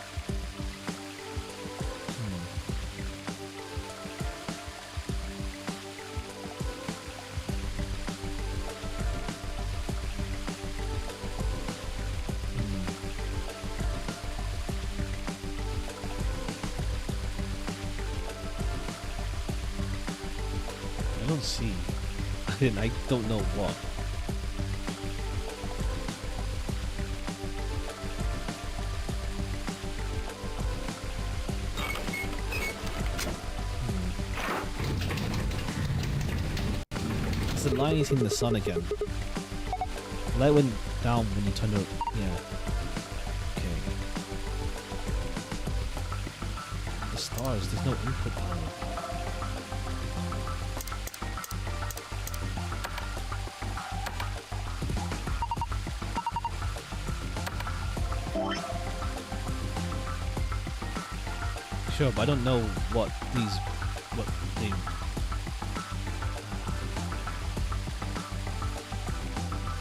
S1: I don't see. I don't know what. It's the line hitting the sun again. The light went down when you turned it. Yeah. Okay. The stars, there's no input panel. Sure, but I don't know what they.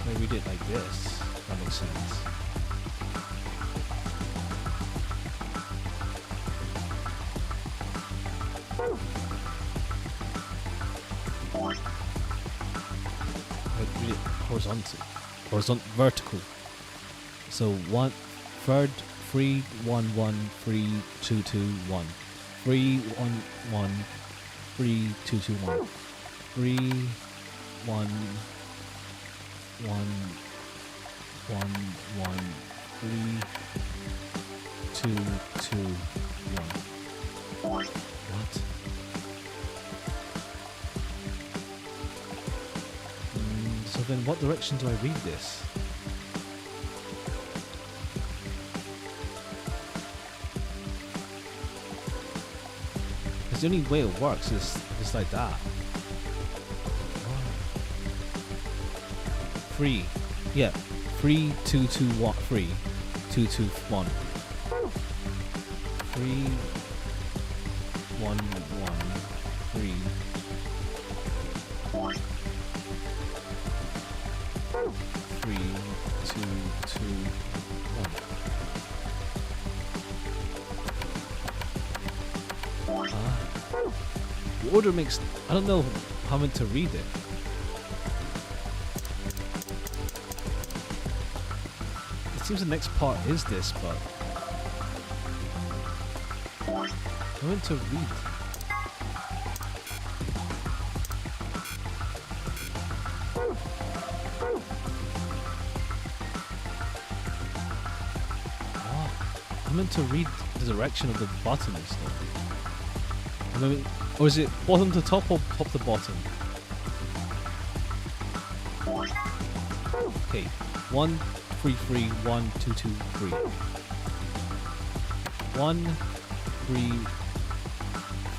S1: I read it like this. That makes sense. I read it vertical. So 3, 1, 1, 3, 2, 2, 1. 3, 1, 1, 3, 2, 2, 1. 3, 1, 1, 1, 1, 3, 2, 2, 1. What? So then what direction do I read this? Because the only way it works is like that. 3. Yeah. 3, 2, 2, 1. 3, 2, 2, 1. 3, 1, 1, 3. 3, 2, 2, 1. The order makes. I don't know how I'm meant to read it. It seems the next part is this, but I'm meant to read. What? I'm meant to read the direction of the button and stuff. I mean, or is it bottom to top or top to bottom? Okay, 1, 3, 3, 1, 2, 2, 3. 1, 3,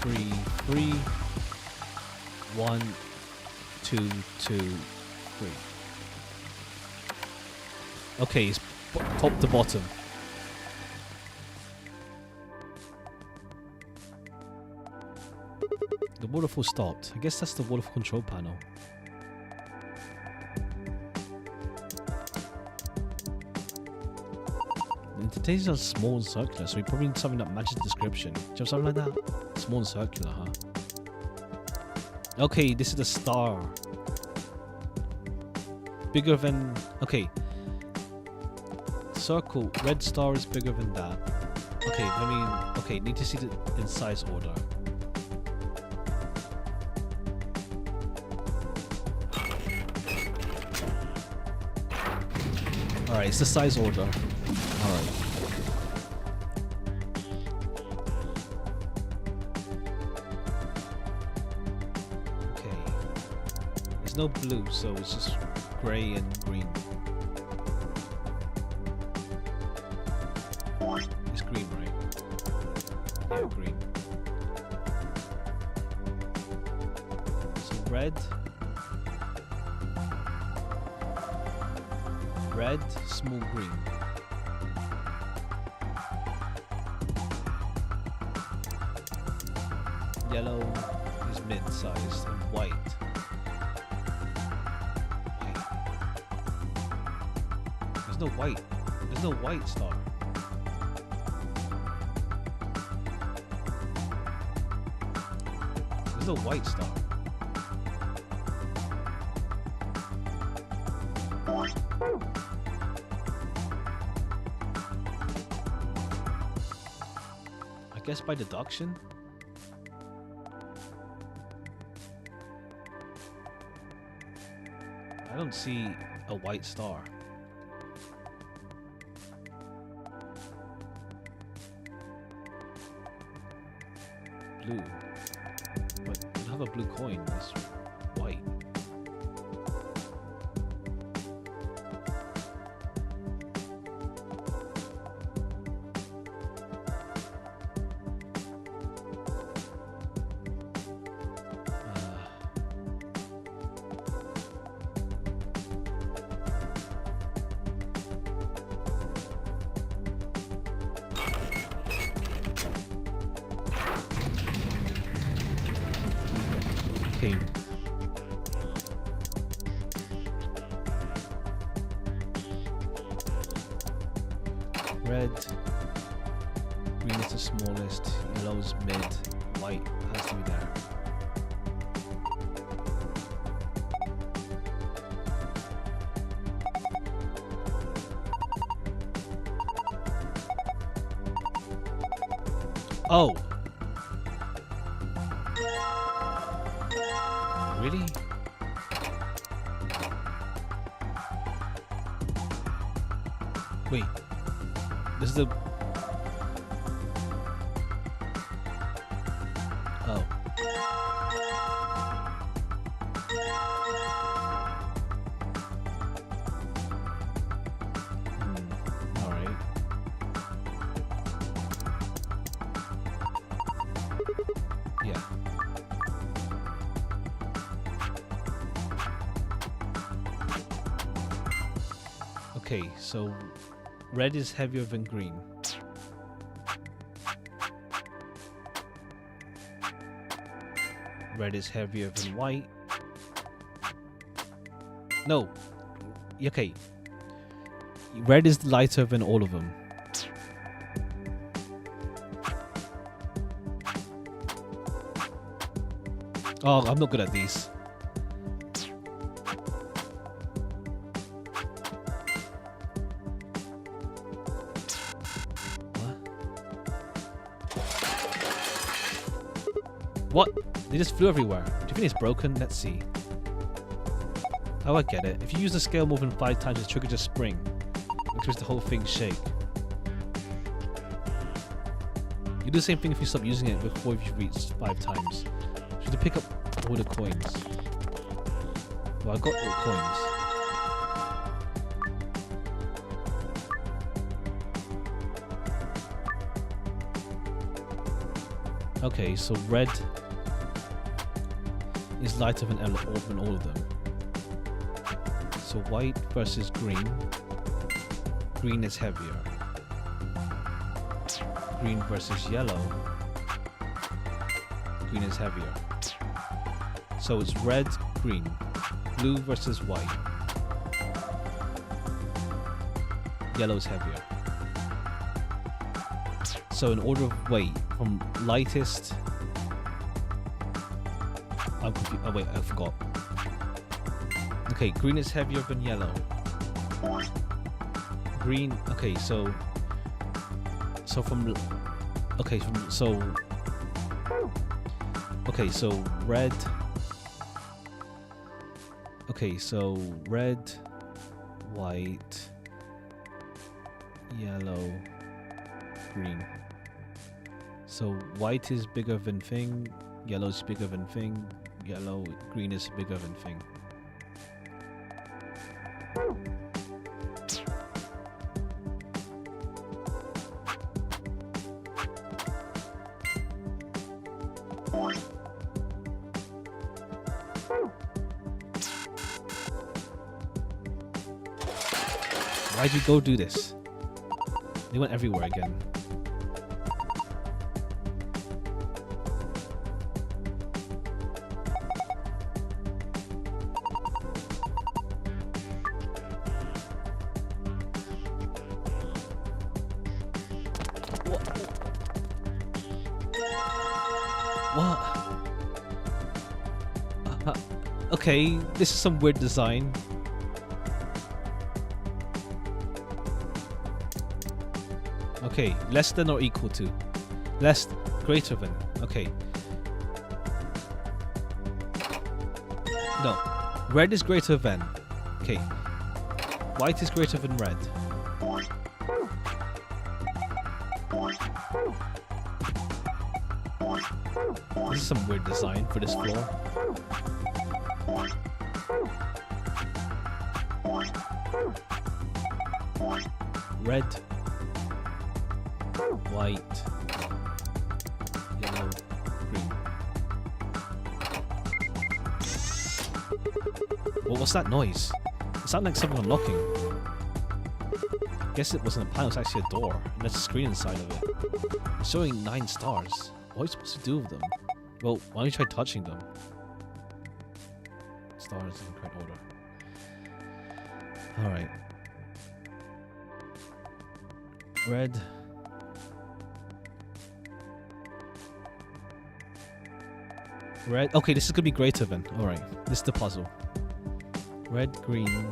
S1: 3, 3. 1, 2, 2, 3. Okay, it's top to bottom. The waterfall stopped. I guess that's the waterfall control panel. And today's are small and circular, so we probably need something that matches the description. Do you have something like that? Small and circular, huh? Okay, this is the star. bigger than... Okay. Circle. Red star is bigger than that. Okay, I mean... Okay, need to see it in size order. Alright, it's the size order. Alright. Okay. There's no blue, so it's just grey and green. It's green, right? Yeah, green. So red. Red, small green. Yellow is mid-sized and white. There's no white. There's no white star. There's no white star. I guess by deduction. I don't see a white star. Blue. But you don't have a blue coin, it's white. Okay. Red. Green is the smallest. Yellow is mid. White has to be there. Oh! Really? Wait. This is the... Oh. Alright. Yeah. Okay, so red is heavier than green. Red is heavier than white. No. Okay. Red is lighter than all of them. Oh, I'm not good at these. What? They just flew everywhere. Do you think it's broken? Let's see. Oh, I get it. If you use the scale more than 5 times, it triggers a spring, which makes the whole thing shake. You do the same thing if you stop using it before you've reached 5 times. So you have to pick up all the coins. Well, I got all coins. Okay, so red is lighter than all of them. So white versus green. Green is heavier. Green versus yellow. Green is heavier. So it's red, green. Blue versus white. Yellow is heavier. So in order of weight, from lightest... I'm confused. Oh wait, I forgot. Okay, green is heavier than yellow. Green. Okay, so from. Okay, so red. Okay, so red, white, yellow, green. So white is bigger than thing, yellow is bigger than thing, green is bigger than thing. Why'd you go do this? They went everywhere again. What? Okay, this is some weird design. Okay, less than or equal to. Less, greater than. Okay. No. Red is greater than. Okay. White is greater than red. This is some weird design for this floor. Red. White, yellow, green. Well, what's that noise? It sounded like something unlocking. Guess it wasn't a panel, it's actually a door. And there's a screen inside of it. It's showing 9 stars. What are you supposed to do with them? Well, why don't you try touching them? Stars in the correct order. Alright. Red. Red. Okay, this is gonna be greater than. Alright, this is the puzzle. Red, green.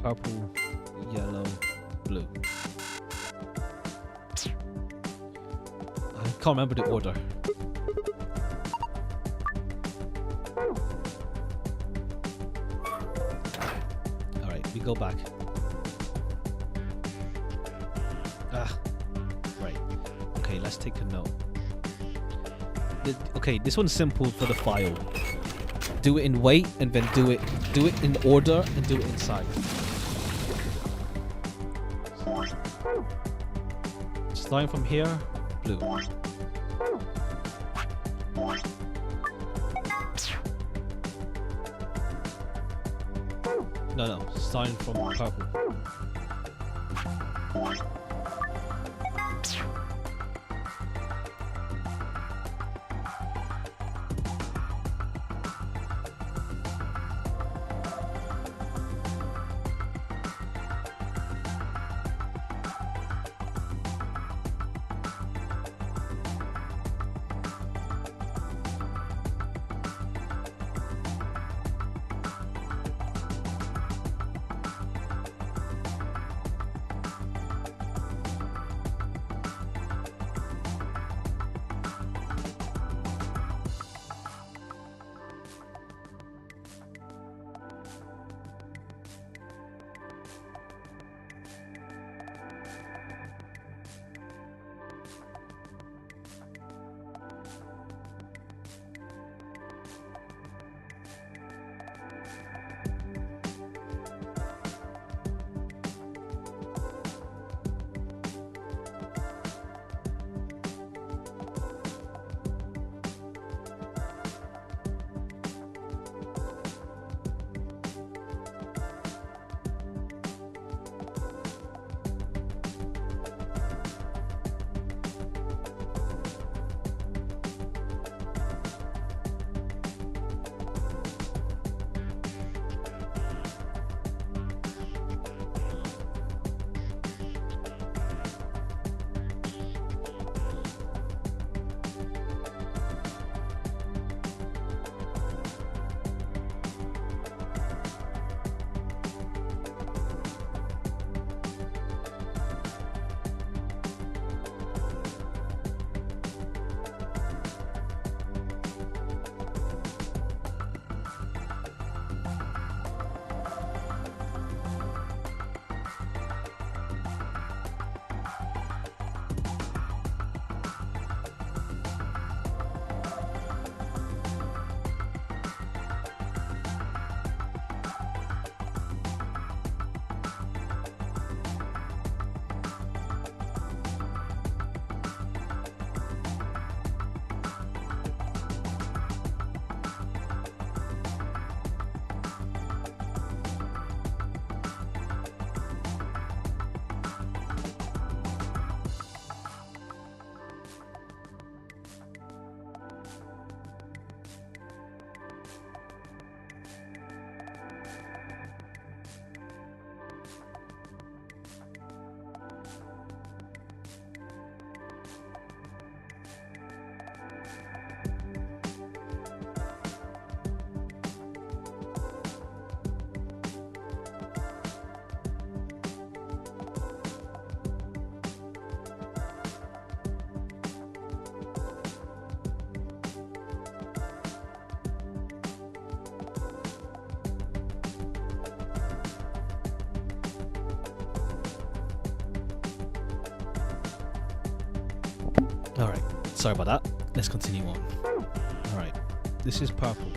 S1: Purple, yellow, blue. I can't remember the order. Alright, we go back. Okay, let's take a note. Okay, this one's simple for the file. Do it in weight and then do it in order and do it inside. Starting from here, blue. No, starting from purple. Alright, sorry about that. Let's continue on. Alright, this is purple.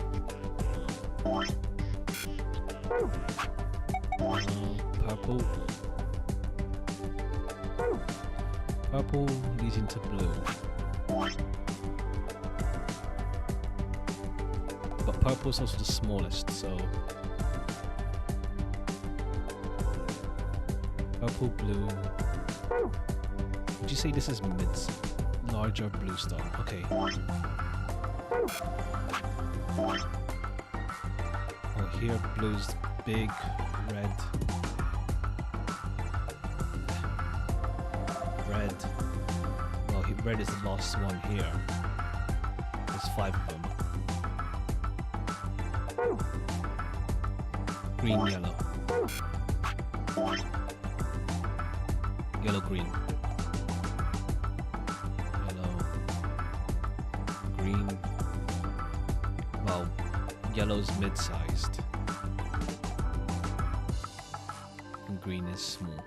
S1: Purple. Purple leads into blue. But purple is also the smallest, so purple, blue. Would you say this is mids? Larger blue star. Okay. Oh, here blue's big, red. Red. Well, red is the last one here. There's 5 of them. Green, yellow. Yellow, green. Yellow. Green. Well, yellow's mid-sized. And green is small.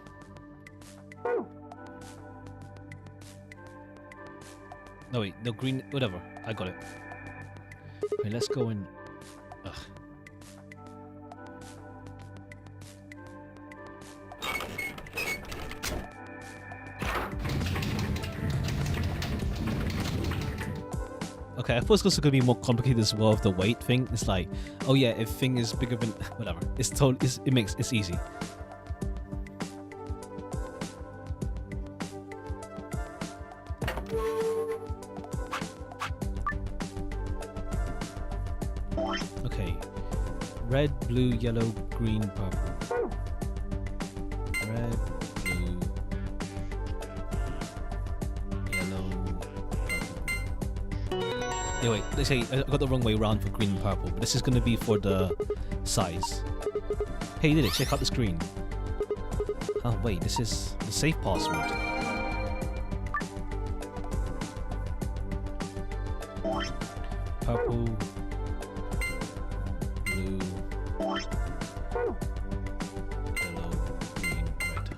S1: No wait, no green, whatever. I got it. Okay, let's go in. Ugh. Okay, I thought it was going to be more complicated as well with the weight thing. It's like, oh yeah, if thing is bigger than whatever. It's totally, it's easy. Okay, red, blue, yellow, green, purple. Red, blue, yellow, purple. Yeah, wait, let's say I got the wrong way around for green and purple, but this is going to be for the size. Hey, you did it, check out the screen. Oh wait, this is the safe password. Purple, blue, yellow, green, red.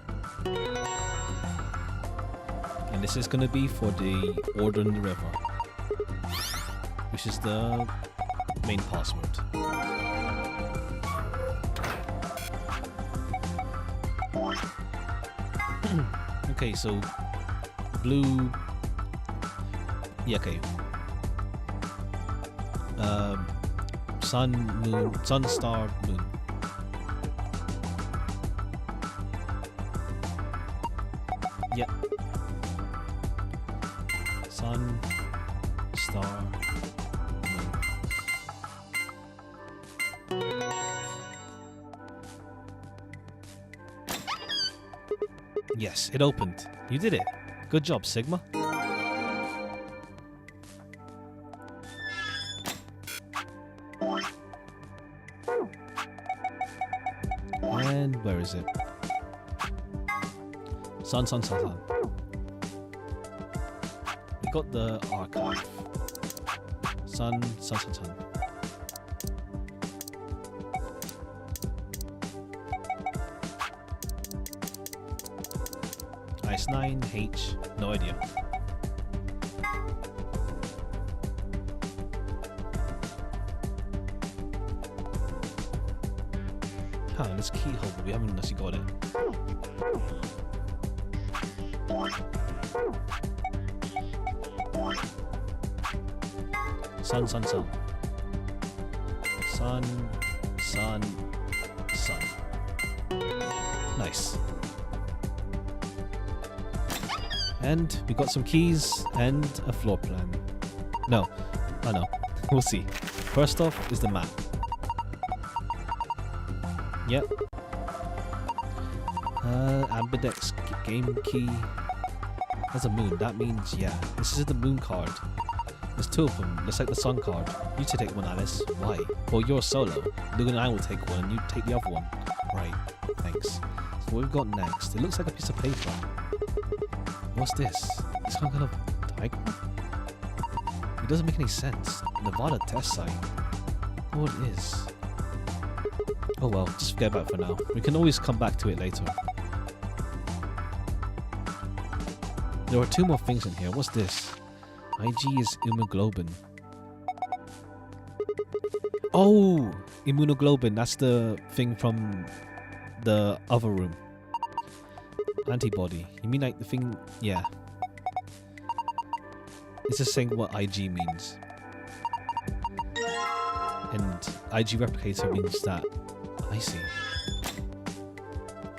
S1: And this is going to be for the order in the river, which is the main password. Okay, so blue. Yeah, okay. Sun, moon, sun, star, moon. Yep. Sun, star, moon. Yes, it opened. You did it. Good job, Sigma. And where is it? Sun, sun, sun, sun. We got the archive. Sun, sun, sun, sun. Ice 9, H, no idea. Huh, this keyhole, but we haven't actually got it. Sun, sun, sun. Sun, sun, sun. Nice. And we got some keys and a floor plan. No, I know. We'll see. First off is the map. Yep. Ambidex game key. Has a moon. That means, yeah. This is the moon card. There's 2 of them. Let's take the sun card. You two take one, Alice. Why? Well, you're solo. Luke and I will take one, and you take the other one. Right. Thanks. So what we've got next? It looks like a piece of paper. What's this? It's some kind of diagram? It doesn't make any sense. Nevada test site. What it is? Oh well, just forget about it for now. We can always come back to it later. There are 2 more things in here. What's this? IG is immunoglobin. Oh, immunoglobin. That's the thing from the other room. Antibody. You mean like the thing? Yeah. It's just saying what IG means. And IG replicator means that. I see.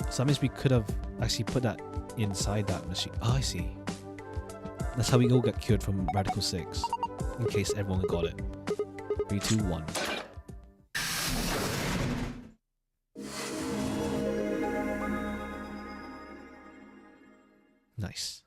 S1: So that means we could have actually put that inside that machine. Oh, I see. That's how we all get cured from Radical 6. In case everyone got it. 3, 2, 1. Nice.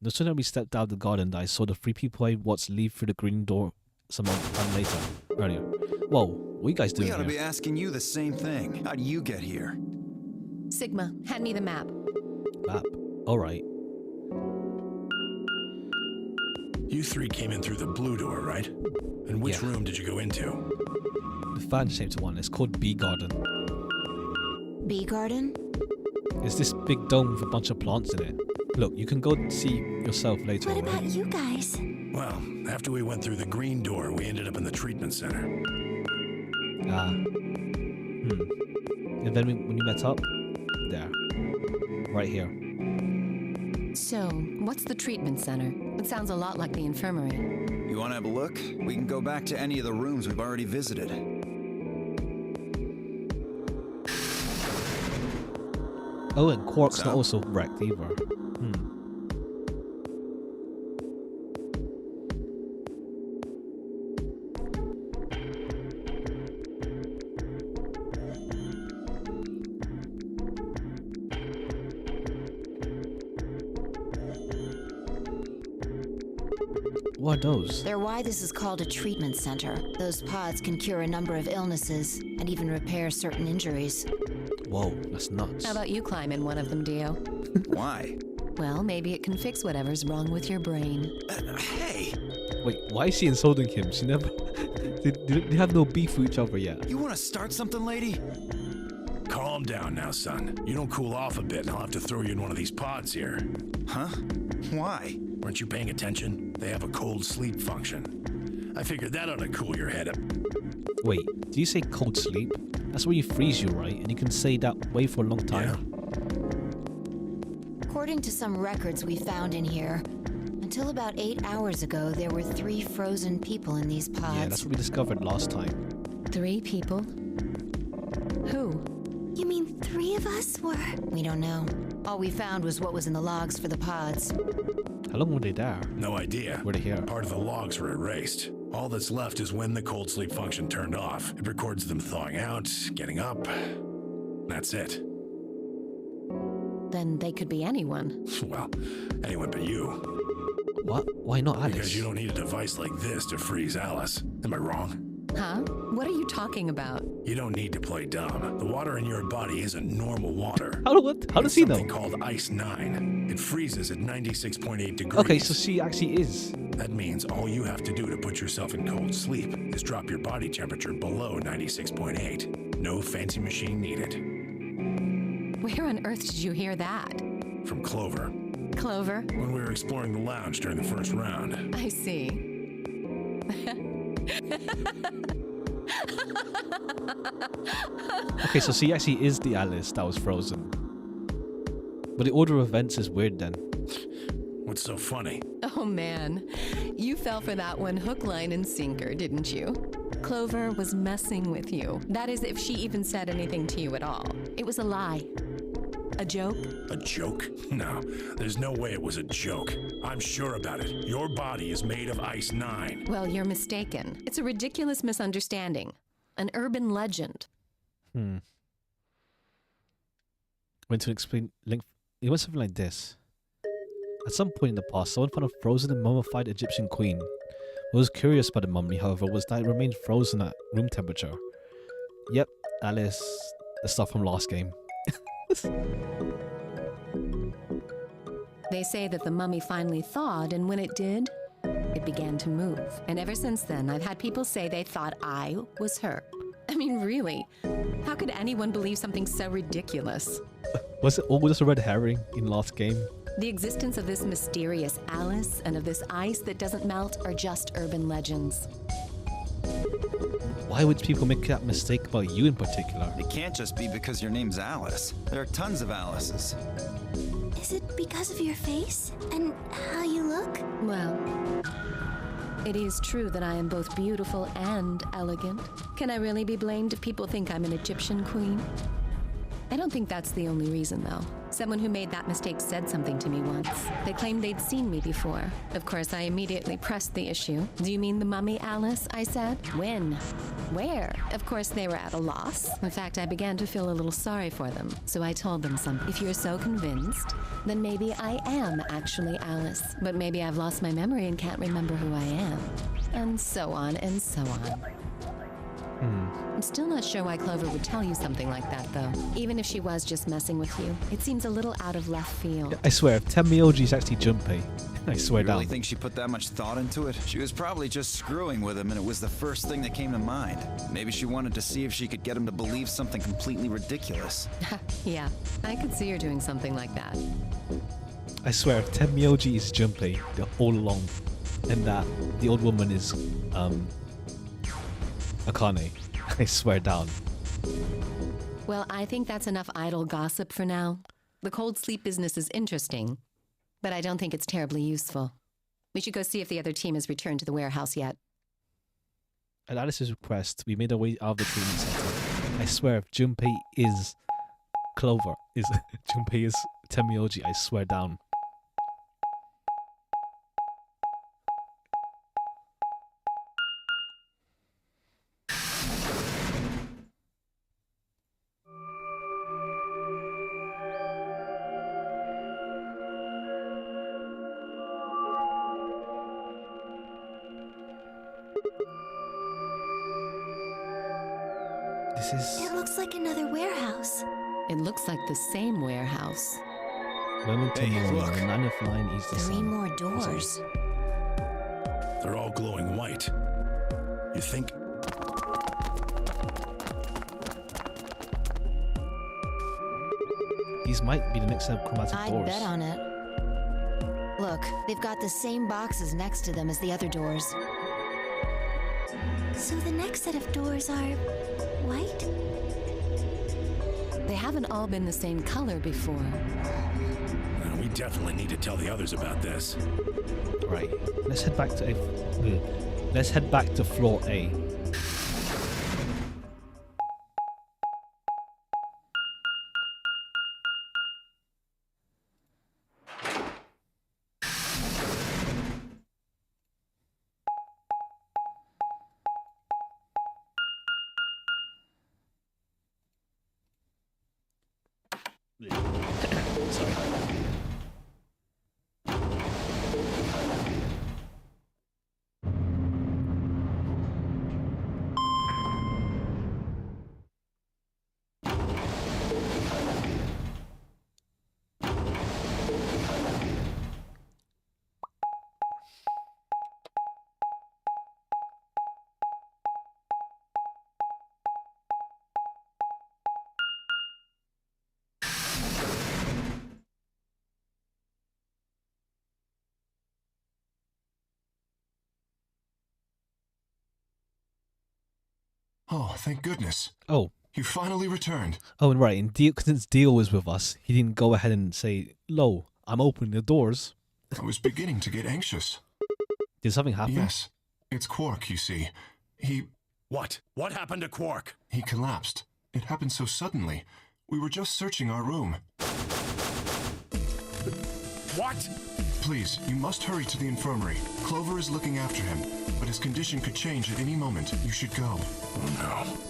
S1: No sooner we stepped out of the garden that I saw the 3 people I watched leave through the green door some time later. Earlier. Whoa, what are you guys doing
S5: We ought to
S1: here?
S5: be asking you the same thing. How'd you get here?
S10: Sigma, hand me the map.
S1: Map. Alright.
S2: You 3 came in through the blue door, right? And which room did you go into?
S1: The fan-shaped one. It's called Bee Garden.
S3: Bee garden?
S1: It's this big dome with a bunch of plants in it. Look, you can go see yourself later.
S11: What about
S1: alright?
S11: you guys?
S2: Well, after we went through the green door, we ended up in the treatment center.
S1: And then when you met up? There. Right here.
S10: So, what's the treatment center? It sounds a lot like the infirmary.
S5: You want to have a look? We can go back to any of the rooms we've already visited.
S1: Oh, and Quark's not also wrecked either. What are those?
S3: They're why this is called a treatment center. Those pods can cure a number of illnesses and even repair certain injuries.
S1: Whoa, that's nuts.
S10: How about you climb in one of them, Dio?
S5: Why?
S10: Well, maybe it can fix whatever's wrong with your brain.
S5: Hey!
S1: Wait, why is she insulting him? She never... they have no beef with each other yet.
S5: You want to start something, lady?
S2: Calm down now, son. You don't cool off a bit, and I'll have to throw you in one of these pods here.
S5: Huh? Why?
S2: Weren't you paying attention? They have a cold sleep function. I figured that ought to cool your head up.
S1: Wait, do you say cold sleep? That's where you freeze you, right? And you can stay that way for a long time.
S3: According to some records we found in here, until about 8 hours ago, there were 3 frozen people in these pods.
S1: Yeah, that's what we discovered last time.
S10: 3 people? Who?
S11: You mean 3 of us were?
S3: We don't know. All we found was what was in the logs for the pods.
S1: How long were they there?
S2: No idea.
S1: Were they here?
S2: Part of the logs were erased. All that's left is when the cold sleep function turned off. It records them thawing out, getting up. That's it.
S10: Then they could be anyone.
S2: Well, anyone but you.
S1: What? Why not Alice?
S2: Because you don't need a device like this to freeze Alice. Am I wrong?
S10: Huh? What are you talking about?
S2: You don't need to play dumb. The water in your body isn't normal water.
S1: How does he know?
S2: It's something called Ice 9. It freezes at 96.8 degrees.
S1: Okay, so she actually is.
S2: That means all you have to do to put yourself in cold sleep is drop your body temperature below 96.8. No fancy machine needed.
S10: Where on earth did you hear that?
S2: From Clover.
S10: Clover?
S2: When we were exploring the lounge during the first round.
S10: I see.
S1: Okay, so she actually is the Alice that was frozen. But the order of events is weird then.
S2: What's so funny?
S10: Oh man, you fell for that one hook, line, and sinker, didn't you? Clover was messing with you. That is, if she even said anything to you at all. It was a lie. A joke?
S2: A joke? No, there's no way it was a joke. I'm sure about it. Your body is made of Ice 9.
S10: Well, you're mistaken. It's a ridiculous misunderstanding. An urban legend.
S1: Went to explain link. It went something like this. At some point in the past, someone found a frozen and mummified Egyptian queen. What was curious about the mummy, however, was that it remained frozen at room temperature. Yep, Alice, the stuff from last game.
S10: They say that the mummy finally thawed, and when it did, it began to move. And ever since then, I've had people say they thought I was her. I mean, really, how could anyone believe something so ridiculous?
S1: Was it all just a red herring in last game?
S10: The existence of this mysterious Alice and of this ice that doesn't melt are just urban legends.
S1: Why would people make that mistake about you in particular?
S5: It can't just be because your name's Alice. There are tons of Alices.
S11: Is it because of your face and how you look?
S10: Well, it is true that I am both beautiful and elegant. Can I really be blamed if people think I'm an Egyptian queen? I don't think that's the only reason, though. Someone who made that mistake said something to me once. They claimed they'd seen me before. Of course, I immediately pressed the issue. Do you mean the mummy, Alice? I said. When? Where? Of course, they were at a loss. In fact, I began to feel a little sorry for them. So I told them something. If you're so convinced, then maybe I am actually Alice. But maybe I've lost my memory and can't remember who I am. And so on and so on. I'm still not sure why Clover would tell you something like that, though. Even if she was just messing with you, it seems a little out of left field.
S1: I swear, if Tenmyoji is actually Junpei, I swear
S5: You really
S1: down.
S5: think she put that much thought into it? She was probably just screwing with him, and it was the first thing that came to mind. Maybe she wanted to see if she could get him to believe something completely ridiculous.
S10: Yeah, I could see her doing something like that.
S1: I swear, if Tenmyoji is Junpei all along, and that the old woman is Akane, I swear down.
S10: Well, I think that's enough idle gossip for now. The cold sleep business is interesting, but I don't think it's terribly useful. We should go see if the other team has returned to the warehouse yet.
S1: At Alice's request, we made our way out of the training center. I swear, if Junpei is Clover, Junpei is Tenmyoji, I swear down.
S11: It looks like another warehouse.
S10: It looks like the same warehouse.
S1: Wilmington
S5: Hey,
S1: Morning,
S5: look.
S1: the 9th line is the
S8: 3
S1: sun.
S8: more doors.
S2: They're all glowing white. You think?
S1: These might be the next set of chromatic
S3: I'd
S1: doors.
S3: bet on it. Look, they've got the same boxes next to them as the other doors.
S11: So the next set of doors are white?
S10: They haven't all been the same color before.
S2: We definitely need to tell the others about this.
S1: Right. Let's head back to let's head back to floor A. Sorry.
S4: Oh, thank goodness.
S1: Oh.
S4: You finally returned.
S1: Oh, and right. And since Dio was with us, he didn't go ahead and say, "Lo, I'm opening the doors."
S4: I was beginning to get anxious.
S1: Did something happen?
S4: Yes. It's Quark, you see.
S2: What? What happened to Quark?
S4: He collapsed. It happened so suddenly. We were just searching our room.
S2: What?
S4: Please, you must hurry to the infirmary. Clover is looking after him, but his condition could change at any moment. You should go.
S2: Oh no.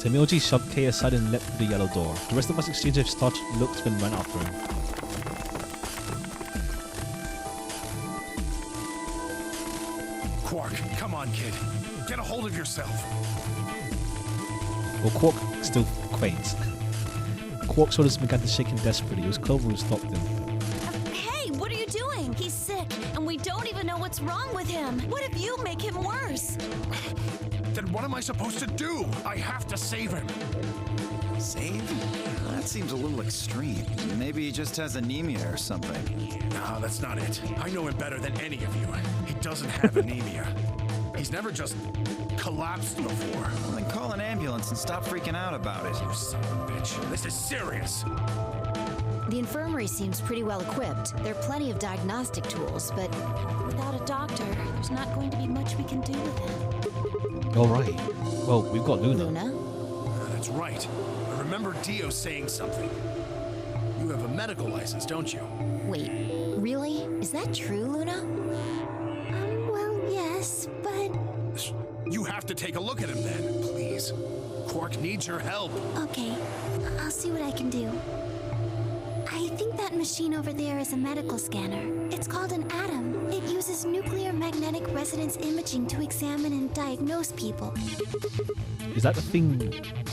S1: Tenmyoji shoved Kay aside and leapt through the yellow door. The rest of us exchanged a startled looks and ran after him.
S2: Quark, come on, kid. Get a hold of yourself.
S1: Well, Quark still faints. Quark's shoulders began to shake him desperately. It was Clover who stopped him.
S6: Hey, what are you doing? He's sick, and we don't even know what's wrong with him. What if you make him worse?
S2: Then what am I supposed to do? I have to save him.
S5: Save? That seems a little extreme. Maybe he just has anemia or something.
S2: No, that's not it. I know him better than any of you. He doesn't have anemia. He's never just collapsed before.
S5: Well, then call an ambulance and stop freaking out about it.
S2: You son of a bitch. This is serious.
S3: The infirmary seems pretty well equipped. There are plenty of diagnostic tools, but
S11: Without a doctor, there's not going to be much we can do with him.
S1: All right. Well, we've got Luna.
S3: Luna?
S2: That's right. I remember Dio saying something. You have a medical license, don't you?
S3: Wait, really? Is that true, Luna?
S11: Well, yes, but...
S2: You have to take a look at him then, please. Quark needs your help.
S11: Okay, I'll see what I can do. I think that machine over there is a medical scanner. It's called an atom. It uses nuclear magnetic resonance imaging to examine and diagnose people.
S1: Is that the thing?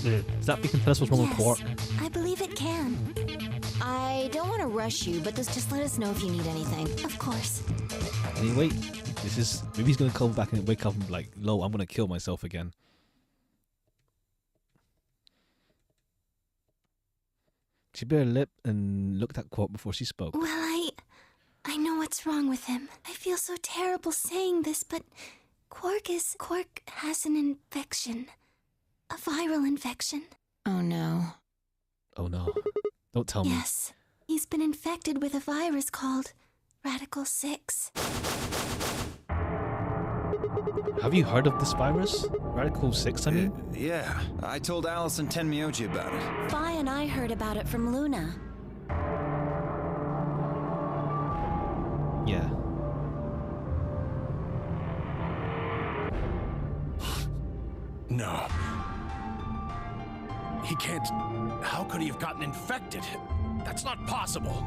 S1: Is that thing can tell us what's wrong with Quark?
S11: I believe it can.
S3: I don't want to rush you, but just let us know if you need anything.
S11: Of course.
S1: Anyway, this is maybe he's gonna come back and wake up and be like, "No, I'm gonna kill myself again." She bit her lip and looked at Quark before she spoke.
S11: Well, I know what's wrong with him. I feel so terrible saying this, but Quark has an infection. A viral infection.
S3: Oh no.
S1: Oh no. Don't tell me.
S11: Yes. He's been infected with a virus called Radical 6.
S1: Have you heard of this virus? Radical 6, I mean?
S5: Yeah, I told Alice and Tenmyoji about it.
S10: Fi and I heard about it from Luna.
S1: Yeah.
S2: No. He can't... How could he have gotten infected? That's not possible.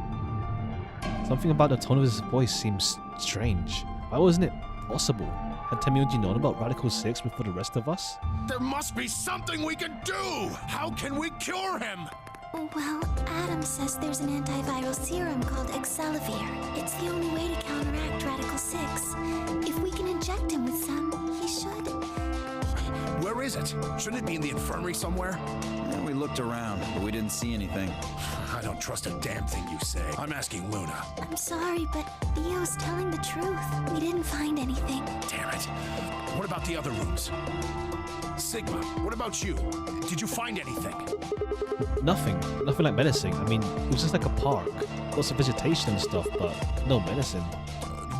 S1: Something about the tone of his voice seems strange. Why wasn't it possible? Had Tenmyoji known about Radical 6 before the rest of us?
S2: There must be something we can do! How can we cure him?
S11: Well, Adam says there's an antiviral serum called Excelavir. It's the only way to counteract Radical 6. If we can inject him with some, he should.
S2: Where is it? Shouldn't it be in the infirmary somewhere?
S5: Yeah, we looked around, but we didn't see anything.
S2: I don't trust a damn thing you say. I'm asking Luna.
S11: I'm sorry, but Theo's telling the truth. We didn't find anything.
S2: Damn it. What about the other rooms? Sigma, what about you? Did you find anything?
S1: Nothing. Nothing like medicine. I mean, it was just like a park. Lots of vegetation and stuff, but no medicine.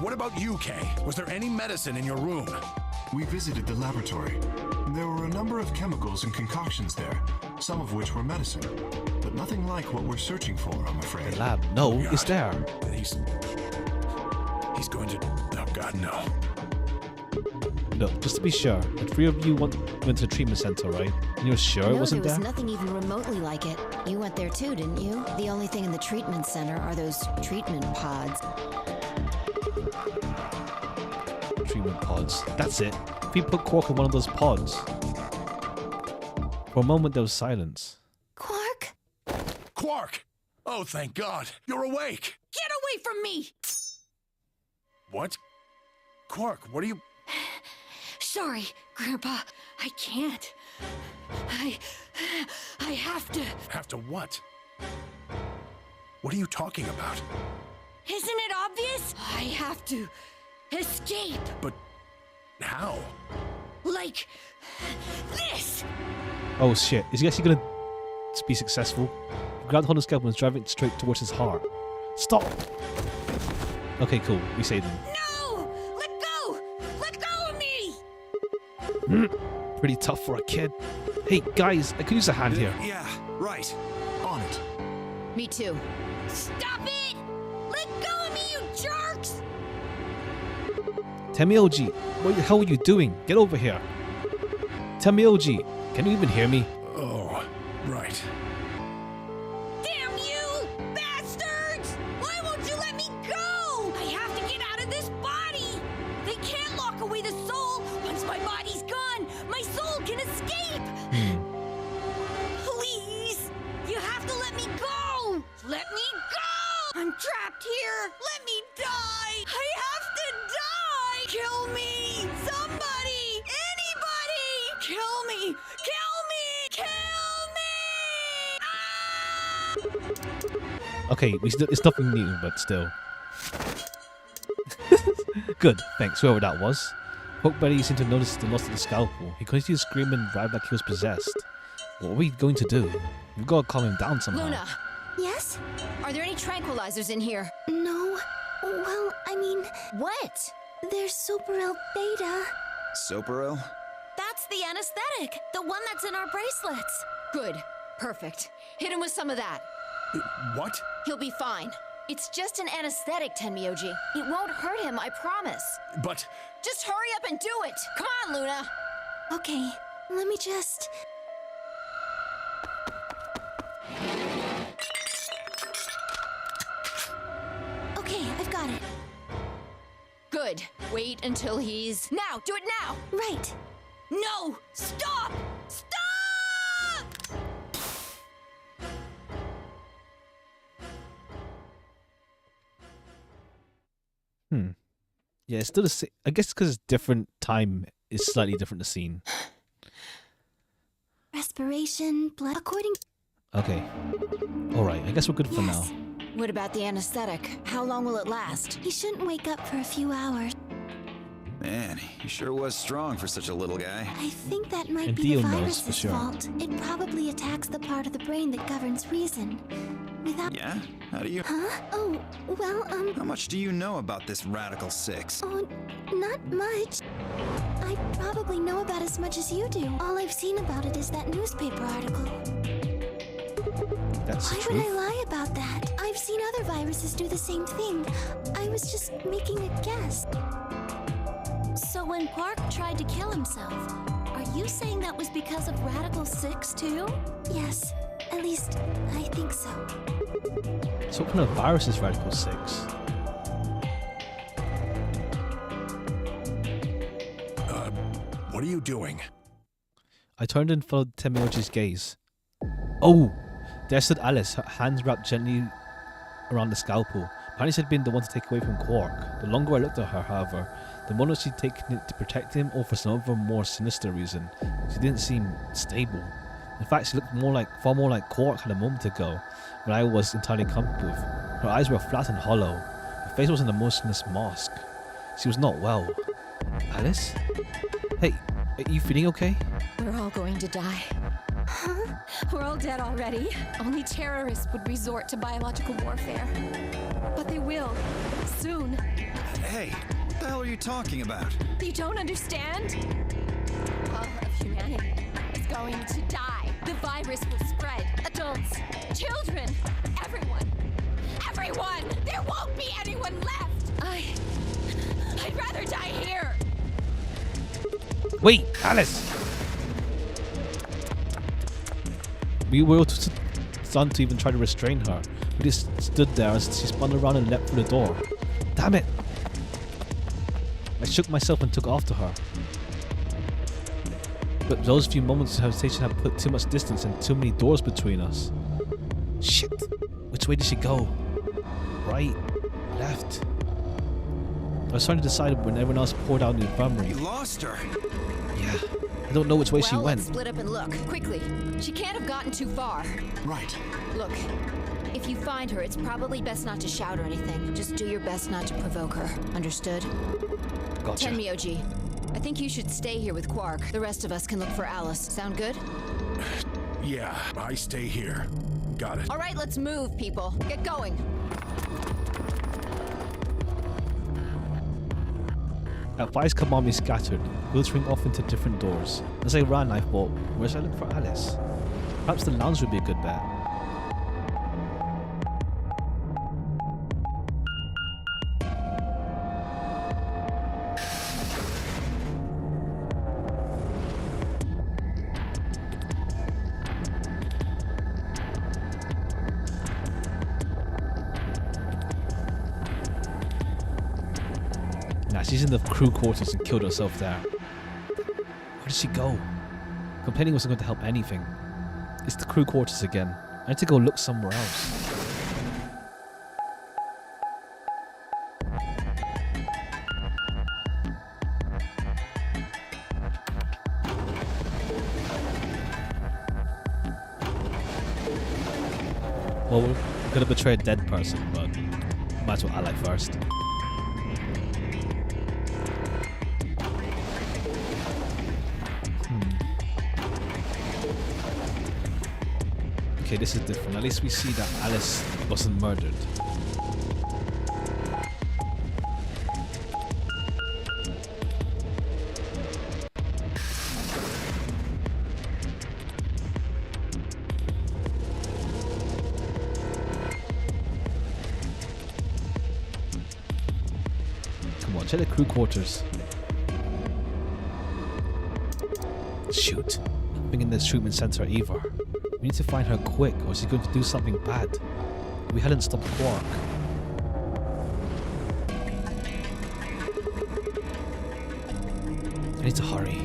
S2: What about you, Kay? Was there any medicine in your room?
S4: We visited the laboratory. There were a number of chemicals and concoctions there, some of which were medicine, but nothing like what we're searching for, I'm afraid.
S1: The lab. No,
S2: God.
S1: it's there.
S2: He's going to... Oh, God, no.
S1: Look, just to be sure, the three of you went to the treatment center, right? And you're sure it wasn't
S3: there was
S1: there?
S3: nothing even remotely like it. You went there too, didn't you? The only thing in the treatment center are those treatment pods.
S1: Treatment pods. That's it. If we put Quark in one of those pods. For a moment there was silence.
S11: Quark?
S2: Quark! Oh, thank God. You're awake.
S6: Get away from me!
S2: What? Quark, what are you...
S6: Sorry, Grandpa. I can't. I have to.
S2: Have to what? What are you talking about?
S6: Isn't it obvious? I have to escape.
S2: But how?
S6: Like this.
S1: Oh shit. Is he actually gonna be successful? He grabbed hold of Scalpel and was driving it straight towards his heart. Stop! Okay, cool. We saved him.
S6: No! Let go! Let go of me!
S1: Pretty tough for a kid. Hey, guys, I could use a hand here.
S5: Yeah, right.
S4: On it.
S3: Me too.
S6: Stop it! Let go of me, you jerks!
S1: Tenmyoji, what the hell are you doing? Get over here. Tenmyoji, can you even hear me?
S2: Oh, right.
S6: Damn you, bastards! Why won't you let me go? I have to get out of this body! They can't lock away the soul! Once my body's gone, my soul can escape! Please! You have to let me go! Let me go! I'm trapped here! Let me die! I have to die! Kill me! Somebody! Anybody! Kill me! Kill me! Kill me!
S1: Okay, it's nothing new, but still. Good, thanks, whoever that was. Pokeberry seemed to notice the loss of the scalpel. He continued to scream and ride like he was possessed. What are we going to do? We've got to calm him down somehow.
S6: Luna,
S11: Yes?
S6: are there any tranquilizers in here?
S11: No. Well, I mean,
S6: What?
S11: there's Superel Beta.
S5: Soperil?
S6: That's the anesthetic, the one that's in our bracelets. Good, perfect. Hit him with some of that.
S2: What?
S6: He'll be fine. It's just an anesthetic, Tenmyoji. It won't hurt him, I promise.
S2: But
S6: Just hurry up and do it. Come on, Luna.
S11: Okay, let me just... Okay, I've got it.
S6: Good. Wait until he's... Now! Do it now!
S11: Right.
S6: No! Stop! Stop!
S1: Yeah, it's still the same. I guess because it's different time is slightly different the scene.
S11: Respiration, blood... According...
S1: Okay. Alright, I guess we're good for now.
S11: Yes.
S6: What about the anesthetic? How long will it last?
S11: He shouldn't wake up for a few hours.
S5: Man, he sure was strong for such a little guy.
S11: I think that might
S1: And
S11: be the
S1: Dio knows
S11: virus's
S1: for sure.
S11: fault. It probably attacks the part of the brain that governs reason. Without...
S5: Yeah? How do you...
S11: Huh? Oh, well,
S5: How much do you know about this Radical 6?
S11: Oh, not much. I probably know about as much as you do. All I've seen about it is that newspaper article.
S1: That's the
S11: Why would I
S1: truth.
S11: lie about that? I've seen other viruses do the same thing. I was just making a guess.
S13: So when Quark tried to kill himself, are you saying that was because of Radical 6 too?
S11: Yes, at least I think so.
S1: So what kind of virus is Radical 6?
S2: what are you doing?
S1: I turned and followed Tenmyoji's gaze. Oh! There stood Alice, her hands wrapped gently around the scalpel. Apparently she'd been the one to take away from Quark. The longer I looked at her, however, the more that she'd taken it to protect him or for some other more sinister reason. She didn't seem stable. In fact, she looked far more like Quark had a moment ago, when I was entirely comfortable with. Her eyes were flat and hollow. Her face was an emotionless mask. She was not well. Alice? Hey, are you feeling okay?
S10: We're all going to die.
S11: Huh?
S10: We're all dead already. Only terrorists would resort to biological warfare. But they will. Soon.
S5: Hey, what the hell are you talking about?
S10: You don't understand? All of humanity is going to die. The virus will spread. Adults, children, everyone. Everyone! There won't be anyone left! I'd rather die here.
S1: Wait, Alice! We were starting to even try to restrain her. We just stood there as she spun around and leapt through the door. Damn it! I shook myself and took after her. But those few moments of hesitation had put too much distance and too many doors between us. Shit! Which way did she go? Right? Left? I was trying to decide when everyone else poured out in the infirmary.
S5: You lost her.
S1: Yeah. I don't know which way she
S6: Well,
S1: went.
S6: let's split up and look, quickly. She can't have gotten too far.
S4: Right.
S6: Look, if you find her, it's probably best not to shout or anything. Just do your best not to provoke her. Understood?
S1: Gotcha.
S6: Tenmyoji, I think you should stay here with Quark. The rest of us can look for Alice. Sound good?
S2: Yeah, I stay here. Got it.
S6: All right, let's move, people. Get going.
S1: Our fires command me scattered, filtering off into different doors. As I ran, I thought, where should I look for Alice? Perhaps the lounge would be a good bet. Nah, she's in the crew quarters and killed herself there. Where did she go? Complaining wasn't going to help anything. It's the crew quarters again. I need to go look somewhere else. Well, Gonna betray a dead person, but might as well ally first. Okay, this is different. At least we see that Alice wasn't murdered. Come on, check the crew quarters. Shoot. Nothing in this treatment center either. We need to find her quick, or she's going to do something bad. We hadn't stopped Quark. I need to hurry.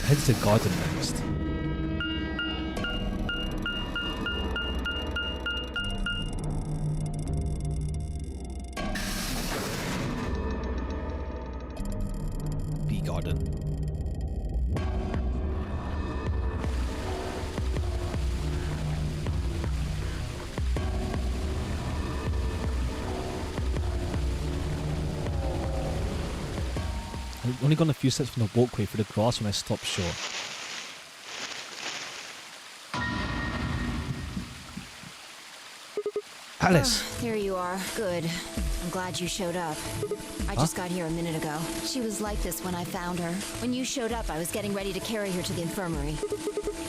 S1: Head to the garden next. Bee garden. I've only gone a few steps from the walkway through the grass when I stopped short. Alice!
S3: There you are. Good. I'm glad you showed up. I just got here a minute ago. She was like this when I found her. When you showed up, I was getting ready to carry her to the infirmary.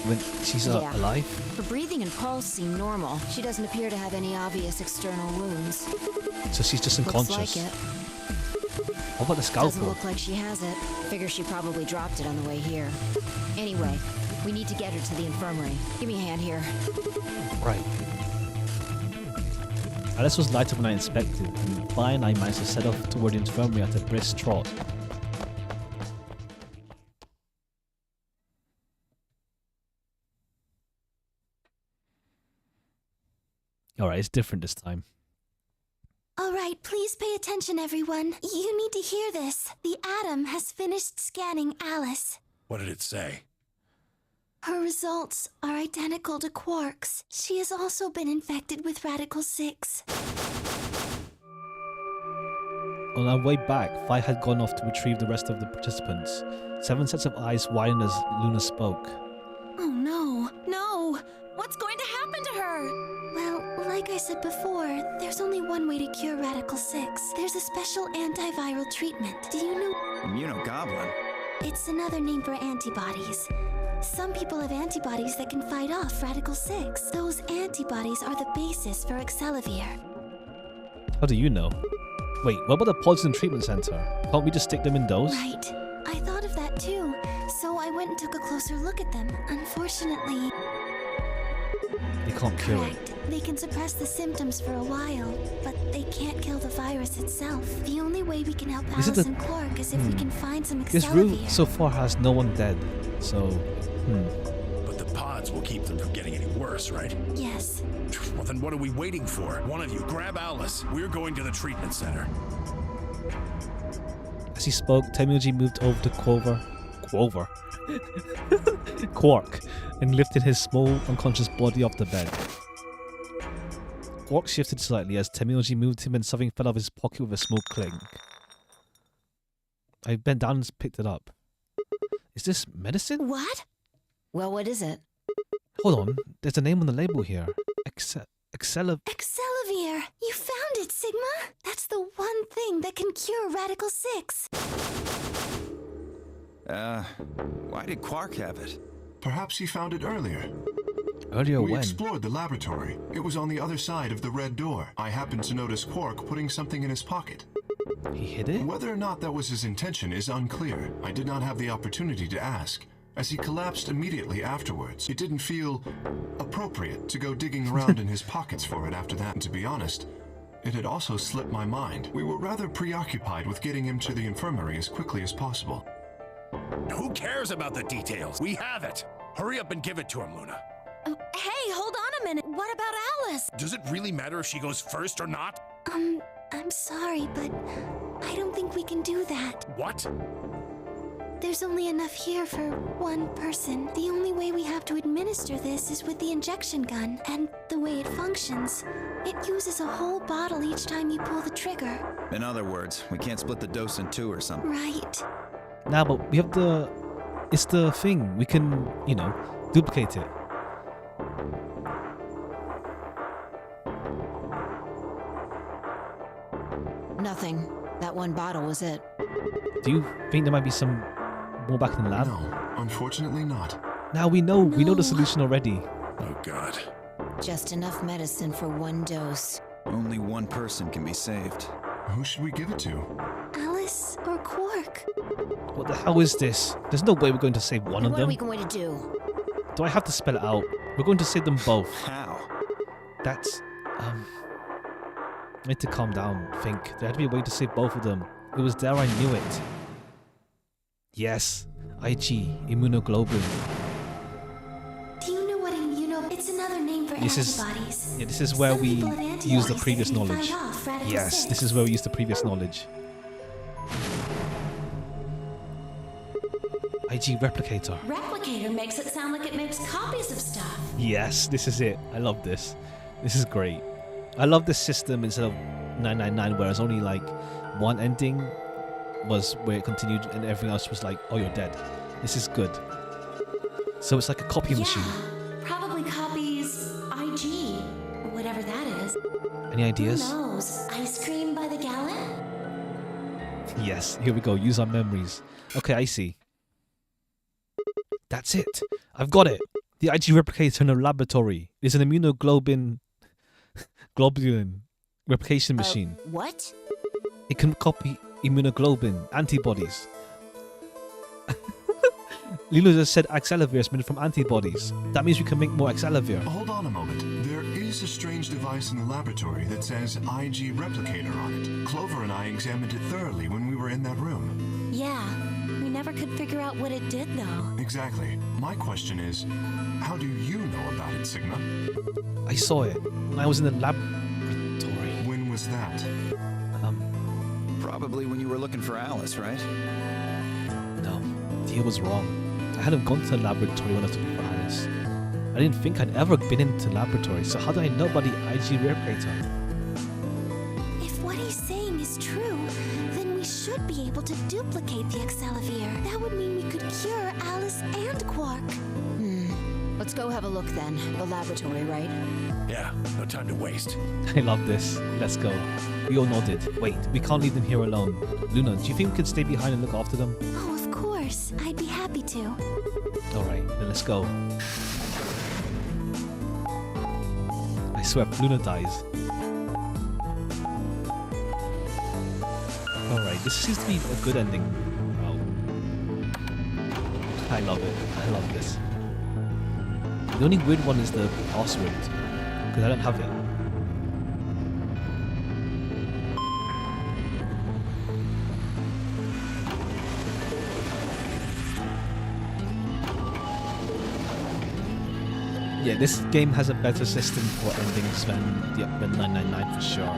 S1: When she's alive?
S3: Her breathing and pulse seem normal. She doesn't appear to have any obvious external wounds.
S1: So she's just unconscious.
S3: Looks like it.
S1: What about the scalpel?
S3: Doesn't look like she has it. Figure she probably dropped it on the way here. Anyway, we need to get her to the infirmary. Give me a hand here.
S1: Right. Alice was lighter when I inspected, and Vi and I managed to set off toward the infirmary at a brisk trot. Alright, it's different this time.
S11: All right, please pay attention, everyone. You need to hear this. The Atom has finished scanning Alice.
S2: What did it say?
S11: Her results are identical to Quark's. She has also been infected with Radical 6.
S1: On our way back, Vi had gone off to retrieve the rest of the participants. 7 sets of eyes widened as Luna spoke.
S13: Oh no, no! What's going to happen to her?
S11: Well, like I said before, there's only one way to cure Radical 6. There's a special antiviral treatment. Do you know?
S5: Immunogoblin?
S11: It's another name for antibodies. Some people have antibodies that can fight off Radical 6. Those antibodies are the basis for Excelavir.
S1: How do you know? Wait, what about the poison treatment center? Can't we just stick them in those?
S11: Right. I thought of that too. So I went and took a closer look at them. Unfortunately...
S1: They can't cure it.
S11: Correct. They can suppress the symptoms for a while, but they can't kill the virus itself. The only way we can help Alice and Quark is if we can find some Excelavir.
S1: This room so far has no one dead, so...
S2: But the pods will keep them from getting any worse, right?
S11: Yes.
S2: Well, then what are we waiting for? One of you, grab Alice. We're going to the treatment center.
S1: As he spoke, Temujin moved over to Quark, and lifted his small, unconscious body off the bed. Quark shifted slightly as Temujin moved him and something fell out of his pocket with a small clink. I bent down and picked it up. Is this medicine?
S3: What? Well, what is it?
S1: Hold on, there's a name on the label here. Excelavir.
S11: You found it, Sigma! That's the one thing that can cure Radical 6.
S5: Why did Quark have it?
S4: Perhaps he found it earlier.
S1: Earlier
S4: We
S1: when?
S4: explored the laboratory. It was on the other side of the red door. I happened to notice Quark putting something in his pocket.
S1: He hid it?
S4: Whether or not that was his intention is unclear. I did not have the opportunity to ask. As he collapsed immediately afterwards, it didn't feel appropriate to go digging around in his pockets for it after that. And to be honest, it had also slipped my mind. We were rather preoccupied with getting him to the infirmary as quickly as possible.
S2: Who cares about the details? We have it. Hurry up and give it to him, Luna.
S13: Hey, hold on a minute. What about Alice?
S2: Does it really matter if she goes first or not?
S11: I'm sorry, but I don't think we can do that.
S2: What?
S11: There's only enough here for one person. The only way we have to administer this is with the injection gun, and the way it functions. It uses a whole bottle each time you pull the trigger.
S5: In other words, we can't split the dose in two or something.
S11: Right.
S1: Now, but we have the... It's the thing. We can, you know, duplicate it.
S3: Nothing. That one bottle was it.
S1: Do you think there might be some more back in the lab?
S4: No, unfortunately not.
S1: Now we know the solution already.
S2: Oh, God.
S3: Just enough medicine for one dose.
S5: Only one person can be saved.
S4: Who should we give it to?
S11: Alice or Quark?
S1: What the hell is this? There's no way we're going to save one of
S3: What are
S1: them.
S3: we going to do?
S1: Do I have to spell it out? We're going to save them both.
S5: How?
S1: That's... I need to calm down. Think. There had to be a way to save both of them. It was there, I knew it. Yes. IG. Immunoglobulin.
S11: Do you know what It's another name for antibodies.
S1: This is where we
S11: Some people
S1: use the
S11: antibodies
S1: previous
S11: that can
S1: knowledge.
S11: fight off radical
S1: Yes,
S11: six.
S1: this is where we use the previous knowledge. IG replicator.
S13: Replicator makes it sound like it makes copies of stuff.
S1: Yes, this is it. I love this. This is great. I love this system instead of 999, where it's only like one ending was where it continued and everything else was like, oh, you're dead. This is good. So it's like a copy machine.
S13: Probably copies IG, whatever that is.
S1: Any ideas?
S13: Who knows? Ice cream by the gallon?
S1: Yes, here we go. Use our memories. Okay, I see. That's it. I've got it. The IG replicator in a laboratory is an immunoglobulin replication machine.
S3: What?
S1: It can copy immunoglobulin antibodies. Lilo just said Axelavir is made from antibodies. That means we can make more Axelavir.
S4: Hold on a moment. There is a strange device in the laboratory that says IG replicator on it. Clover and I examined it thoroughly when we were in that room.
S13: Yeah, we never could figure out what it did though.
S4: Exactly. My question is, how do you know about it, Sigma?
S1: I saw it when I was in the laboratory.
S4: When was that?
S5: Probably when you were looking for Alice, right?
S1: No, Dia was wrong. I hadn't gone to the laboratory when I was looking for Alice. I didn't think I'd ever been into the laboratory, so how do I know about the IG replicator?
S11: If what he's saying is true, then we should be able to duplicate the Axelavir. That would mean we could cure Alice and Quark.
S3: Let's go have a look then. The laboratory, right?
S2: Yeah, no time to waste.
S1: I love this. Let's go. We all nodded. Wait, we can't leave them here alone. Luna, do you think we could stay behind and look after them?
S11: Oh, of course. I'd be happy to.
S1: Alright, then let's go. I swear, if Luna dies. Alright, this seems to be a good ending. Wow. I love it. I love this. The only weird one is the password, because I don't have it. Yeah, this game has a better system for endings than 999 for sure.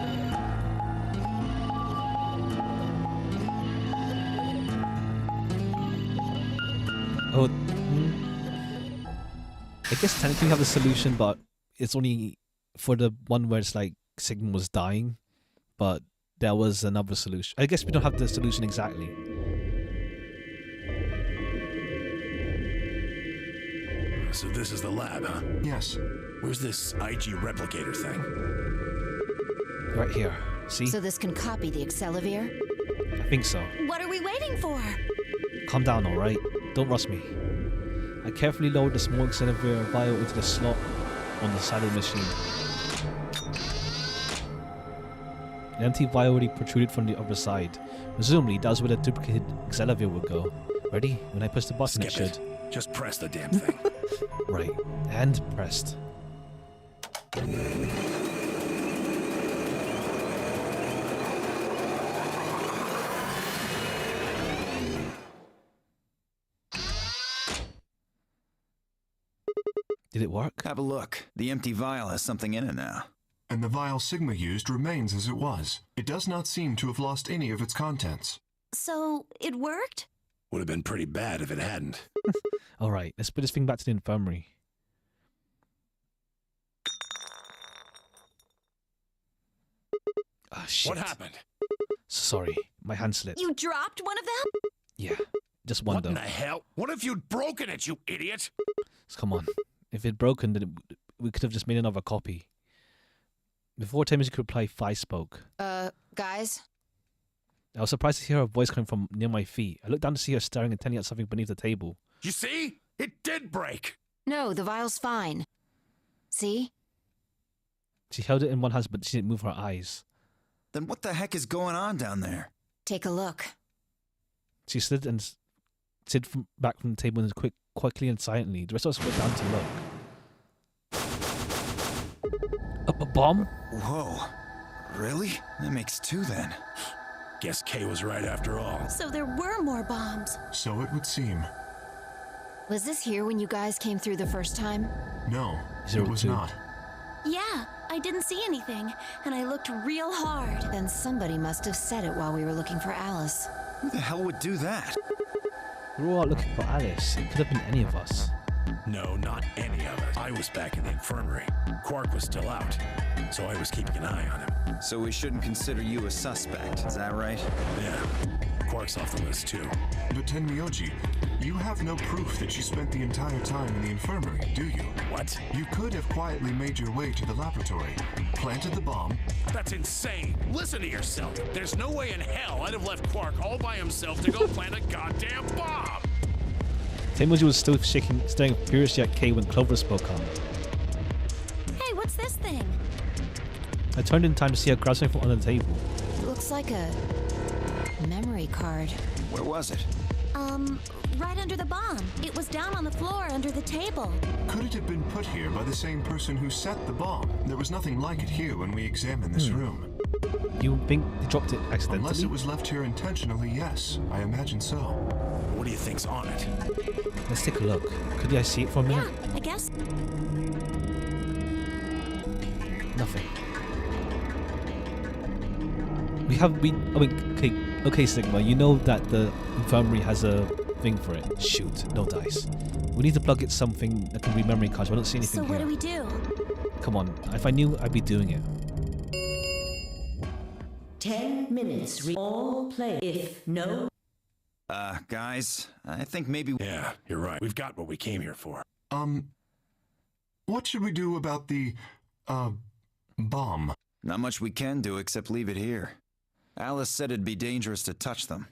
S1: Oh, I guess technically we have the solution, but it's only for the one where it's like Sigma was dying, but there was another solution. I guess we don't have the solution exactly.
S2: So this is the lab, huh?
S4: Yes.
S2: Where's this IG replicator thing?
S1: Right here. See?
S3: So this can copy the Axelavir?
S1: I think so.
S13: What are we waiting for?
S1: Calm down, alright? Don't rush me. I carefully lowered the small Axelavir vial into the slot on the side of the machine. The empty vial already protruded from the other side. Presumably, that's where the duplicated Axelavir would go. Ready? When I press the button,
S2: Skip
S1: it should.
S2: Just press the damn thing.
S1: Right. And pressed. Did it work?
S5: Have a look. The empty vial has something in it now.
S4: And the vial Sigma used remains as it was. It does not seem to have lost any of its contents.
S13: So, it worked?
S2: Would have been pretty bad if it hadn't.
S1: Alright, let's put this thing back to the infirmary. Ah, shit.
S2: What happened?
S1: Sorry, my hand slipped.
S6: You dropped one of them?
S1: Yeah, just one
S2: What
S1: though.
S2: in the hell? What if you'd broken it, you idiot?
S1: Come on. If it'd broken, then we could have just made another copy. Before Timothy could reply, Fi spoke.
S3: Guys?
S1: I was surprised to hear her voice coming from near my feet. I looked down to see her staring intently at something beneath the table.
S2: You see? It did break.
S3: No, the vial's fine. See?
S1: She held it in one hand, but she didn't move her eyes.
S5: Then what the heck is going on down there?
S3: Take a look.
S1: She slid back from the table and quickly and silently. The rest of us went down to look. A bomb?
S5: Whoa. Really? That makes two then.
S2: Guess Kay was right after all.
S13: So there were more bombs.
S4: So it would seem.
S3: Was this here when you guys came through the first time?
S4: No,
S1: Zero
S4: it was
S1: two.
S4: not.
S13: Yeah, I didn't see anything, and I looked real hard.
S3: Then somebody must have said it while we were looking for Alice.
S5: Who the hell would do that?
S1: We were all out looking for Alice. It could have been any of us.
S2: No, not any of it. I was back in the infirmary. Quark was still out, so I was keeping an eye on him.
S5: So we shouldn't consider you a suspect, is that right?
S2: Yeah, Quark's off the list too.
S4: But Tenmyoji, you have no proof that you spent the entire time in the infirmary, do you?
S2: What?
S4: You could have quietly made your way to the laboratory, planted the bomb.
S2: That's insane. Listen to yourself. There's no way in hell I'd have left Quark all by himself to go plant a goddamn bomb.
S1: Timothy was still staring furiously at Kay when Clover spoke on.
S13: Hey, what's this thing?
S1: I turned in time to see her grab something from under the table.
S3: It looks like a memory card.
S5: Where was it?
S13: Right under the bomb. It was down on the floor under the table.
S4: Could it have been put here by the same person who set the bomb? There was nothing like it here when we examined this room.
S1: You think they dropped it accidentally?
S4: Unless it was left here intentionally, yes. I imagine so.
S2: What do you think's on it?
S1: Let's take a look. Could I see it for a minute?
S13: Yeah, I guess.
S1: Nothing. Okay, Sigma, you know that the infirmary has a thing for it. Shoot, no dice. We need to plug it something that can read memory cards, but I don't see anything
S13: So what
S1: here.
S13: do we do?
S1: Come on, if I knew, I'd be doing it.
S12: 10 minutes. All play. If no.
S5: Guys, I think maybe...
S2: Yeah, you're right. We've got what we came here for.
S4: What should we do about the, bomb?
S5: Not much we can do except leave it here. Alice said it'd be dangerous to touch them.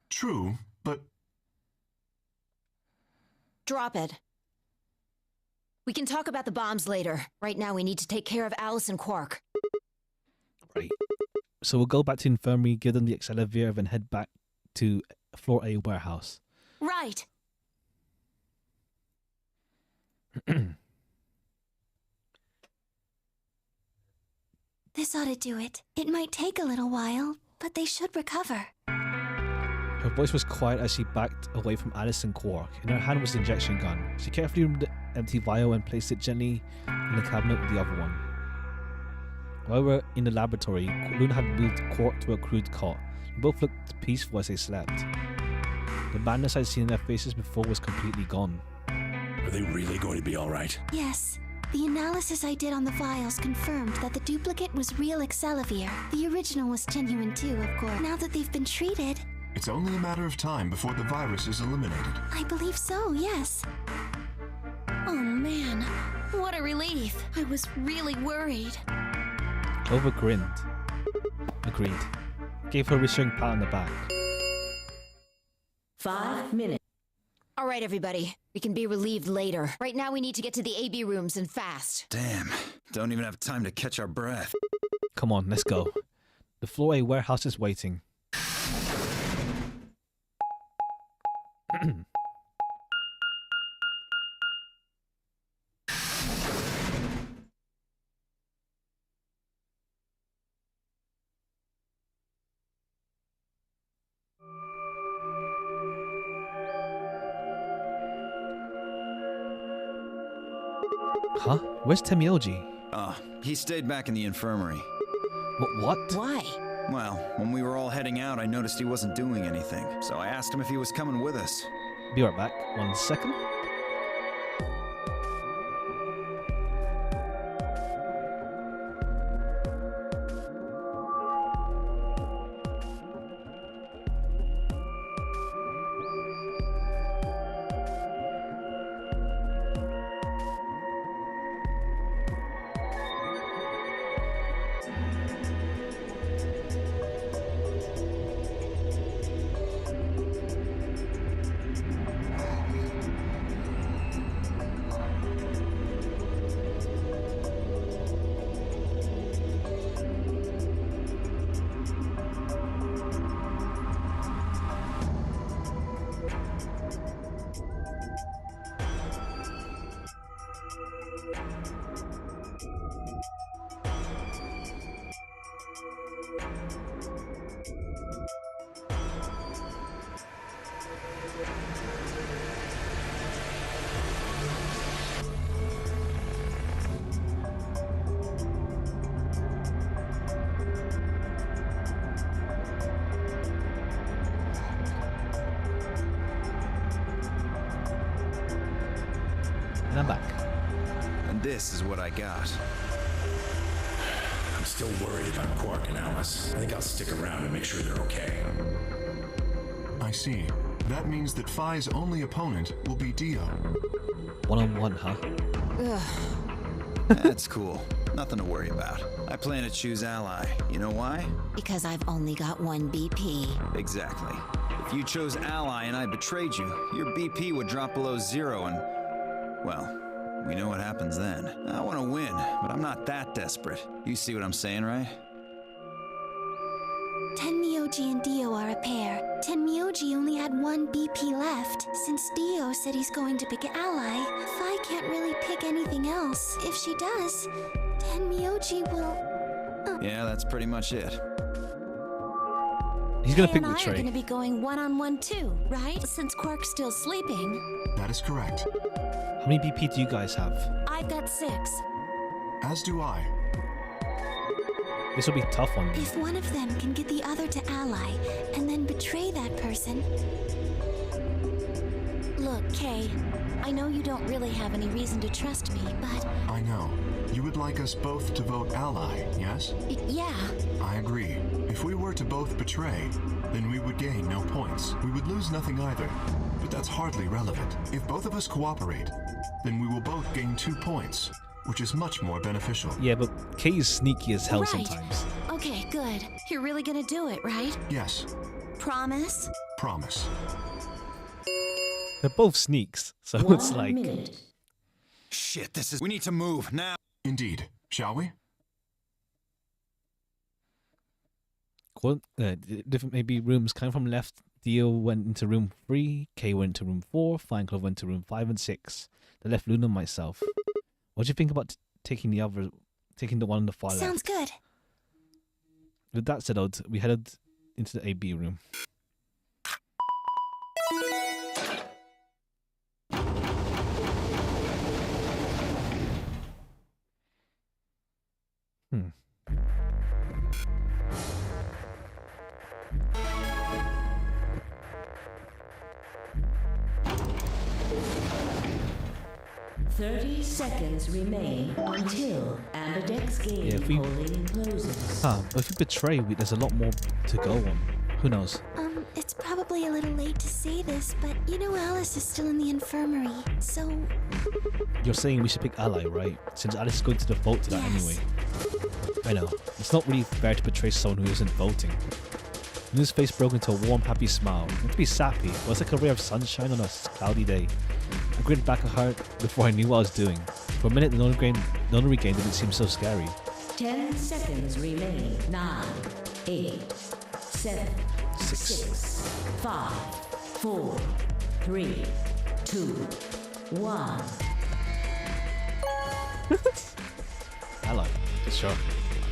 S4: True, but...
S3: Drop it. We can talk about the bombs later. Right now we need to take care of Alice and Quark.
S1: Right. So we'll go back to the infirmary, give them the accelerator, then head back to floor A warehouse.
S13: Right.
S11: This ought to do it. It might take a little while, but they should recover.
S1: Her voice was quiet as she backed away from Alice and Quark. In her hand was the injection gun. She carefully removed the empty vial and placed it gently in the cabinet with the other one. While we were in the laboratory, Luna had moved Quark to a crude cot. They both looked peaceful as they slept. The madness I'd seen in their faces before was completely gone.
S2: Are they really going to be all right?
S11: Yes. The analysis I did on the vials confirmed that the duplicate was real Excelivir. The original was genuine too, of course. Now that they've been treated...
S4: It's only a matter of time before the virus is eliminated.
S11: I believe so, yes.
S13: Oh man, what a relief. I was really worried.
S1: Clover grinned. Agreed. Gave her a reassuring pat on the back.
S12: 5 minutes.
S3: All right, everybody. We can be relieved later. Right now we need to get to the AB rooms and fast.
S5: Damn, don't even have time to catch our breath.
S1: Come on, let's go. The floor A warehouse is waiting. Huh? Where's Temioji?
S5: He stayed back in the infirmary.
S1: What?
S10: Why?
S5: Well, when we were all heading out, I noticed he wasn't doing anything, so I asked him if he was coming with us.
S1: Be right back. 1 second. And I'm back.
S5: And this is what I got.
S2: I'm still worried about Quark and Alice. I think I'll stick around and make sure they're okay.
S4: I see. That means that Phi's only opponent will be Dio.
S1: 1-on-1, huh?
S5: That's cool. Nothing to worry about. I plan to choose Ally. You know why?
S3: Because I've only got one BP.
S5: Exactly. If you chose Ally and I betrayed you, your BP would drop below 0 and... well, we know what happens then. I want to win, but I'm not that desperate. You see what I'm saying, right?
S11: Tenmyoji and Dio are a pair. Tenmyoji only had one BP left. Since Dio said he's going to pick an ally, Phi can't really pick anything else. If she does, Tenmyoji will...
S5: Yeah, that's pretty much it.
S1: He's gonna pick
S10: and I are
S1: Betray.
S10: gonna be going one-on-one too, right? Since Quark's still sleeping.
S4: That is correct.
S1: How many BP do you guys have?
S10: I've got 6.
S4: As do I.
S1: This will be a tough one.
S11: If one of them can get the other to ally, and then betray that person...
S10: Look, Kay, I know you don't really have any reason to trust me, but...
S4: I know. You would like us both to vote ally, yes?
S10: Yeah.
S4: I agree. If we were to both betray, then we would gain no points. We would lose nothing either. But that's hardly relevant. If both of us cooperate, then we will both gain 2 points, which is much more beneficial.
S1: Yeah, but Kay is sneaky as hell
S10: Right.
S1: sometimes.
S10: Okay, good. You're really gonna do it, right?
S4: Yes,
S10: Promise?
S4: promise.
S1: They're both sneaks, so it's like...
S5: Shit, this is... We need to move, now!
S4: Indeed. Shall we?
S1: Different maybe rooms kind of from left. Dio went into room 3, Kay went to room 4, Fine Clove went to room 5 and 6. They left Luna and myself. What do you think about taking the one on the far
S11: Sounds
S1: left?
S11: good.
S1: With that said, we headed into the AB room. Hmm.
S12: "30 seconds remain until Ambidex game polling closes."
S1: But if we betray, there's a lot more to go on. Who knows?
S11: It's probably a little late to say this, but you know Alice is still in the infirmary, so...
S1: You're saying we should pick Ally, right? Since Alice is going to default to that anyway. I know. It's not really fair to betray someone who isn't voting. Luna's face broke into a warm, happy smile. Not to be sappy, but it's like a ray of sunshine on a cloudy day. I grinned back at her before I knew what I was doing. For a minute, the nunnery game didn't seem so scary.
S12: 10 seconds remain. 9, 8, 7, 6, 5, 4, 3, 2, 1.
S1: Ally, sure.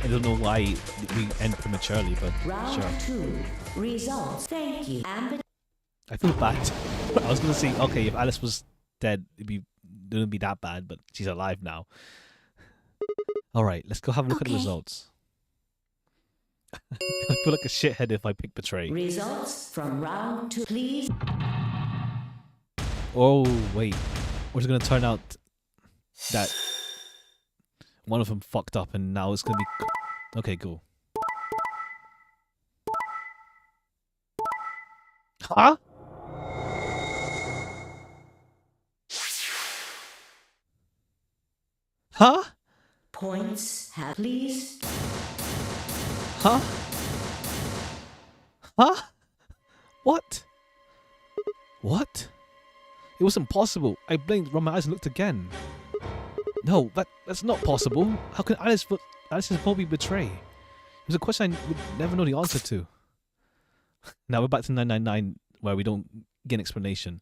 S1: I don't know why we end prematurely, but
S12: Round
S1: sure.
S12: 2. Results. Thank you.
S1: I feel bad. I was gonna say, okay, if Alice was dead, it'd be wouldn't be that bad, but she's alive now. All right, let's go have a look at the results. I feel like a shithead if I pick Betray.
S12: Results from round 2, please.
S1: Oh, wait. Or is it going to turn out that one of them fucked up and now it's going to be... Okay, cool. Huh? Huh?
S12: Points, please.
S1: Huh? Huh? What? What? It wasn't possible. I blinked, rubbed my eyes and looked again. No, that's not possible. How can Alice's phobia betray? It was a question I would never know the answer to. Now we're back to 999 where we don't get an explanation.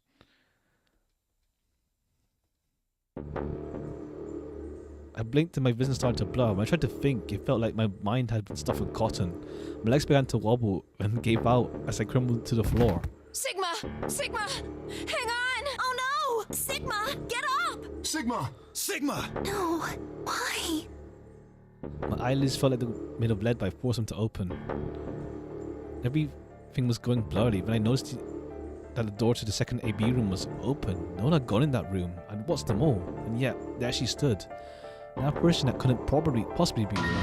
S1: I blinked and my vision started to blur. When I tried to think, it felt like my mind had been stuffed with cotton. My legs began to wobble and gave out as I crumbled to the floor.
S6: Sigma! Sigma! Hang on! Oh no! Sigma! Get up!
S4: Sigma!
S5: Sigma!
S11: No. Why?
S1: My eyelids felt like they were made of lead, but I forced them to open. Everything was going blurry when I noticed that the door to the second AB room was open. No one had gone in that room. I'd watched them all, and yet there she stood. An apparition that couldn't possibly be real.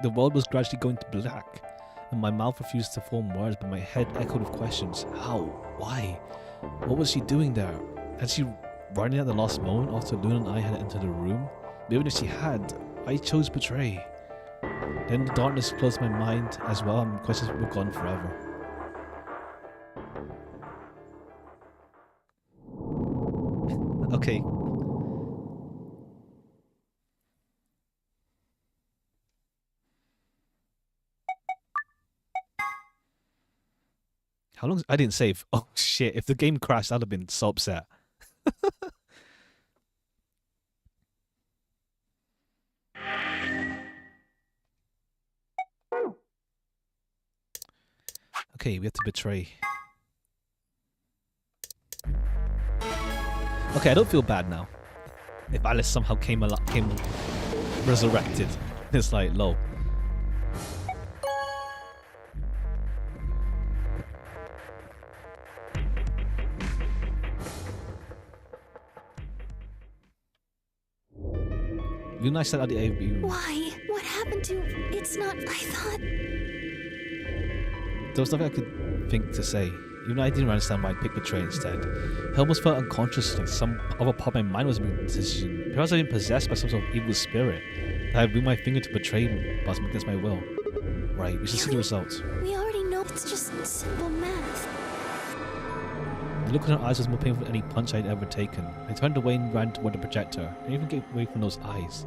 S1: The world was gradually going to black, and my mouth refused to form words, but my head echoed with questions. How? Why? What was she doing there? Had she run in at the last moment after Luna and I had entered the room? But even if she had, I chose Betray. Then the darkness closed my mind as well, and questions were gone forever. Okay. How long? I didn't save. Oh shit! If the game crashed, I'd have been so upset. Okay, we have to betray. Okay, I don't feel bad now. If Alice somehow came resurrected, it's like low. Luna said at the AV.
S11: Why? What happened to... It's not... I thought...
S1: There was nothing I could think to say. Even I didn't understand why I picked Betray instead. I almost felt unconscious, like some other part of my mind was making a decision. Perhaps I'd been possessed by some sort of evil spirit. That I moved my finger to betray me, but against my will. Right, we should see the results.
S11: We already know it's just simple math.
S1: The look in her eyes was more painful than any punch I'd ever taken. I turned away and ran toward the projector. I didn't even get away from those eyes.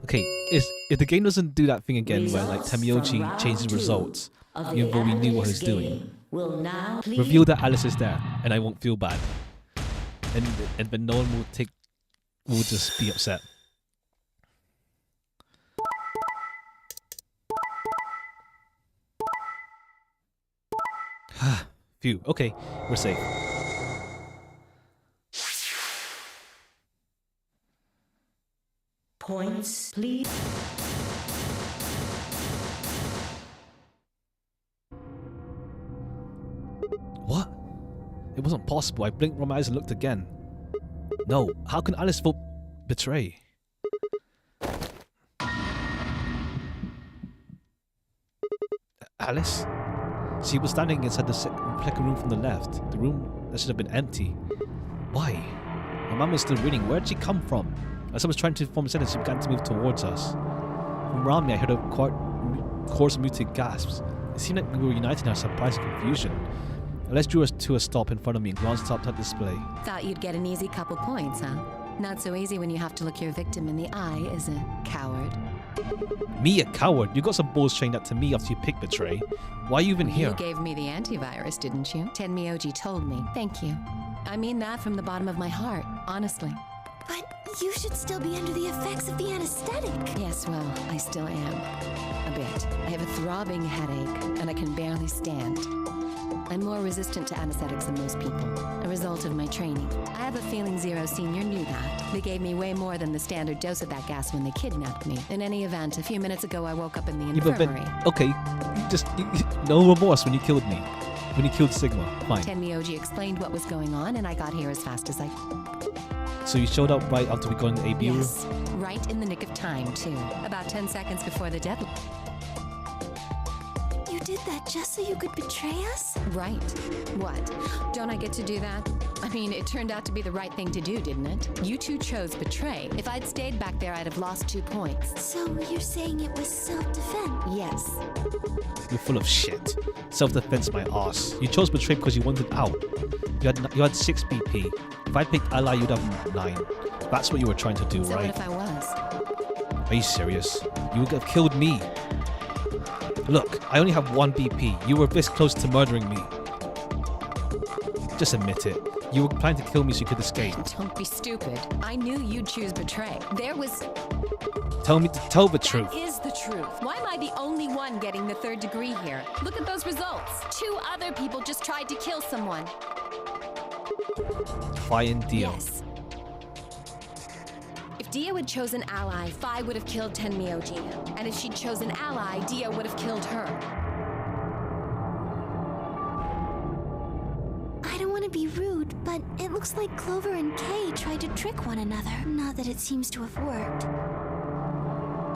S1: Okay, if the game doesn't do that thing again where like Tamioji changes results, even though we knew what he was doing, reveal that Alice is there, and I won't feel bad, and then no one will just be upset. Phew. Okay, we're safe.
S12: Points, please.
S1: What? It wasn't possible. I blinked from my eyes and looked again. No, how can Alice vote Betray? Alice? She was standing inside the second room from the left. The room that should have been empty. Why? My mum was still reading. Where did she come from? As I was trying to form a sentence, she began to move towards us. From around me, I heard a chorus of muted gasps. It seemed like we were united in our surprise and confusion. Alice drew us to a stop in front of me and glanced up at the display.
S10: Thought you'd get an easy couple points, huh? Not so easy when you have to look your victim in the eye, is it, coward?
S1: Me, a coward? You got some balls saying that to me after you picked Betray. Why are you even here?
S10: You gave me the antivirus, didn't you? Tenmyoji told me. Thank you. I mean that from the bottom of my heart, honestly.
S11: But you should still be under the effects of the anesthetic.
S10: Yes, well, I still am. A bit. I have a throbbing headache, and I can barely stand. I'm more resistant to anesthetics than most people, a result of my training. I have a feeling Zero Senior knew that. They gave me way more than the standard dose of that gas when they kidnapped me. In any event, a few minutes ago I woke up in the infirmary.
S1: Okay, no remorse when you killed me. When you killed Sigma, fine.
S10: Tenmyoji explained what was going on, and I got here as fast as I...
S1: So you showed up right after we got in the AB room?
S10: Yes, right in the nick of time, too. About 10 seconds before the deadline.
S11: You did that just so you could betray us?
S10: Right. What? Don't I get to do that? I mean, it turned out to be the right thing to do, didn't it? You two chose betray. If I'd stayed back there, I'd have lost 2 points.
S11: So you're saying it was self-defense?
S10: Yes.
S1: You're full of shit. Self-defense, my ass. You chose betray because you wanted out. You had 6 BP. If I picked ally, you'd have 9. That's what you were trying to do,
S10: So
S1: right?
S10: what if I was?
S1: Are you serious? You would have killed me. Look, I only have 1 BP. You were this close to murdering me. Just admit it. You were planning to kill me so you could escape.
S10: Don't be stupid. I knew you'd choose betray. There was...
S1: Tell me to tell the truth.
S10: That is the truth. Why am I the only one getting the 3rd degree here? Look at those results. 2 other people just tried to kill someone.
S1: Fi and Dio.
S10: Yes. If Dio had chosen ally, Fi would have killed Tenmyoji. And if she'd chosen ally, Dio would have killed her.
S11: I don't want to be rude, but it looks like Clover and Kay tried to trick one another. Not that it seems to have worked.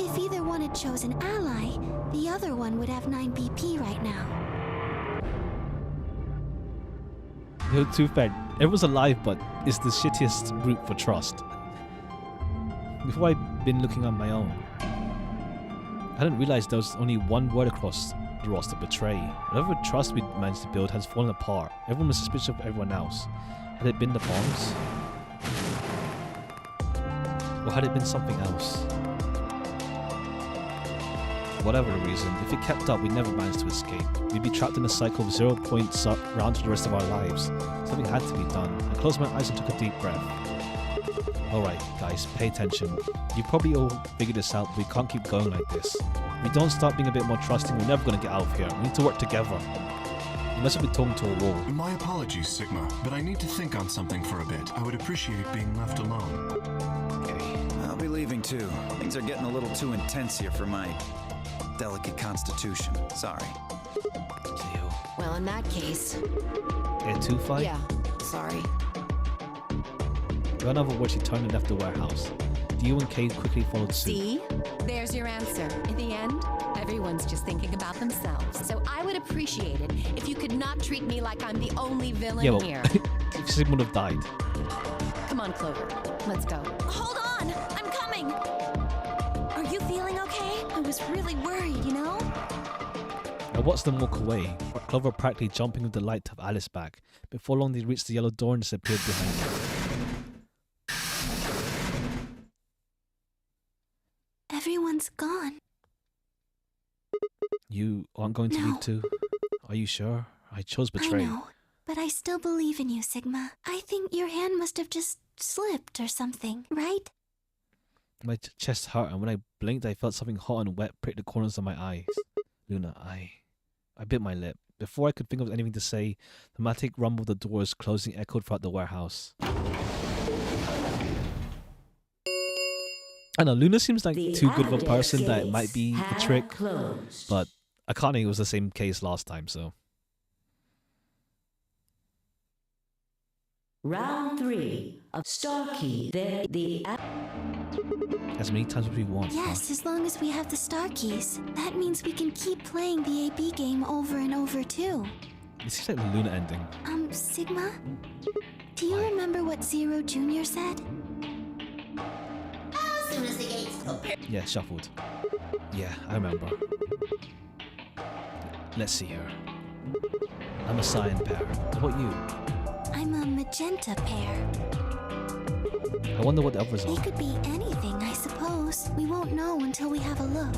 S11: If either one had chosen ally, the other one would have 9 BP right now.
S1: You're too fair. Everyone's alive, but it's the shittiest route for trust. Before I'd been looking on my own, I didn't realize there was only one word across the roster: betray. Whatever trust we'd managed to build has fallen apart. Everyone was suspicious of everyone else. Had it been the bombs? Or had it been something else? Whatever the reason, if it kept up, we'd never manage to escape. We'd be trapped in a cycle of 0 points round to the rest of our lives. Something had to be done. I closed my eyes and took a deep breath. Alright, guys, pay attention. You probably all figured this out, but we can't keep going like this. If we don't start being a bit more trusting, we're never going to get out of here. We need to work together. Unless we'll be talking to a wall.
S4: My apologies, Sigma, but I need to think on something for a bit. I would appreciate being left alone.
S5: Okay. I'll be leaving too. Things are getting a little too intense here for my delicate constitution. Sorry.
S1: See you.
S10: Well, in that case...
S1: Too fight?
S10: Yeah, sorry.
S1: Ran over what she turned and left the warehouse. Dio and Kay quickly followed suit.
S10: See? There's your answer. In the end, everyone's just thinking about themselves. So I would appreciate it if you could not treat me like I'm the only villain here.
S1: If Sigma would have died.
S10: Come on, Clover. Let's go.
S13: Hold on! I'm coming! Are you feeling okay? I was really worried, you know?
S1: I watched them walk away, Clover practically jumping with the light to have Alice back. Before long, they reached the yellow door and disappeared behind it.
S11: Everyone's gone.
S1: You aren't going to leave too? Are you sure? I chose betray.
S11: I know, but I still believe in you, Sigma. I think your hand must have just slipped or something, right?
S1: My chest hurt, and when I blinked, I felt something hot and wet prick the corners of my eyes. Luna, I bit my lip. Before I could think of anything to say, the dramatic rumble of the doors closing echoed throughout the warehouse. I know, Luna seems like too good of a person that it might be a trick, but I can't think it was the same case last time, so.
S12: Round 3 of Starkey.
S1: As many times as we want.
S11: Yes, as long as we have the star keys. That means we can keep playing the AB game over and over too.
S1: It seems like the Luna ending.
S11: Sigma? Do you remember what Zero Jr. said?
S7: As soon as the gates open.
S1: Yeah, shuffled. Yeah, I remember. Let's see here. I'm a cyan pair. What about you?
S11: I'm a magenta pair.
S1: I wonder what the others
S11: They
S1: are.
S11: could be anything, I suppose. We won't know until we have a look.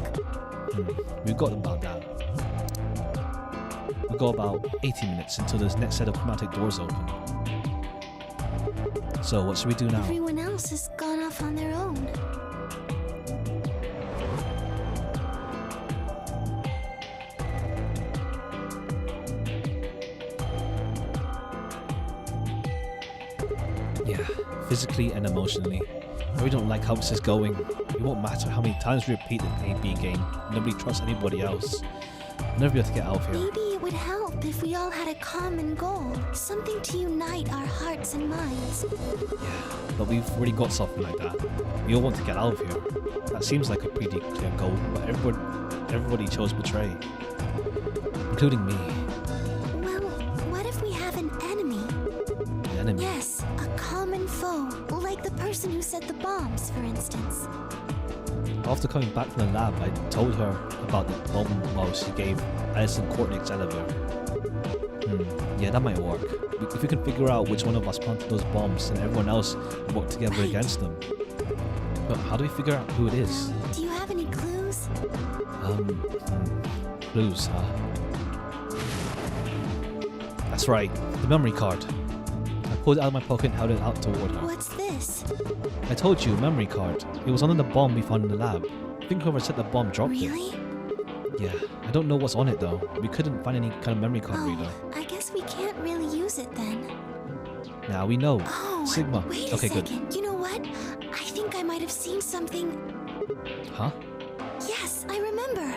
S1: We've got about that. We've got about 80 minutes until this next set of chromatic doors open. So what should we do now?
S11: Everyone else has gone off on their own.
S1: Yeah, physically and emotionally. I really don't like how this is going. It won't matter how many times we repeat the A B game. Nobody trusts anybody else. I'll never be able to get out of here.
S11: Maybe it would help if we all had a common goal. Something to unite our hearts and minds.
S1: Yeah, but we've already got something like that. We all want to get out of here. That seems like a pretty clear goal, but everybody chose betray. Including me.
S11: Well, what if we have an enemy?
S1: An enemy?
S11: Yes, a common foe. Like the person who set the bombs, for instance.
S1: After coming back from the lab, I told her about the bomb while she gave Alison Courtney's elevator. Yeah, that might work. If we can figure out which one of us planted those bombs and everyone else work together against them. But how do we figure out who it is?
S11: Do you have any clues?
S1: Clues, huh? That's right, the memory card. I pulled it out of my pocket and held it out toward her.
S11: What's this?
S1: I told you, memory card. It was under the bomb we found in the lab. I think whoever set the bomb dropped it.
S11: Really?
S1: Yeah, I don't know what's on it though. We couldn't find any kind of memory card reader.
S11: I guess we can't really use it then.
S1: Now we know.
S11: Oh,
S1: Sigma.
S11: Wait
S1: Okay,
S11: a second.
S1: good.
S11: You know what? I think I might have seen something.
S1: Huh?
S11: Yes, I remember.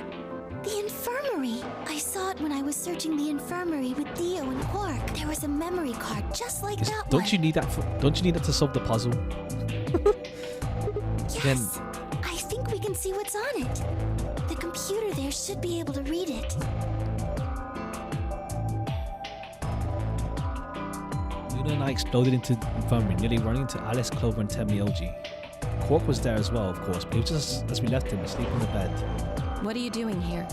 S11: The infirmary. I saw it when I was searching the infirmary with Theo and Quark. There was a memory card just like that
S1: Don't
S11: one.
S1: you need that? Don't you need that to solve the puzzle?
S11: Yes, I think we can see what's on it. The computer there should be able to read it.
S1: Luna and I exploded into the infirmary, nearly running into Alice, Clover, and Temioji. Quark was there as well, of course, but he was just as we left him asleep in the bed.
S10: What are you doing here?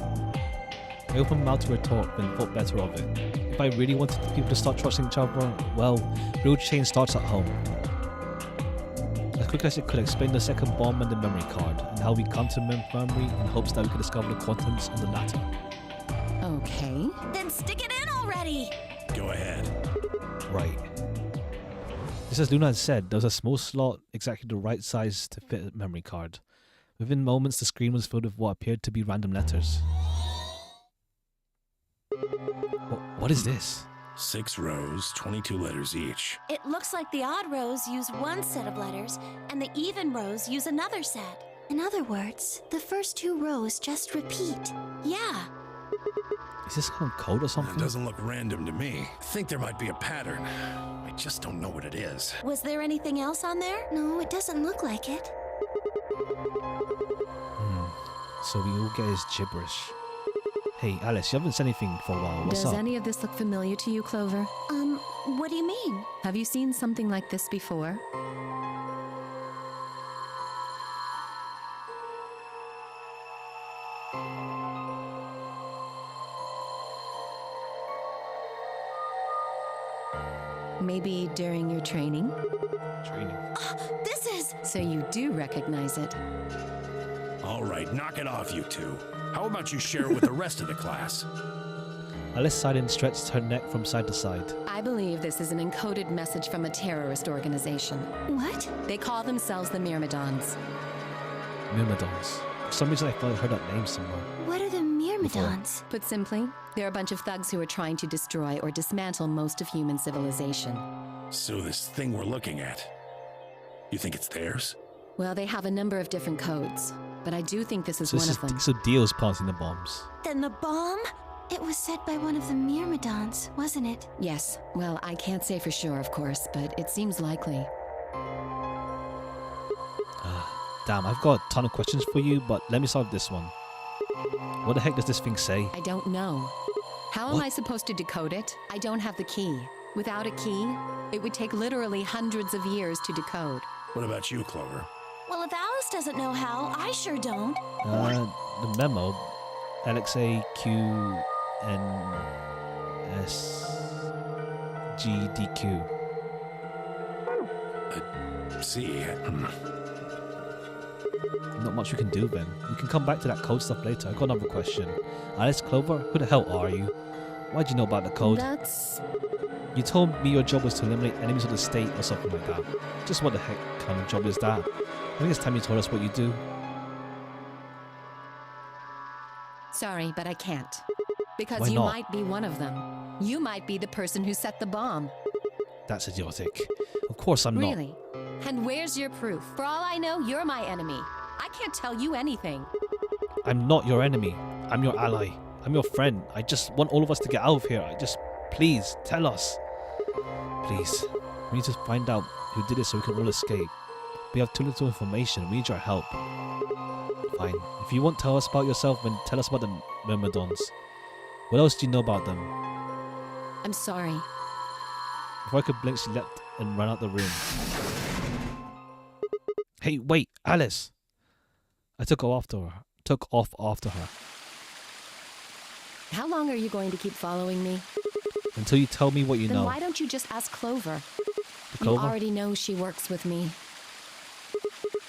S1: I opened my mouth to retort, then thought better of it. If I really wanted people to start trusting each other, well, real change starts at home. As quickly as I could, explain the second bomb and the memory card, and how we come to the infirmary in hopes that we could discover the quantums on the latter.
S10: Okay.
S6: Then stick it in already!
S2: Go ahead.
S1: Right. Just as Luna had said, there was a small slot exactly the right size to fit a memory card. Within moments, the screen was filled with what appeared to be random letters. What is this?
S2: 6 rows, 22 letters each.
S13: It looks like the odd rows use one set of letters, and the even rows use another set.
S11: In other words, the first 2 rows just repeat.
S13: Yeah.
S1: Is this kind of code or something?
S2: It doesn't look random to me. I think there might be a pattern. I just don't know what it is.
S13: Was there anything else on there?
S11: No, it doesn't look like it.
S1: So we all get is gibberish. Hey, Alice, you haven't said anything for a while. What's
S10: Does
S1: up?
S10: any of this look familiar to you, Clover?
S13: What do you mean?
S10: Have you seen something like this before? Maybe during your training?
S1: Training.
S13: This is...
S10: So you do recognize it.
S2: All right, knock it off, you two. How about you share it with the rest of the class?
S1: Alice sighed and stretched her neck from side to side.
S10: I believe this is an encoded message from a terrorist organization.
S11: What?
S10: They call themselves the Myrmidons.
S1: Myrmidons. For some reason I thought I heard that name somewhere.
S11: What are the Myrmidons?
S10: Put simply, they're a bunch of thugs who are trying to destroy or dismantle most of human civilization.
S2: So this thing we're looking at, you think it's theirs?
S10: Well, they have a number of different codes, but I do think this is one of them.
S1: So Dio's planting the bombs.
S11: Then the bomb? It was set by one of the Myrmidons, wasn't it?
S10: Yes. Well, I can't say for sure, of course, but it seems likely.
S1: Damn, I've got a ton of questions for you, but let me solve this one. What the heck does this thing say?
S10: I don't know. How am I supposed to decode it? I don't have the key. Without a key, it would take literally hundreds of years to decode.
S2: What about you, Clover?
S13: Well, if Alice doesn't know how, I sure don't.
S1: The memo, LXAQNSGDQ.
S2: See.
S1: Not much we can do then. We can come back to that code stuff later. I got another question. Alice, Clover, who the hell are you? Why'd you know about the code? You told me your job was to eliminate enemies of the state or something like that. Just what the heck kind of job is that? I think it's time you told us what you do.
S10: Sorry, but I can't. Because
S1: Why
S10: you
S1: not?
S10: might be one of them. You might be the person who set the bomb.
S1: That's idiotic. Of course I'm not.
S10: Really? And where's your proof? For all I know, you're my enemy. I can't tell you anything.
S1: I'm not your enemy. I'm your ally. I'm your friend. I just want all of us to get out of here. Please, tell us. Please. We need to find out who did it so we can all escape. We have too little information. We need your help. Fine. If you won't tell us about yourself, then tell us about the Myrmidons. What else do you know about them?
S10: I'm sorry.
S1: Before I could blink, she leapt and ran out the room. Hey, wait, Alice! I took off after her.
S10: How long are you going to keep following me?
S1: Until you tell me what you
S10: Then
S1: know.
S10: why don't you just ask Clover?
S1: Clover?
S10: You already know she works with me.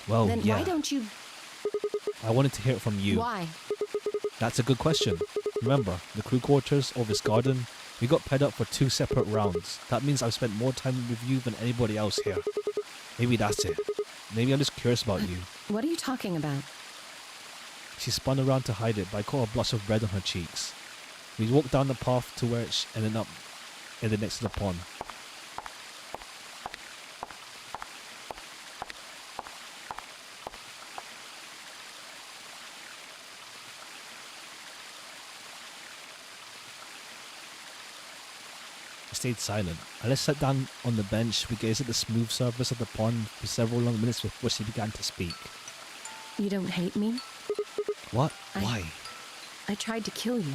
S1: Well,
S10: Then
S1: yeah.
S10: why don't you...
S1: I wanted to hear it from you.
S10: Why?
S1: That's a good question. Remember, the crew quarters or this garden, we got paired up for 2 separate rounds. That means I've spent more time with you than anybody else here. Maybe that's it. Maybe I'm just curious about you.
S10: What are you talking about?
S1: She spun around to hide it, but I caught a blush of red on her cheeks. We walked down the path to where it ended up next to the pond. I stayed silent. Alice sat down on the bench. We gazed at the smooth surface of the pond for several long minutes before she began to speak.
S10: You don't hate me?
S1: What? Why?
S10: I tried to kill you.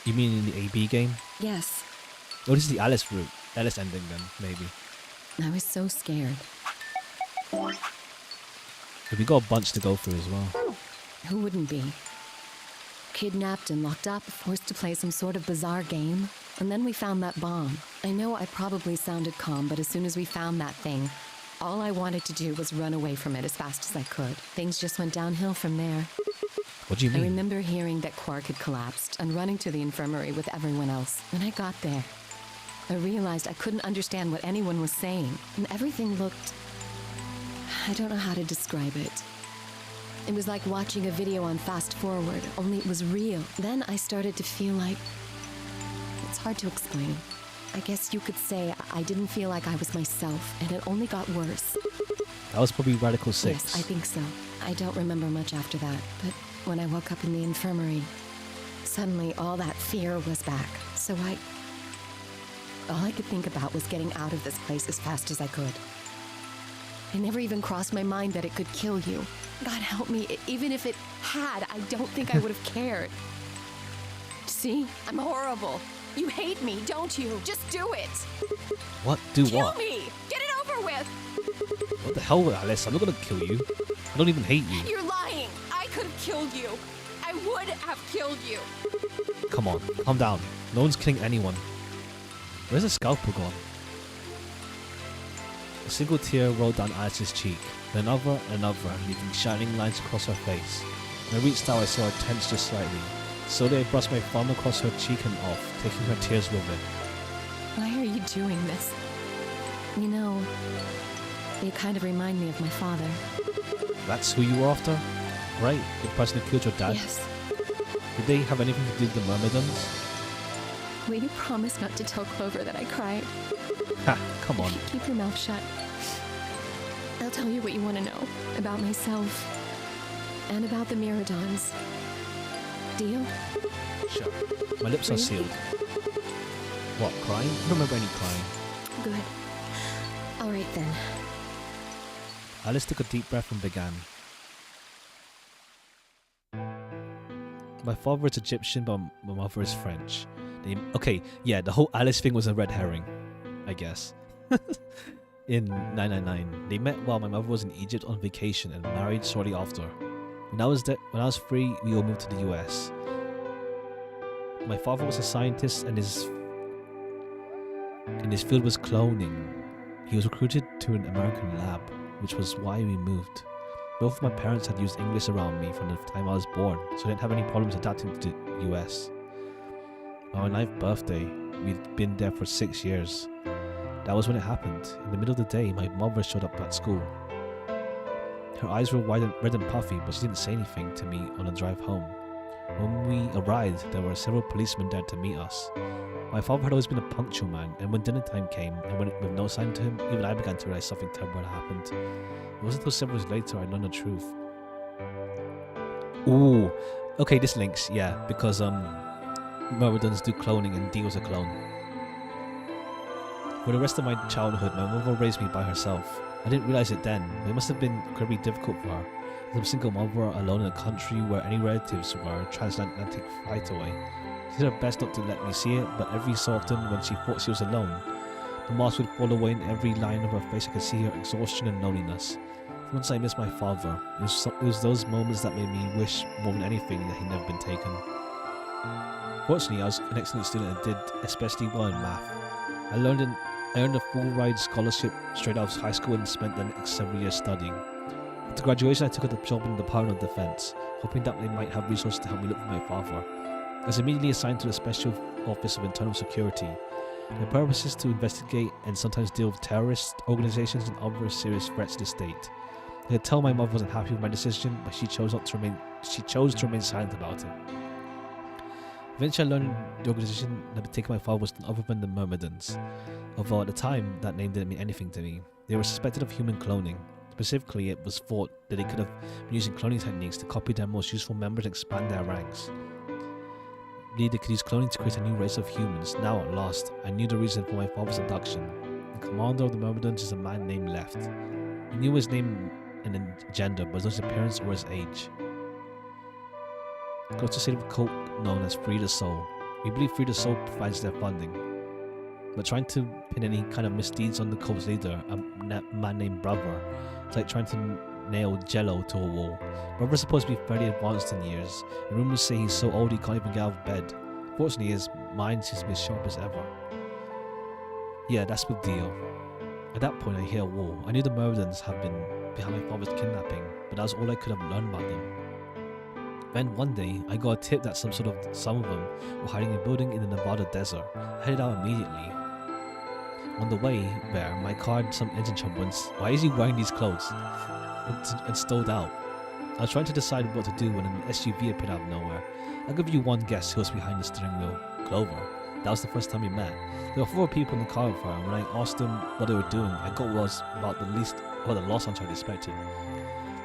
S1: You mean in the AB game?
S10: Yes.
S1: Oh, this is the Alice route. Alice ending then, maybe.
S10: I was so scared.
S1: But we got a bunch to go through as well.
S10: Who wouldn't be? Kidnapped and locked up, forced to play some sort of bizarre game. And then we found that bomb. I know I probably sounded calm, but as soon as we found that thing, all I wanted to do was run away from it as fast as I could. Things just went downhill from there.
S1: What do you mean?
S10: I remember hearing that Quark had collapsed and running to the infirmary with everyone else. When I got there, I realized I couldn't understand what anyone was saying, and everything looked... I don't know how to describe it. It was like watching a video on fast forward, only it was real. Then I started to feel like... It's hard to explain. I guess you could say I didn't feel like I was myself, and it only got worse.
S1: That was probably Radical 6.
S10: Yes, I think so. I don't remember much after that, but when I woke up in the infirmary, suddenly all that fear was back. So all I could think about was getting out of this place as fast as I could. It never even crossed my mind that it could kill you. God help me, even if it had, I don't think I would have cared. See? I'm horrible. You hate me, don't you? Just do it.
S1: What? Do
S10: Kill
S1: what?
S10: me! Get it over with!
S1: What the hell, Alice? I'm not gonna kill you. I don't even hate you.
S10: You're lying! I could have killed you. I would have killed you.
S1: Come on, calm down. No one's killing anyone. Where's the scalpel gone? A single tear rolled down Alice's cheek, then another and another, leaving shining lines across her face. When I reached out, I saw her tense just slightly. Slowly, I brushed my thumb across her cheek and off, taking her tears with it.
S10: Why are you doing this? You know, you kind of remind me of my father.
S1: That's who you were after? Right, the person who killed your dad?
S10: Yes.
S1: Did they have anything to do with the Myrmidons?
S10: Will you promise not to tell Clover that I cried?
S1: Ha, come on.
S10: Keep your mouth shut. I'll tell you what you want to know about myself and about the Myrmidons. Deal?
S1: Sure. My lips are sealed. What, crying? I don't remember any crying.
S10: Good. All right then.
S1: Alice took a deep breath and began. My father is Egyptian, but my mother is French. Okay, yeah, the whole Alice thing was a red herring, I guess. In 999, they met while my mother was in Egypt on vacation and married shortly after. When I was 3, we all moved to the US. My father was a scientist and his field was cloning. He was recruited to an American lab, which was why we moved. Both of my parents had used English around me from the time I was born, so I didn't have any problems adapting to the US. On my 9th birthday, we'd been there for 6 years. That was when it happened. In the middle of the day, my mother showed up at school. Her eyes were red and puffy, but she didn't say anything to me on the drive home. When we arrived, there were several policemen there to meet us. My father had always been a punctual man, and when dinner time came, and when with no sign to him, even I began to realize something terrible had happened. It wasn't until several years later I learned the truth. Ooh, okay, this links, yeah, because Myrmidons do cloning and Dee was a clone. For the rest of my childhood, my mother raised me by herself. I didn't realize it then, but it must have been incredibly difficult for her. As a single mother alone in a country where any relatives were a transatlantic flight away. She did her best not to let me see it, but every so often when she thought she was alone, the mask would fall away and every line of her face I could see her exhaustion and loneliness. Once I missed my father, it was those moments that made me wish more than anything that he'd never been taken. Fortunately, I was an excellent student and did especially well in math. I earned a full ride scholarship straight out of high school and spent the next several years studying. After graduation, I took a job in the Department of Defense, hoping that they might have resources to help me look for my father. I was immediately assigned to the Special Office of Internal Security. Their purpose is to investigate and sometimes deal with terrorist organizations and other serious threats to the state. I could tell my mother wasn't happy with my decision, but she chose to remain silent about it. Eventually, I learned the organization that had taken my father was none other than the Myrmidons. Although at the time, that name didn't mean anything to me. They were suspected of human cloning. Specifically, it was thought that they could have been using cloning techniques to copy their most useful members and expand their ranks. Indeed, they could use cloning to create a new race of humans. Now, at last, I knew the reason for my father's abduction. The commander of the Myrmidons is a man named Left. I knew his name and gender, but not his appearance or his age. Goes to state of a cult known as Free the Soul. We believe Free the Soul provides their funding. But trying to pin any kind of misdeeds on the cult's leader, a man named Brother, it's like trying to nail Jello to a wall. Brother's supposed to be fairly advanced in years, and rumors say he's so old he can't even get out of bed. Fortunately, his mind seems to be as sharp as ever. Yeah, that's the deal. At that point, I hear a war. I knew the Myrmidons had been behind my father's kidnapping, but that was all I could have learned about them. Then one day, I got a tip that some of them were hiding in a building in the Nevada desert. I headed out immediately. On the way there, my car had some engine trouble and why is he wearing these clothes? And stalled out. I was trying to decide what to do when an SUV appeared out of nowhere. I'll give you one guess who was behind the steering wheel. Clover. That was the first time we met. There were 4 people in the car with her, and when I asked them what they were doing, I got what was about the lost answer I expected.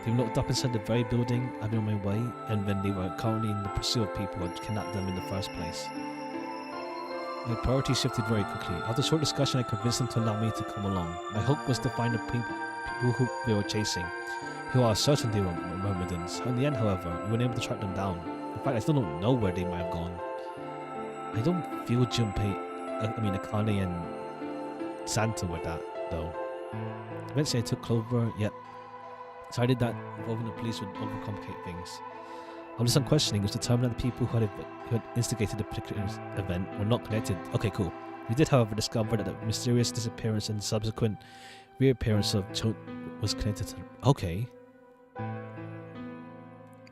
S1: They looked up inside the very building I'd been on my way, and then they were currently in the pursuit of people who had kidnapped them in the first place. My priorities shifted very quickly. After a short discussion, I convinced them to allow me to come along. My hope was to find the people who they were chasing, who are certain they were Myrmidons. In the end, however, we were able to track them down. In fact, I still don't know where they might have gone. I don't feel Akane and Santa with that, though. Eventually, I took Clover, decided that involving the police would overcomplicate things. After some questioning, it was determined that the people who had instigated the particular event were not connected. Okay, cool. We did, however, discover that the mysterious disappearance and subsequent reappearance of was connected to... Okay.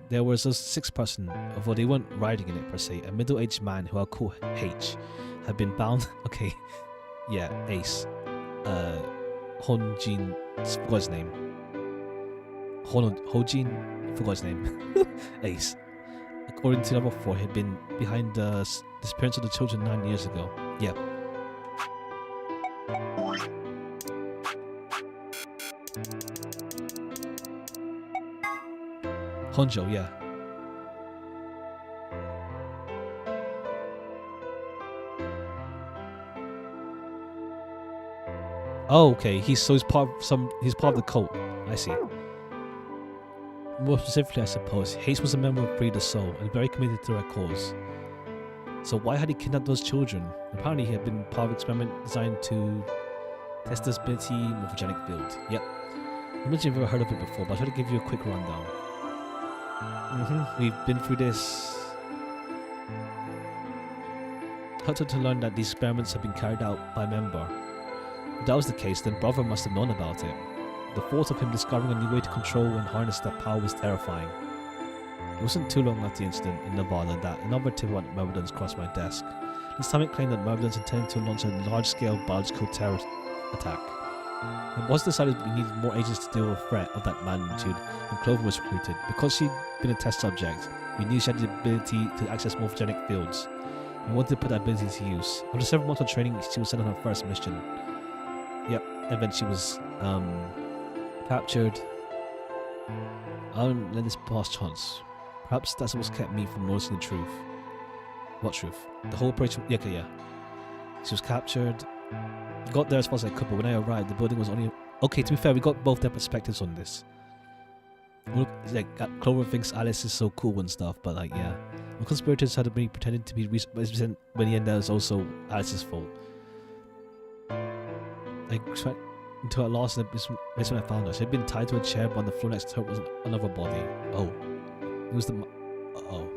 S1: There was a 6th person, although they weren't riding in it per se. A middle-aged man who I'll call H had been bound... Okay. Yeah, Ace. Honjin... Forgot his name. Hojin... Forgot his name. Ace. According to the other 4, he had been behind the disappearance of the children 9 years ago. Yep. Honjo, yeah. Oh, okay. He's part of the cult. I see. More specifically, I suppose, Hayes was a member of Free the Soul and very committed to their cause. So why had he kidnapped those children? Apparently, he had been part of an experiment designed to test the stability morphogenic field. Yep. I mentioned you've ever heard of it before, but I'll try to give you a quick rundown. We've been through this. Hurted to learn that these experiments have been carried out by a member. If that was the case, then Brother must have known about it. The thought of him discovering a new way to control and harness that power was terrifying. It wasn't too long after the incident in Nevada that another tip about Myrmidons crossed my desk. This time it claimed that Myrmidons intended to launch a large-scale biological terror attack. It was decided we needed more agents to deal with a threat of that magnitude, and Clover was recruited. Because she'd been a test subject, We knew she had the ability to access morphogenic fields. We wanted to put that ability to use. After several months of training, she was sent on her first mission. Yep, and then she was captured. I don't let this pass chance. Perhaps that's what's kept me from noticing the truth. What truth? The whole operation. Yeah, okay, yeah. She was captured. Got there as fast as I could, but when I arrived, the building was only. Okay, to be fair, we got both their perspectives on this. Look, like Clover thinks Alice is so cool and stuff, but like, yeah, the conspirators had been pretending to be reason when the end that was also Alice's fault. Like, until at last, this when I found her. She had been tied to a chair, but on the floor next to her was another body. Oh, it was the. Oh,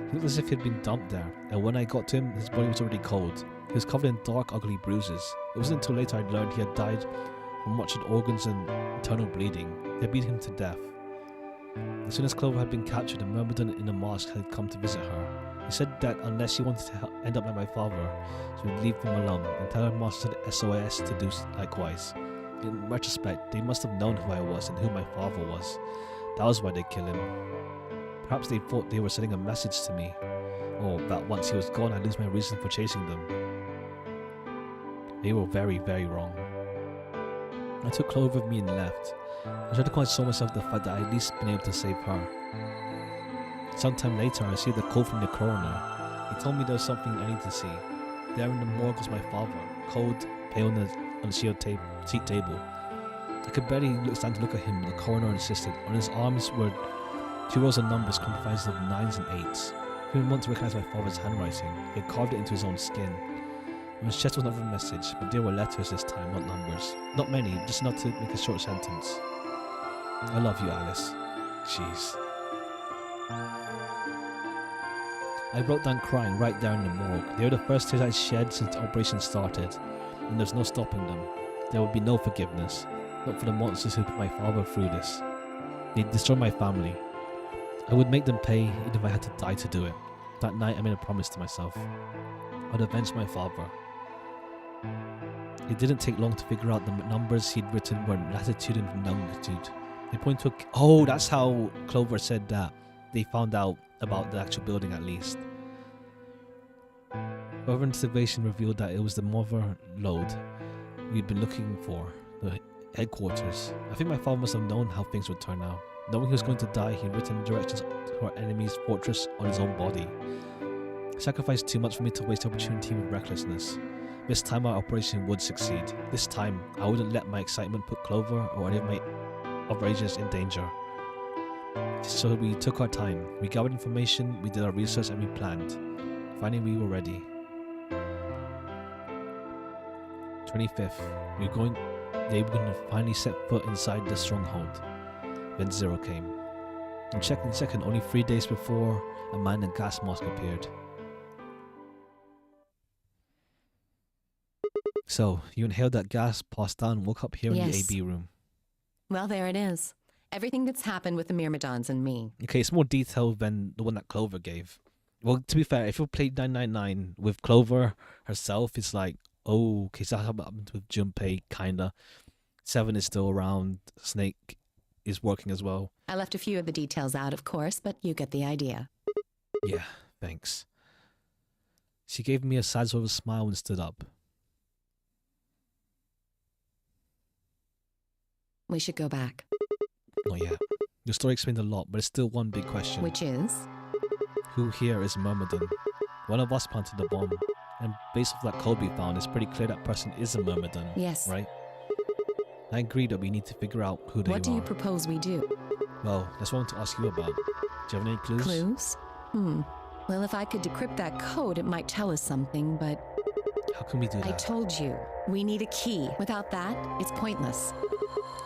S1: he looked as if he had been dumped there, and when I got to him, his body was already cold. He was covered in dark, ugly bruises. It wasn't until later I learned he had died from ruptured organs and internal bleeding. They beat him to death. As soon as Clover had been captured, a Myrmidon in a mask had come to visit her. He said that unless she wanted to end up like my father, she would leave him alone and tell her master SOS to do likewise. In retrospect, they must have known who I was and who my father was. That was why they killed him. Perhaps they thought they were sending a message to me, or that once he was gone I'd lose my reason for chasing them. They were very, very wrong. I took Clover with me and left. I tried to console myself the fact that I at least been able to save her. Sometime later, I received a call from the coroner. He told me there was something I need to see. There in the morgue was my father, cold, pale on the seat table. I could barely stand to look at him, but the coroner insisted. On his arms were 2 rows of numbers comprised of 9s and 8s. He didn't want to recognize my father's handwriting. He had carved it into his own skin. On his chest was another message, but there were letters this time, not numbers. Not many, just enough to make a short sentence. I love you, Alice. Jeez. I broke down crying right there in the morgue. They were the first tears I'd shed since the operation started, and there's no stopping them. There would be no forgiveness, not for the monsters who put my father through this. They'd destroy my family. I would make them pay, even if I had to die to do it. That night I made a promise to myself. I'd avenge my father. It didn't take long to figure out the numbers he'd written were latitude and longitude. They point to a... Oh, that's how Clover said that. They found out about the actual building at least. Further investigation revealed that it was the mother lode we'd been looking for, the headquarters. I think my father must have known how things would turn out. Knowing he was going to die, he'd written directions to our enemy's fortress on his own body. He sacrificed too much for me to waste the opportunity with recklessness. This time our operation would succeed. This time, I wouldn't let my excitement put Clover or any of my other agents in danger. So we took our time. We gathered information, we did our research, and we planned. Finally, we were ready. 25th. They were going to finally set foot inside the stronghold. Then Zero came. And checked in second, only 3 days before, a man in a gas mask appeared. So, you inhaled that gas, passed down, and woke up here in the AB room.
S10: Well, there it is. Everything that's happened with the Myrmidons and me.
S1: Okay, it's more detailed than the one that Clover gave. Well, to be fair, if you played 999 with Clover herself, it's like, oh, okay, so that happened with Junpei, kinda. 7 is still around. Snake is working as well.
S10: I left a few of the details out, of course, but you get the idea.
S1: Yeah, thanks. She gave me a sad sort of smile and stood up.
S10: We should go back.
S1: Not yet. Your story explained a lot, but it's still one big question.
S10: Which is?
S1: Who here is Myrmidon? One of us planted the bomb. And based off that code we found, it's pretty clear that person is a Myrmidon.
S10: Yes.
S1: Right? I agree that we need to figure out who they are.
S10: What do you propose we do?
S1: Well, that's what I want to ask you about. Do you have any clues?
S10: Clues? Well, if I could decrypt that code, it might tell us something, but...
S1: How can we do that?
S10: I told you. We need a key. Without that, it's pointless.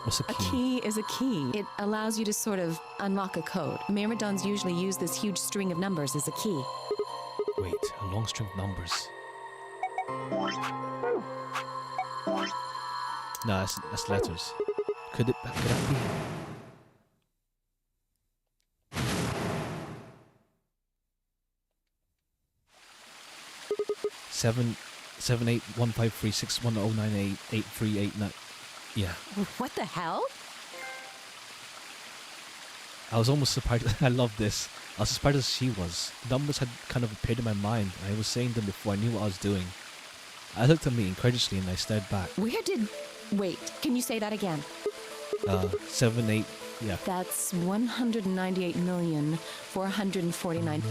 S1: What's a key?
S10: A key is a key. It allows you to sort of unlock a code. Myrmidons usually use this huge string of numbers as a key.
S1: Wait, a long string of numbers. No, that's letters. Could that be? Seven 781536109883839. Yeah.
S10: What the hell?
S1: I was almost surprised. I love this. I was as surprised as she was. Numbers had kind of appeared in my mind. I was saying them before I knew what I was doing. I looked at me incredulously and I stared back.
S10: Wait, can you say that again?
S1: 7, 8, yeah.
S10: That's 198,449.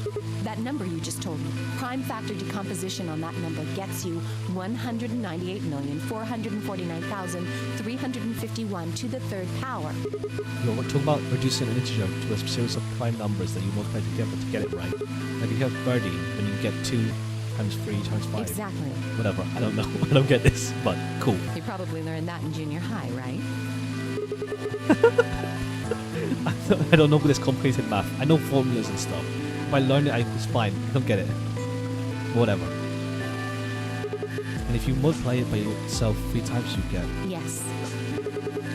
S10: That number you just told me. Prime factor decomposition on that number gets you 198,449,351 to the third power.
S1: We're talking about reducing an integer to a series of prime numbers that you multiply together to get it right. Like if you have 30, then you get 2 times 3 times 5.
S10: Exactly.
S1: Whatever, I don't know. I don't get this, but cool.
S10: You probably learned that in junior high, right?
S1: I don't know this complicated math. I know formulas and stuff. If I learn it, it's fine. I don't get it. Whatever. And if you multiply it by yourself 3 times, you get.
S10: Yes.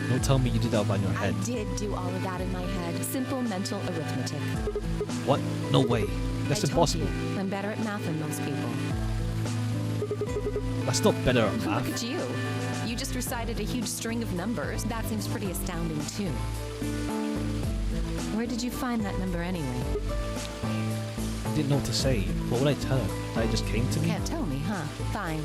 S1: Don't tell me you did that all in your head.
S10: I did do all of that in my head. Simple mental arithmetic.
S1: What? No way. That's impossible.
S10: Told you, I'm better at math than most people.
S1: That's not better at math.
S10: Look at you. You just recited a huge string of numbers. That seems pretty astounding, too. Where did you find that number anyway?
S1: I didn't know what to say. What would I tell her? That it just came to me?
S10: Can't tell me, huh? Fine.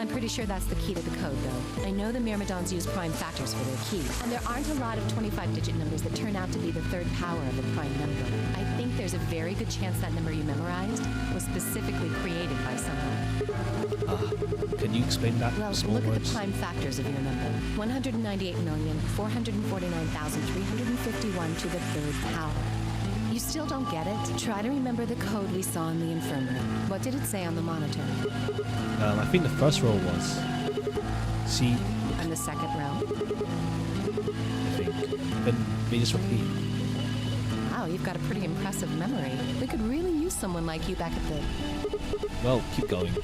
S10: I'm pretty sure that's the key to the code, though. I know the Myrmidons use prime factors for their key, and there aren't a lot of 25-digit numbers that turn out to be the third power of a prime number. I think there's a very good chance that number you memorized was specifically created by someone.
S1: Can you explain that?
S10: Well,
S1: Small
S10: look
S1: words?
S10: at the prime factors of your number. 198,449,351 to the third power. You still don't get it? Try to remember the code we saw in the infirmary. What did it say on the monitor?
S1: I think the first row was C.
S10: And the second row?
S1: I think. Then they just repeat.
S10: Wow, you've got a pretty impressive memory. We could really use someone like you back at the...
S1: Well, keep going.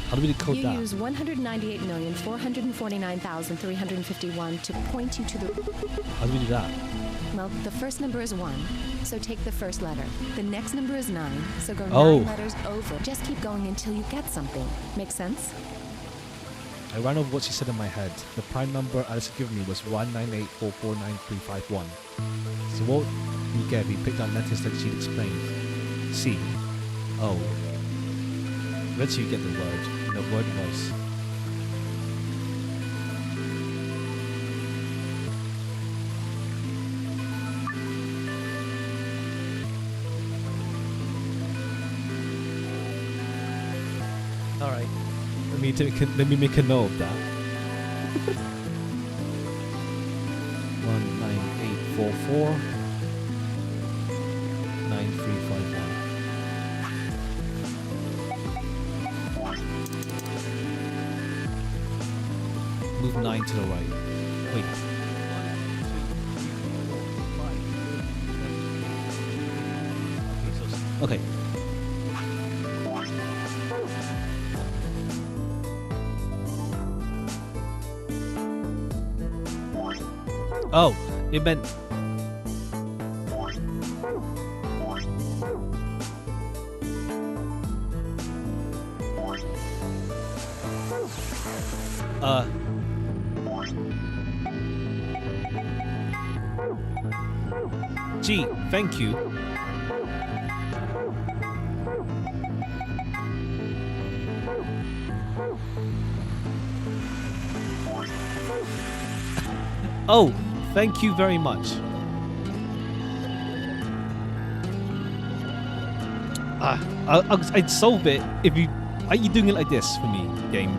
S1: How do we decode that?
S10: You use 198,449,351 to point you to the...
S1: How do we do that?
S10: Well, the first number is 1, so take the first letter. The next number is 9, so go 9 letters over. Just keep going until you get something. Make sense?
S1: I ran over what she said in my head. The prime number Alice had given me was 198,449,351. So what we get if we picked out letters that she'd explained? C. O. Eventually you get the word. And the word was... Alright. Let me make a note of that. 19844 9351. Move 9 to the right. Wait. Okay. Oh, it meant... Gee, thank you. Oh, thank you very much. I'd solve it if you... Are you doing it like this for me, game?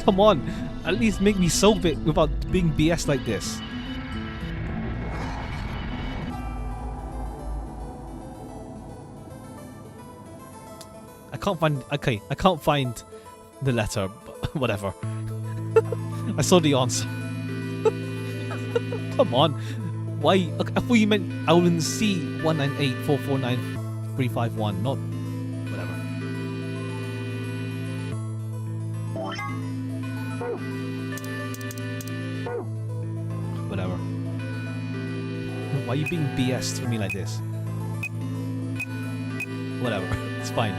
S1: Come on, at least make me solve it without being BS like this. I can't find... Okay, I can't find the letter, but whatever. I saw the answer. Come on. Why? I thought you meant I was in C 198449351, not... Whatever. Why are you being BS to me like this? Whatever. It's fine.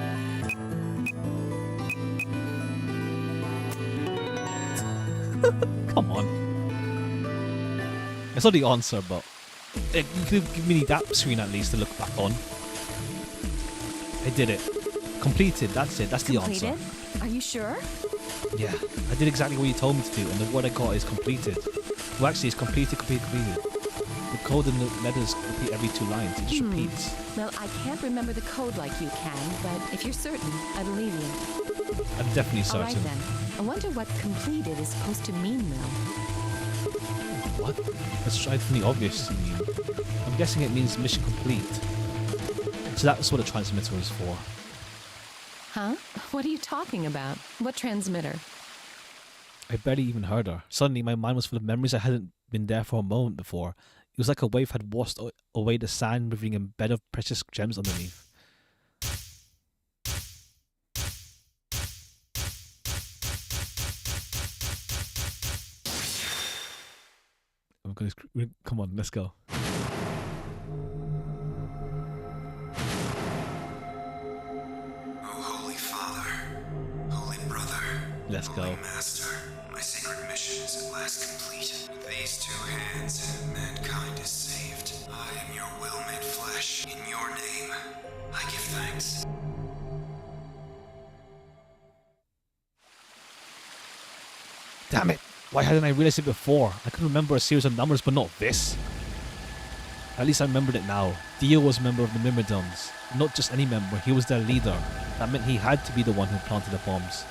S1: Come on. It's not the answer, but you could give me that screen at least to look back on. I did it. Completed. That's it. That's the answer.
S10: Are you sure?
S1: Yeah. I did exactly what you told me to do, and the word I got is completed. Well, actually, it's completed. The code and the letters repeat every 2 lines. It just repeats.
S10: Well, I can't remember the code like you can, but if you're certain, I believe you.
S1: I'm definitely
S10: All
S1: certain.
S10: right then. I wonder what completed is supposed to mean now.
S1: What? That's right from the obvious to me. I'm guessing it means mission complete. So that's what a transmitter is for.
S10: Huh? What are you talking about? What transmitter?
S1: I barely even heard her. Suddenly, my mind was full of memories I hadn't been there for a moment before. It was like a wave had washed away the sand, revealing a bed of precious gems underneath. I'm gonna come on, let's go.
S5: Oh, Holy Father, Holy Brother,
S1: Let's go.
S5: Holy Master, my sacred mission is at last complete. With these 2 hands, mankind is saved. I am your will made flesh. In your name, I give thanks.
S1: Damn it! Why hadn't I realized it before? I could remember a series of numbers, but not this. At least I remembered it now. Dio was a member of the Myrmidons. Not just any member, he was their leader. That meant he had to be the one who planted the bombs.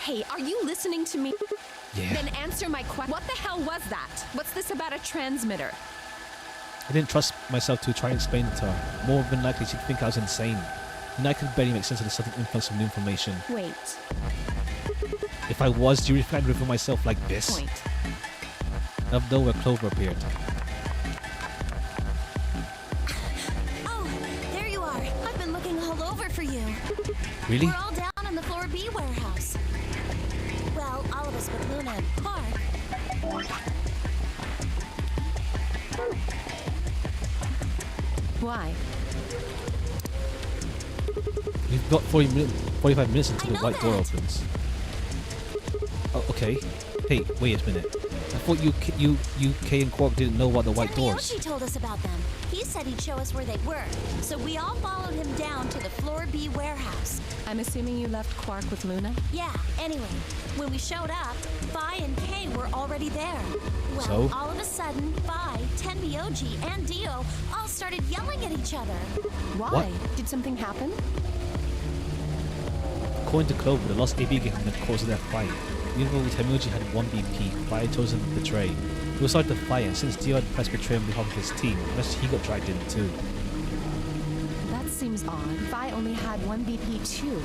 S10: Hey, are you listening to me?
S1: Yeah.
S10: Then answer my question. What the hell was that? What's this about a transmitter?
S1: I didn't trust myself to try and explain it to her. More than likely she'd think I was insane. And I could barely make sense of the sudden influx of new information.
S10: Wait.
S1: If I was, do you think I'd reveal myself like this?
S10: Point.
S1: Out of nowhere, Clover appeared.
S13: Oh, there you are. I've been looking all over for you.
S1: Really?
S13: We're all down in the floor B warehouse. Well, all of us but Luna and Park.
S10: Why?
S1: You've got 45 minutes until the white door opens. Oh, okay. Hey, wait a minute. I thought you, Kay, and Quark didn't know about the white doors.
S13: Yoshi told us about them. He said he'd show us where they were. So we all followed him down to the floor B warehouse.
S10: I'm assuming you left Quark with Luna?
S13: Yeah, anyway, when we showed up, Vi and Kay were already there. Well,
S1: So?
S13: all of a sudden, Vi, Tenmyoji, and Dio all started yelling at each other.
S10: Why?
S1: What?
S10: Did something happen?
S1: According to Clover, the lost AB game had caused their fight. Even though Tenmyoji had 1 BP, Vi had chosen to betray. He was starting to fight, and since Dio had pressed betray on behalf of his team, unless he got dragged in too.
S10: That seems odd. Vi only had 1 BP too.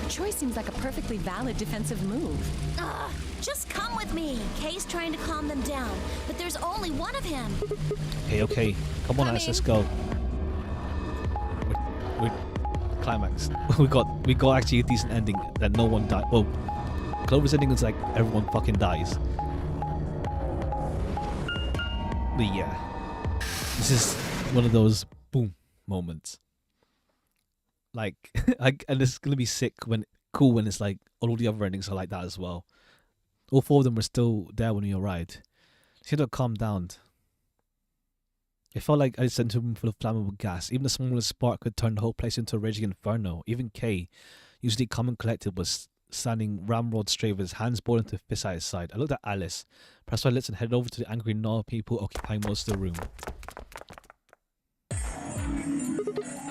S10: Troy seems like a perfectly valid defensive move.
S13: Ugh, just come with me. Kay's trying to calm them down, but there's only one of him.
S1: Okay. Come on, Alice, let's go. We're climax. we got actually a decent ending that no one died. Well, Clover's ending is like everyone fucking dies. But yeah, this is one of those boom moments. Like, and it's gonna be cool when it's like all the other endings are like that as well. All 4 of them were still there when we arrived. She had to calm down. It felt like I sent a room full of flammable gas. Even the smallest spark could turn the whole place into a raging inferno. Even Kay, usually calm and collected, was standing ramrod straight with his hands balled into fists at his side. I looked at Alice, pressed my lips, and headed over to the angry knot of people occupying most of the room.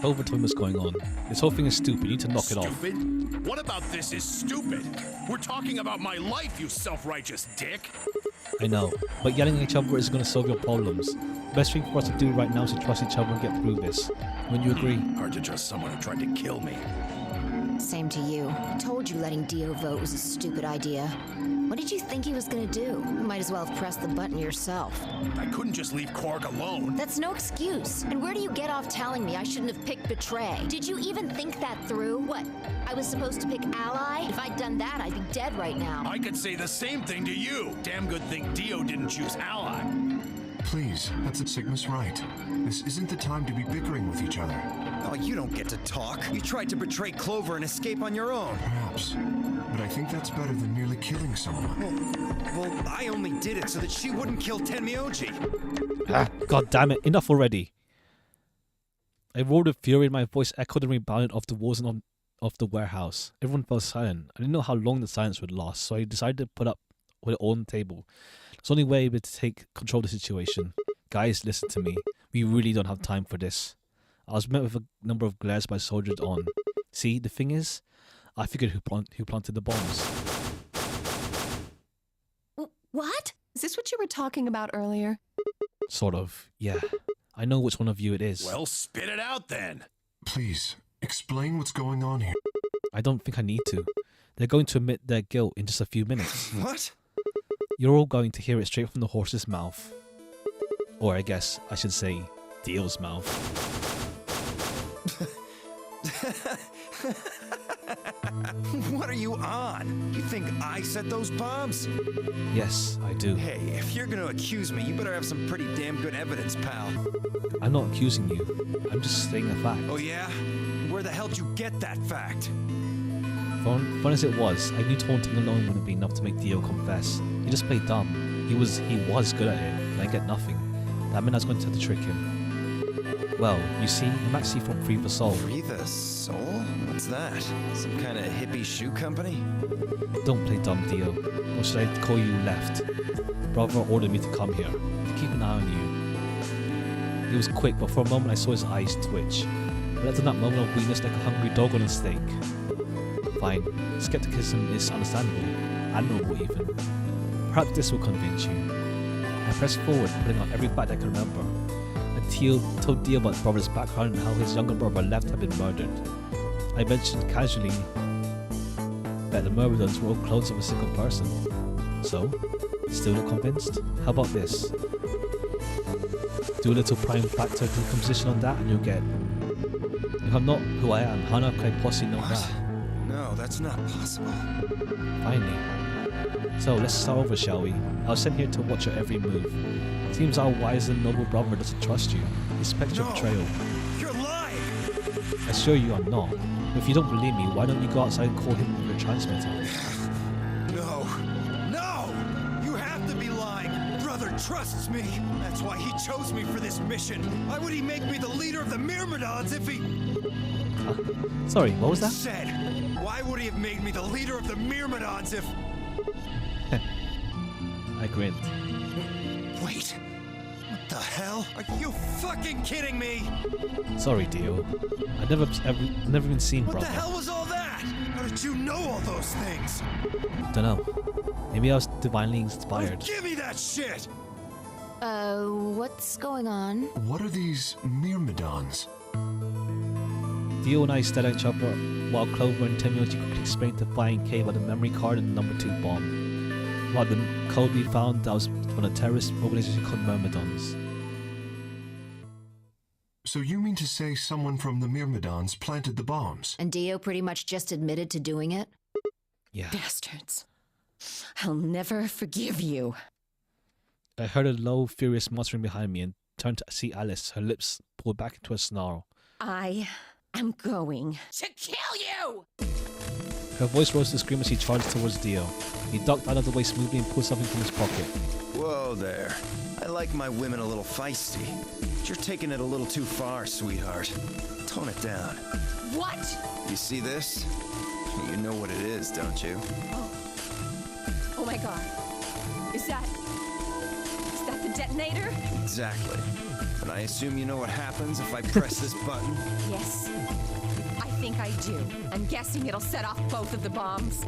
S1: Clover told me what's going on. This whole thing is stupid. You need to knock it off.
S2: Stupid? What about this is stupid? We're talking about my life, you self-righteous dick.
S1: I know, but yelling at each other isn't going to solve your problems. The best thing for us to do right now is to trust each other and get through this. When you agree?
S2: Hard to trust someone who tried to kill me.
S3: Same to you. I told you letting Dio vote was a stupid idea. What did you think he was gonna do? You might as well have pressed the button yourself.
S2: I couldn't just leave Korg alone.
S3: That's no excuse. And where do you get off telling me I shouldn't have picked Betray? Did you even think that through? What? I was supposed to pick Ally? If I'd done that, I'd be dead right now.
S2: I could say the same thing to you. Damn good thing Dio didn't choose Ally.
S4: Please, that's it. Sigma's right. This isn't the time to be bickering with each other.
S5: Oh, you don't get to talk. You tried to betray Clover and escape on your own.
S4: Perhaps. But I think that's better than merely killing someone.
S5: Well, I only did it so that she wouldn't kill Tenmyoji.
S1: Ah, God damn it. Enough already. I roared with fury and my voice echoed and rebounded off the walls and of the warehouse. Everyone fell silent. I didn't know how long the silence would last, so I decided to put up with it all on the table. It's the only way to take control of the situation. Guys, listen to me. We really don't have time for this. I was met with a number of glares by soldiers on. See, the thing is, I figured who planted the bombs.
S10: What? Is this what you were talking about earlier?
S1: Sort of, yeah. I know which one of you it is.
S2: Well, spit it out then.
S4: Please, explain what's going on here.
S1: I don't think I need to. They're going to admit their guilt in just a few minutes.
S5: What?
S1: You're all going to hear it straight from the horse's mouth. Or I guess I should say, Dio's mouth.
S5: What are you on? You think I set those bombs?
S1: Yes, I do.
S5: Hey, if you're gonna accuse me, you better have some pretty damn good evidence, pal.
S1: I'm not accusing you. I'm just stating a fact.
S5: Oh yeah? Where the hell did you get that fact?
S1: Fun as it was, I knew taunting alone wouldn't be enough to make Dio confess. He just played dumb. He was good at it, and I get nothing. That meant I was going to have to trick him. Well, you see, I'm actually from Free the Soul.
S5: Free the Soul? What's that? Some kind of hippie shoe company?
S1: Don't play dumb, Dio. Or should I call you Left? Brother ordered me to come here, to keep an eye on you. He was quick, but for a moment I saw his eyes twitch. But after that moment of weakness like a hungry dog on a steak. Fine, skepticism is understandable, admirable even. Perhaps this will convince you. I pressed forward, putting out every fact I could remember. I told Dio about brother's background and how his younger brother Left had been murdered. I mentioned casually that the murderers were all clones of a single person. So, still not convinced? How about this? Do a little prime factor decomposition on that and you'll get... If I'm not who I am, how can I possibly know that?
S5: No, that's not possible.
S1: Finally. So, let's start over, shall we? I was sent here to watch your every move. Seems our wise and noble brother doesn't trust you. He suspects your betrayal.
S5: You're lying!
S1: I assure you I'm not. But if you don't believe me, why don't you go outside and call him with your transmitter?
S5: No! No! You have to be lying! Brother trusts me! That's why he chose me for this mission! Why would he make me the leader of the Myrmidons if he...
S1: Sorry, what was that?
S5: Said, why would he have made me the leader of the Myrmidons if...
S1: I grinned.
S5: Wait, what the hell? Are you fucking kidding me?
S1: Sorry, Dio. I've never even seen
S5: What
S1: brother.
S5: the hell was all that? How did you know all those things?
S1: Dunno. Maybe I was divinely inspired.
S5: Give me that shit!
S3: What's going on?
S4: What are these Myrmidons?
S1: Dio and I stared at each other while Clover and Tenmyoji quickly explained to Flying K about the memory card and the number 2 bomb. About the code we found that was from a terrorist organization called Myrmidons.
S4: So you mean to say someone from the Myrmidons planted the bombs?
S3: And Dio pretty much just admitted to doing it?
S1: Yeah.
S10: Bastards. I'll never forgive you.
S1: I heard a low, furious muttering behind me and turned to see Alice, her lips pulled back into a snarl.
S10: I am going
S6: To kill you!
S1: Her voice rose to scream as he charged towards Dio. He ducked out of the way smoothly and pulled something from his pocket.
S5: Whoa there. I like my women a little feisty. But you're taking it a little too far, sweetheart. Tone it down.
S6: What?
S5: You see this? You know what it is, don't you?
S6: Oh my god. Is that the detonator?
S5: Exactly. And I assume you know what happens if I press this button?
S6: Yes. I think I do. I'm guessing it'll set off both of the bombs.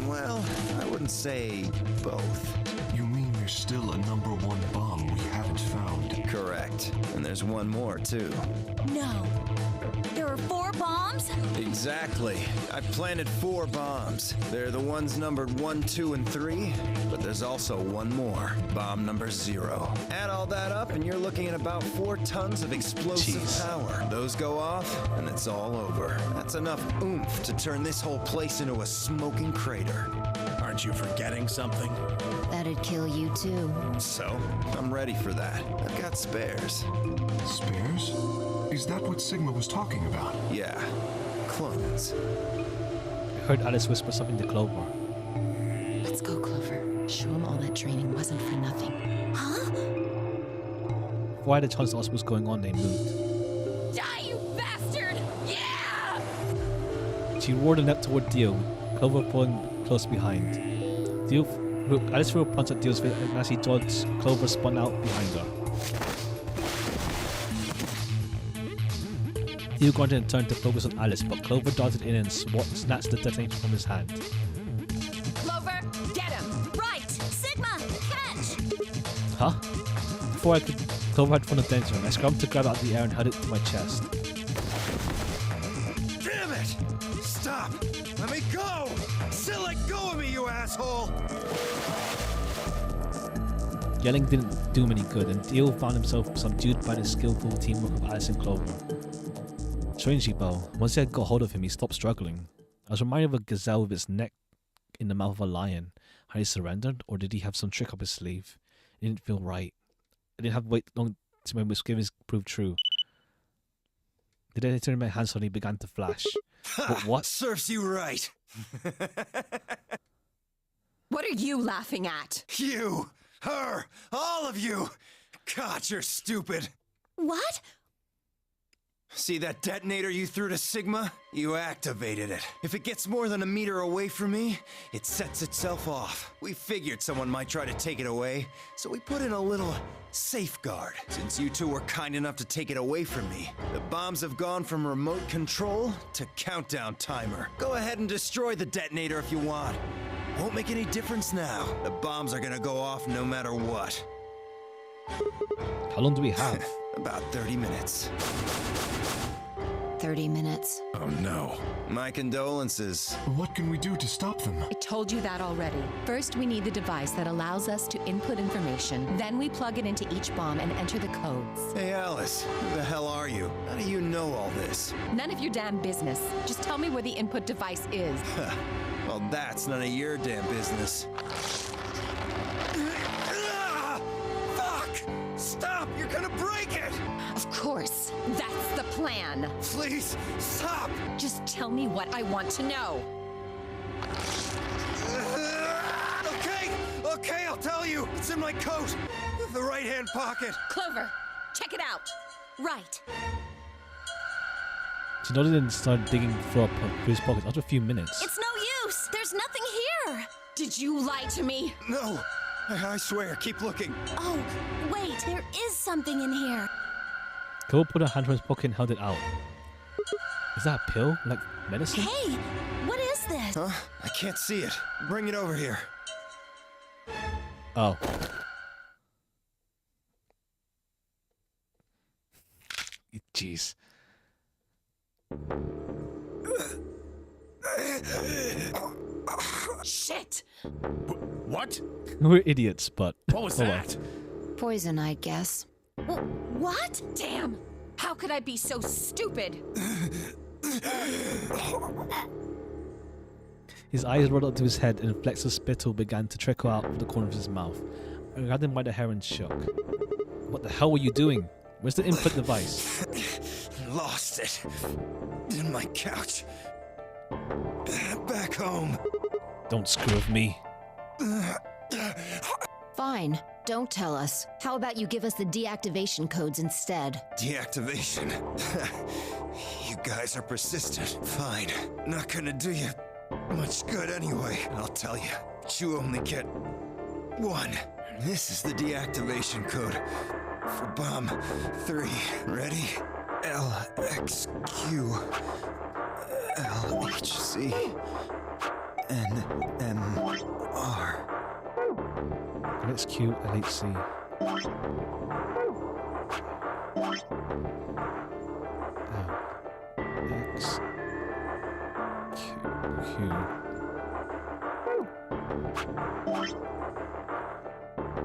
S5: Well, I wouldn't say both.
S4: You mean there's still a number 1 bomb we haven't found?
S5: Correct. And there's one more, too.
S6: No. There are 4 bombs?
S5: Exactly. I planted 4 bombs. They're the ones numbered 1, 2, and 3, but there's also one more. Bomb number 0. Add all that up and you're looking at about 4 tons of explosive power. Those go off and it's all over. That's enough oomph to turn this whole place into a smoking crater. Aren't
S2: prevent you from getting something?
S3: That'd kill you too.
S5: So, I'm ready for that. I've got spares.
S4: Spares? Is that what Sigma was talking about?
S5: Yeah, clones.
S1: I heard Alice whisper something to Clover.
S10: Let's go, Clover. Show him all that training wasn't for nothing.
S13: Huh?
S1: Before I had a chance to ask what was going on, they moved.
S6: Die, you bastard! Yeah!
S1: She roared and leapt toward Dio, Clover pulling close behind. Alice threw a punch at Dio's face, and as he dodged, Clover spun out behind her. Dio grunted and turned to focus on Alice, but Clover darted in and snatched the detonator from his hand.
S6: Clover, get him!
S13: Right! Sigma! Catch!
S1: Huh? Before I could, Clover had thrown a detonator, and I scrambled to grab it out of the air and held it to my chest.
S5: Damn it! Stop! Let me go! Still let go of me, you asshole!
S1: Yelling didn't do him any good, and Dio found himself subdued by the skillful teamwork of Alice and Clover. Strangely, though, once they had got hold of him, he stopped struggling. I was reminded of a gazelle with its neck in the mouth of a lion. Had he surrendered, or did he have some trick up his sleeve? It didn't feel right. I didn't have to wait long to when misgivings proved true. The detonator in my hand suddenly began to flash. But what?
S5: Serves you right.
S10: What are you laughing at?
S5: You! Her! All of you! God, you're stupid!
S13: What?
S5: See that detonator you threw to Sigma? You activated it. If it gets more than a meter away from me, it sets itself off. We figured someone might try to take it away, so we put in a little safeguard. Since you two were kind enough to take it away from me, the bombs have gone from remote control to countdown timer. Go ahead and destroy the detonator if you want. Won't make any difference now. The bombs are gonna go off no matter what.
S1: How long do we have?
S5: About 30 minutes.
S3: 30 minutes.
S2: Oh no.
S5: My condolences.
S4: What can we do to stop them?
S10: I told you that already. First, we need the device that allows us to input information. Then we plug it into each bomb and enter the codes.
S5: Hey Alice, who the hell are you? How do you know all this?
S10: None of your damn business. Just tell me where the input device is.
S5: Well, that's none of your damn business. Fuck! Stop! You're gonna break it!
S10: Of course. That's the plan.
S5: Please, stop!
S10: Just tell me what I want to know.
S5: Okay, I'll tell you. It's in my coat. The right-hand pocket.
S10: Clover, check it out. Right.
S1: She nodded and started digging through his pockets. After a few minutes,
S13: It's no use! There's nothing here!
S10: Did you lie to me?
S5: No! I swear, keep looking.
S13: Oh, wait, there is something in here.
S1: Cole put her hand in his pocket and held it out. Is that a pill? Like medicine?
S13: Hey, what is this?
S5: Huh? I can't see it. Bring it over here.
S1: Oh. Jeez.
S10: Shit!
S2: What?
S1: We're idiots, but...
S2: What was that?
S3: Poison, I guess.
S10: What? Damn! How could I be so stupid?
S1: His eyes rolled up to his head and flecks of spittle began to trickle out of the corner of his mouth. I grabbed him by the hair and shook. What the hell were you doing? Where's the input device?
S5: Lost it. In my couch. Back home.
S1: Don't screw with me.
S3: Fine. Don't tell us. How about you give us the deactivation codes instead?
S5: Deactivation. You guys are persistent. Fine. Not gonna do you much good anyway. I'll tell you. But you only get one. This is the deactivation code for bomb 3. Ready? LXQ LHC NMR.
S1: Let's Q LHC. X Q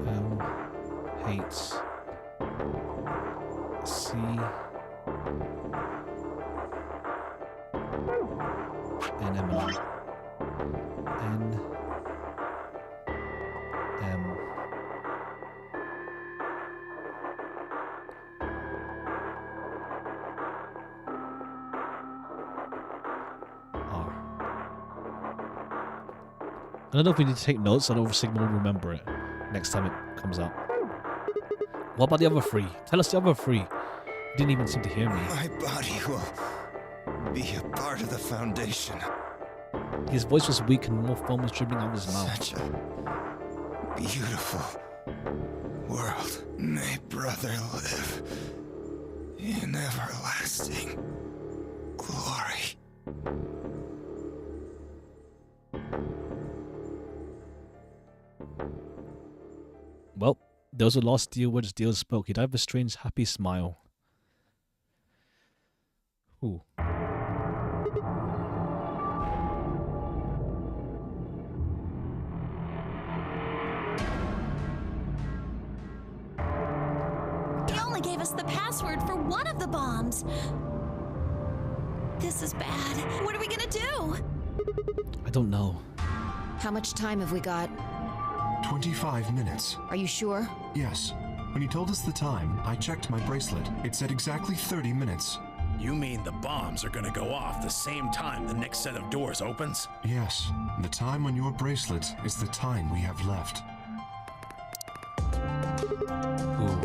S1: L H C NMR N don't know if we need to take notes. I don't know if Sigma will remember it next time it comes out. What about the other three? Tell us the other three. You didn't even seem to hear me.
S5: My body will be a part of the Foundation.
S1: His voice was weak and more foam was dribbling out of his mouth.
S5: Such a beautiful world. May brother live in everlasting glory.
S1: Well, those were last deal words Deal spoke. He died with a strange, happy smile. Ooh.
S13: He only gave us the password for one of the bombs. This is bad. What are we gonna do?
S1: I don't know.
S3: How much time have we got?
S4: 25 minutes.
S3: Are you sure?
S4: Yes. When you told us the time, I checked my bracelet. It said exactly 30 minutes.
S2: You mean the bombs are gonna go off the same time the next set of doors opens?
S4: Yes. The time on your bracelet is the time we have left.
S1: Ooh.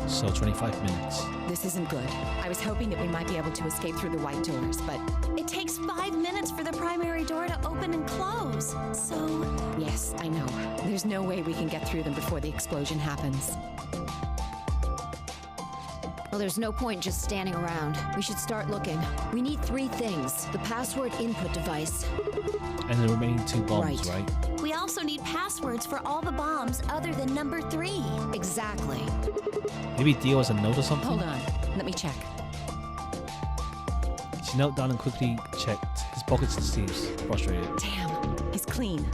S1: So 25 minutes.
S10: This isn't good. I was hoping that we might be able to escape through the white doors, but...
S13: It takes 5 minutes for the primary door to open and close, so...
S10: Yes, I know. There's no way we can get through them before the explosion happens.
S3: Well, there's no point just standing around. We should start looking. We need 3 things. The password input device.
S1: And the remaining 2 bombs, right?
S13: We also need passwords for all the bombs other than number 3.
S3: Exactly.
S1: Maybe Dio has a note or something?
S10: Hold on. Let me check.
S1: She knelt down and quickly checked his pockets and seems frustrated.
S10: Damn, he's clean.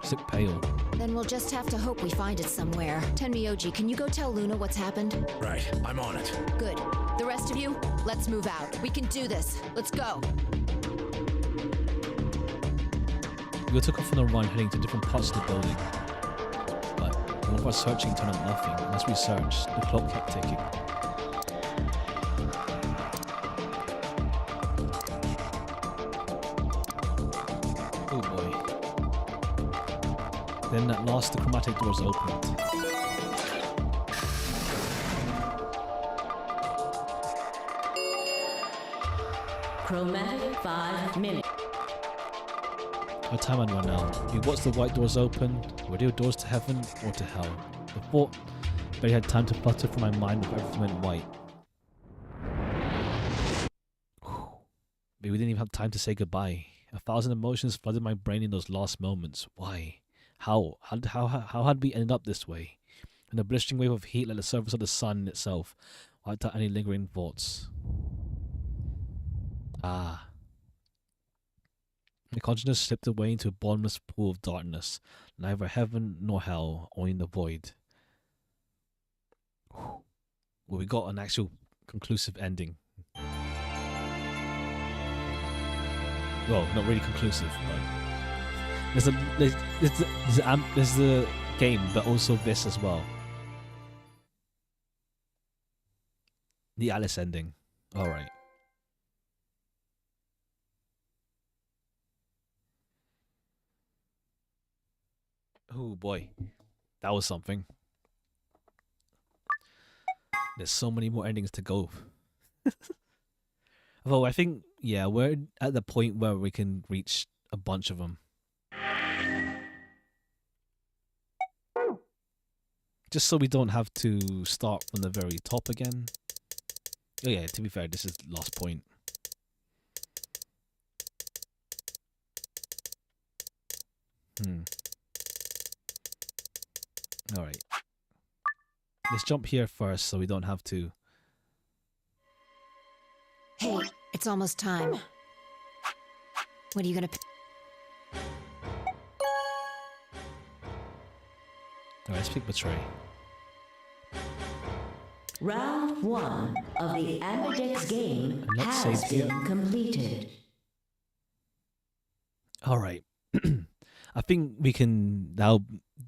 S1: She looked pale.
S3: Then we'll just have to hope we find it somewhere. Tenmyoji, can you go tell Luna what's happened?
S2: Right, I'm on it.
S3: Good. The rest of you, let's move out. We can do this. Let's go.
S1: We took off on the run, heading to different parts of the building. But all of our searching turned up nothing, and as we searched, the clock kept ticking. Oh boy. Then at last the chromatic doors opened.
S12: Chromatic 5 minutes.
S1: Our time had run out. We watched the white doors open. Were they doors to heaven or to hell? The thought barely had time to flutter from my mind before everything went white. But we didn't even have time to say goodbye. 1,000 emotions flooded my brain in those last moments. Why? How had we ended up this way? And a blistering wave of heat like the surface of the sun itself wiped out any lingering thoughts. Ah. My consciousness slipped away into a bottomless pool of darkness, neither heaven nor hell, only in the void. Well, we got an actual conclusive ending. Well, not really conclusive, but there's the game, but also this as well. The Alice ending. All right. Oh boy, that was something. There's so many more endings to go. Although I think, yeah, we're at the point where we can reach a bunch of them. Just so we don't have to start from the very top again. Oh yeah, to be fair, this is the last point. Alright. Let's jump here first so we don't have to.
S3: Hey, it's almost time. What are you gonna pick?
S1: Alright, let's pick Betray.
S12: Round 1 of the Ambidex game has been completed.
S1: Alright. I think we can now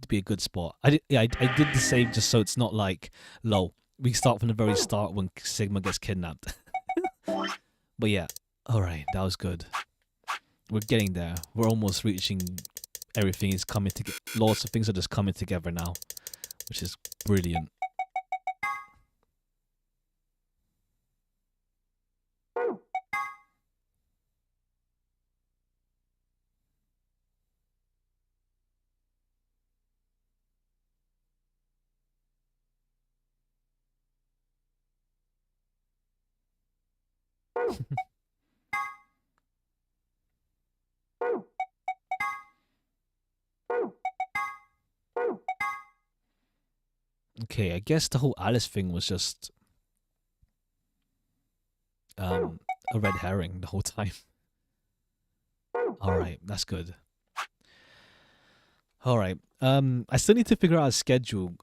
S1: be a good spot. I did the save just so it's not like low. We start from the very start when Sigma gets kidnapped. But yeah, alright, that was good. We're getting there. We're almost reaching everything is coming together. Lots of things are just coming together now, which is brilliant. Okay, I guess the whole Alice thing was just a red herring the whole time. All right, that's good. All right. I still need to figure out a schedule.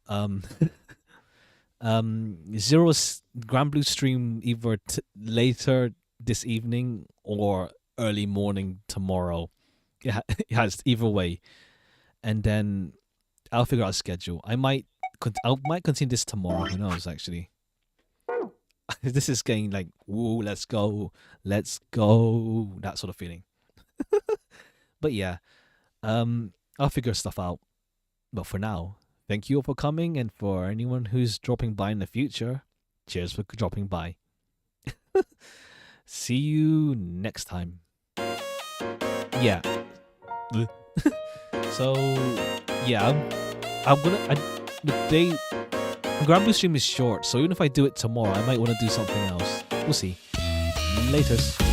S1: Zero's Grand Blue stream either later this evening or early morning tomorrow. It has either way, and then I'll figure out a schedule. I might continue this tomorrow. Who knows? Actually, this is getting like, woo, let's go, that sort of feeling. But yeah, I'll figure stuff out. But for now, thank you all for coming, and for anyone who's dropping by in the future, cheers for dropping by. See you next time. Yeah. So yeah, the Grand Blue stream is short, so even if I do it tomorrow, I might want to do something else. We'll see. Laters.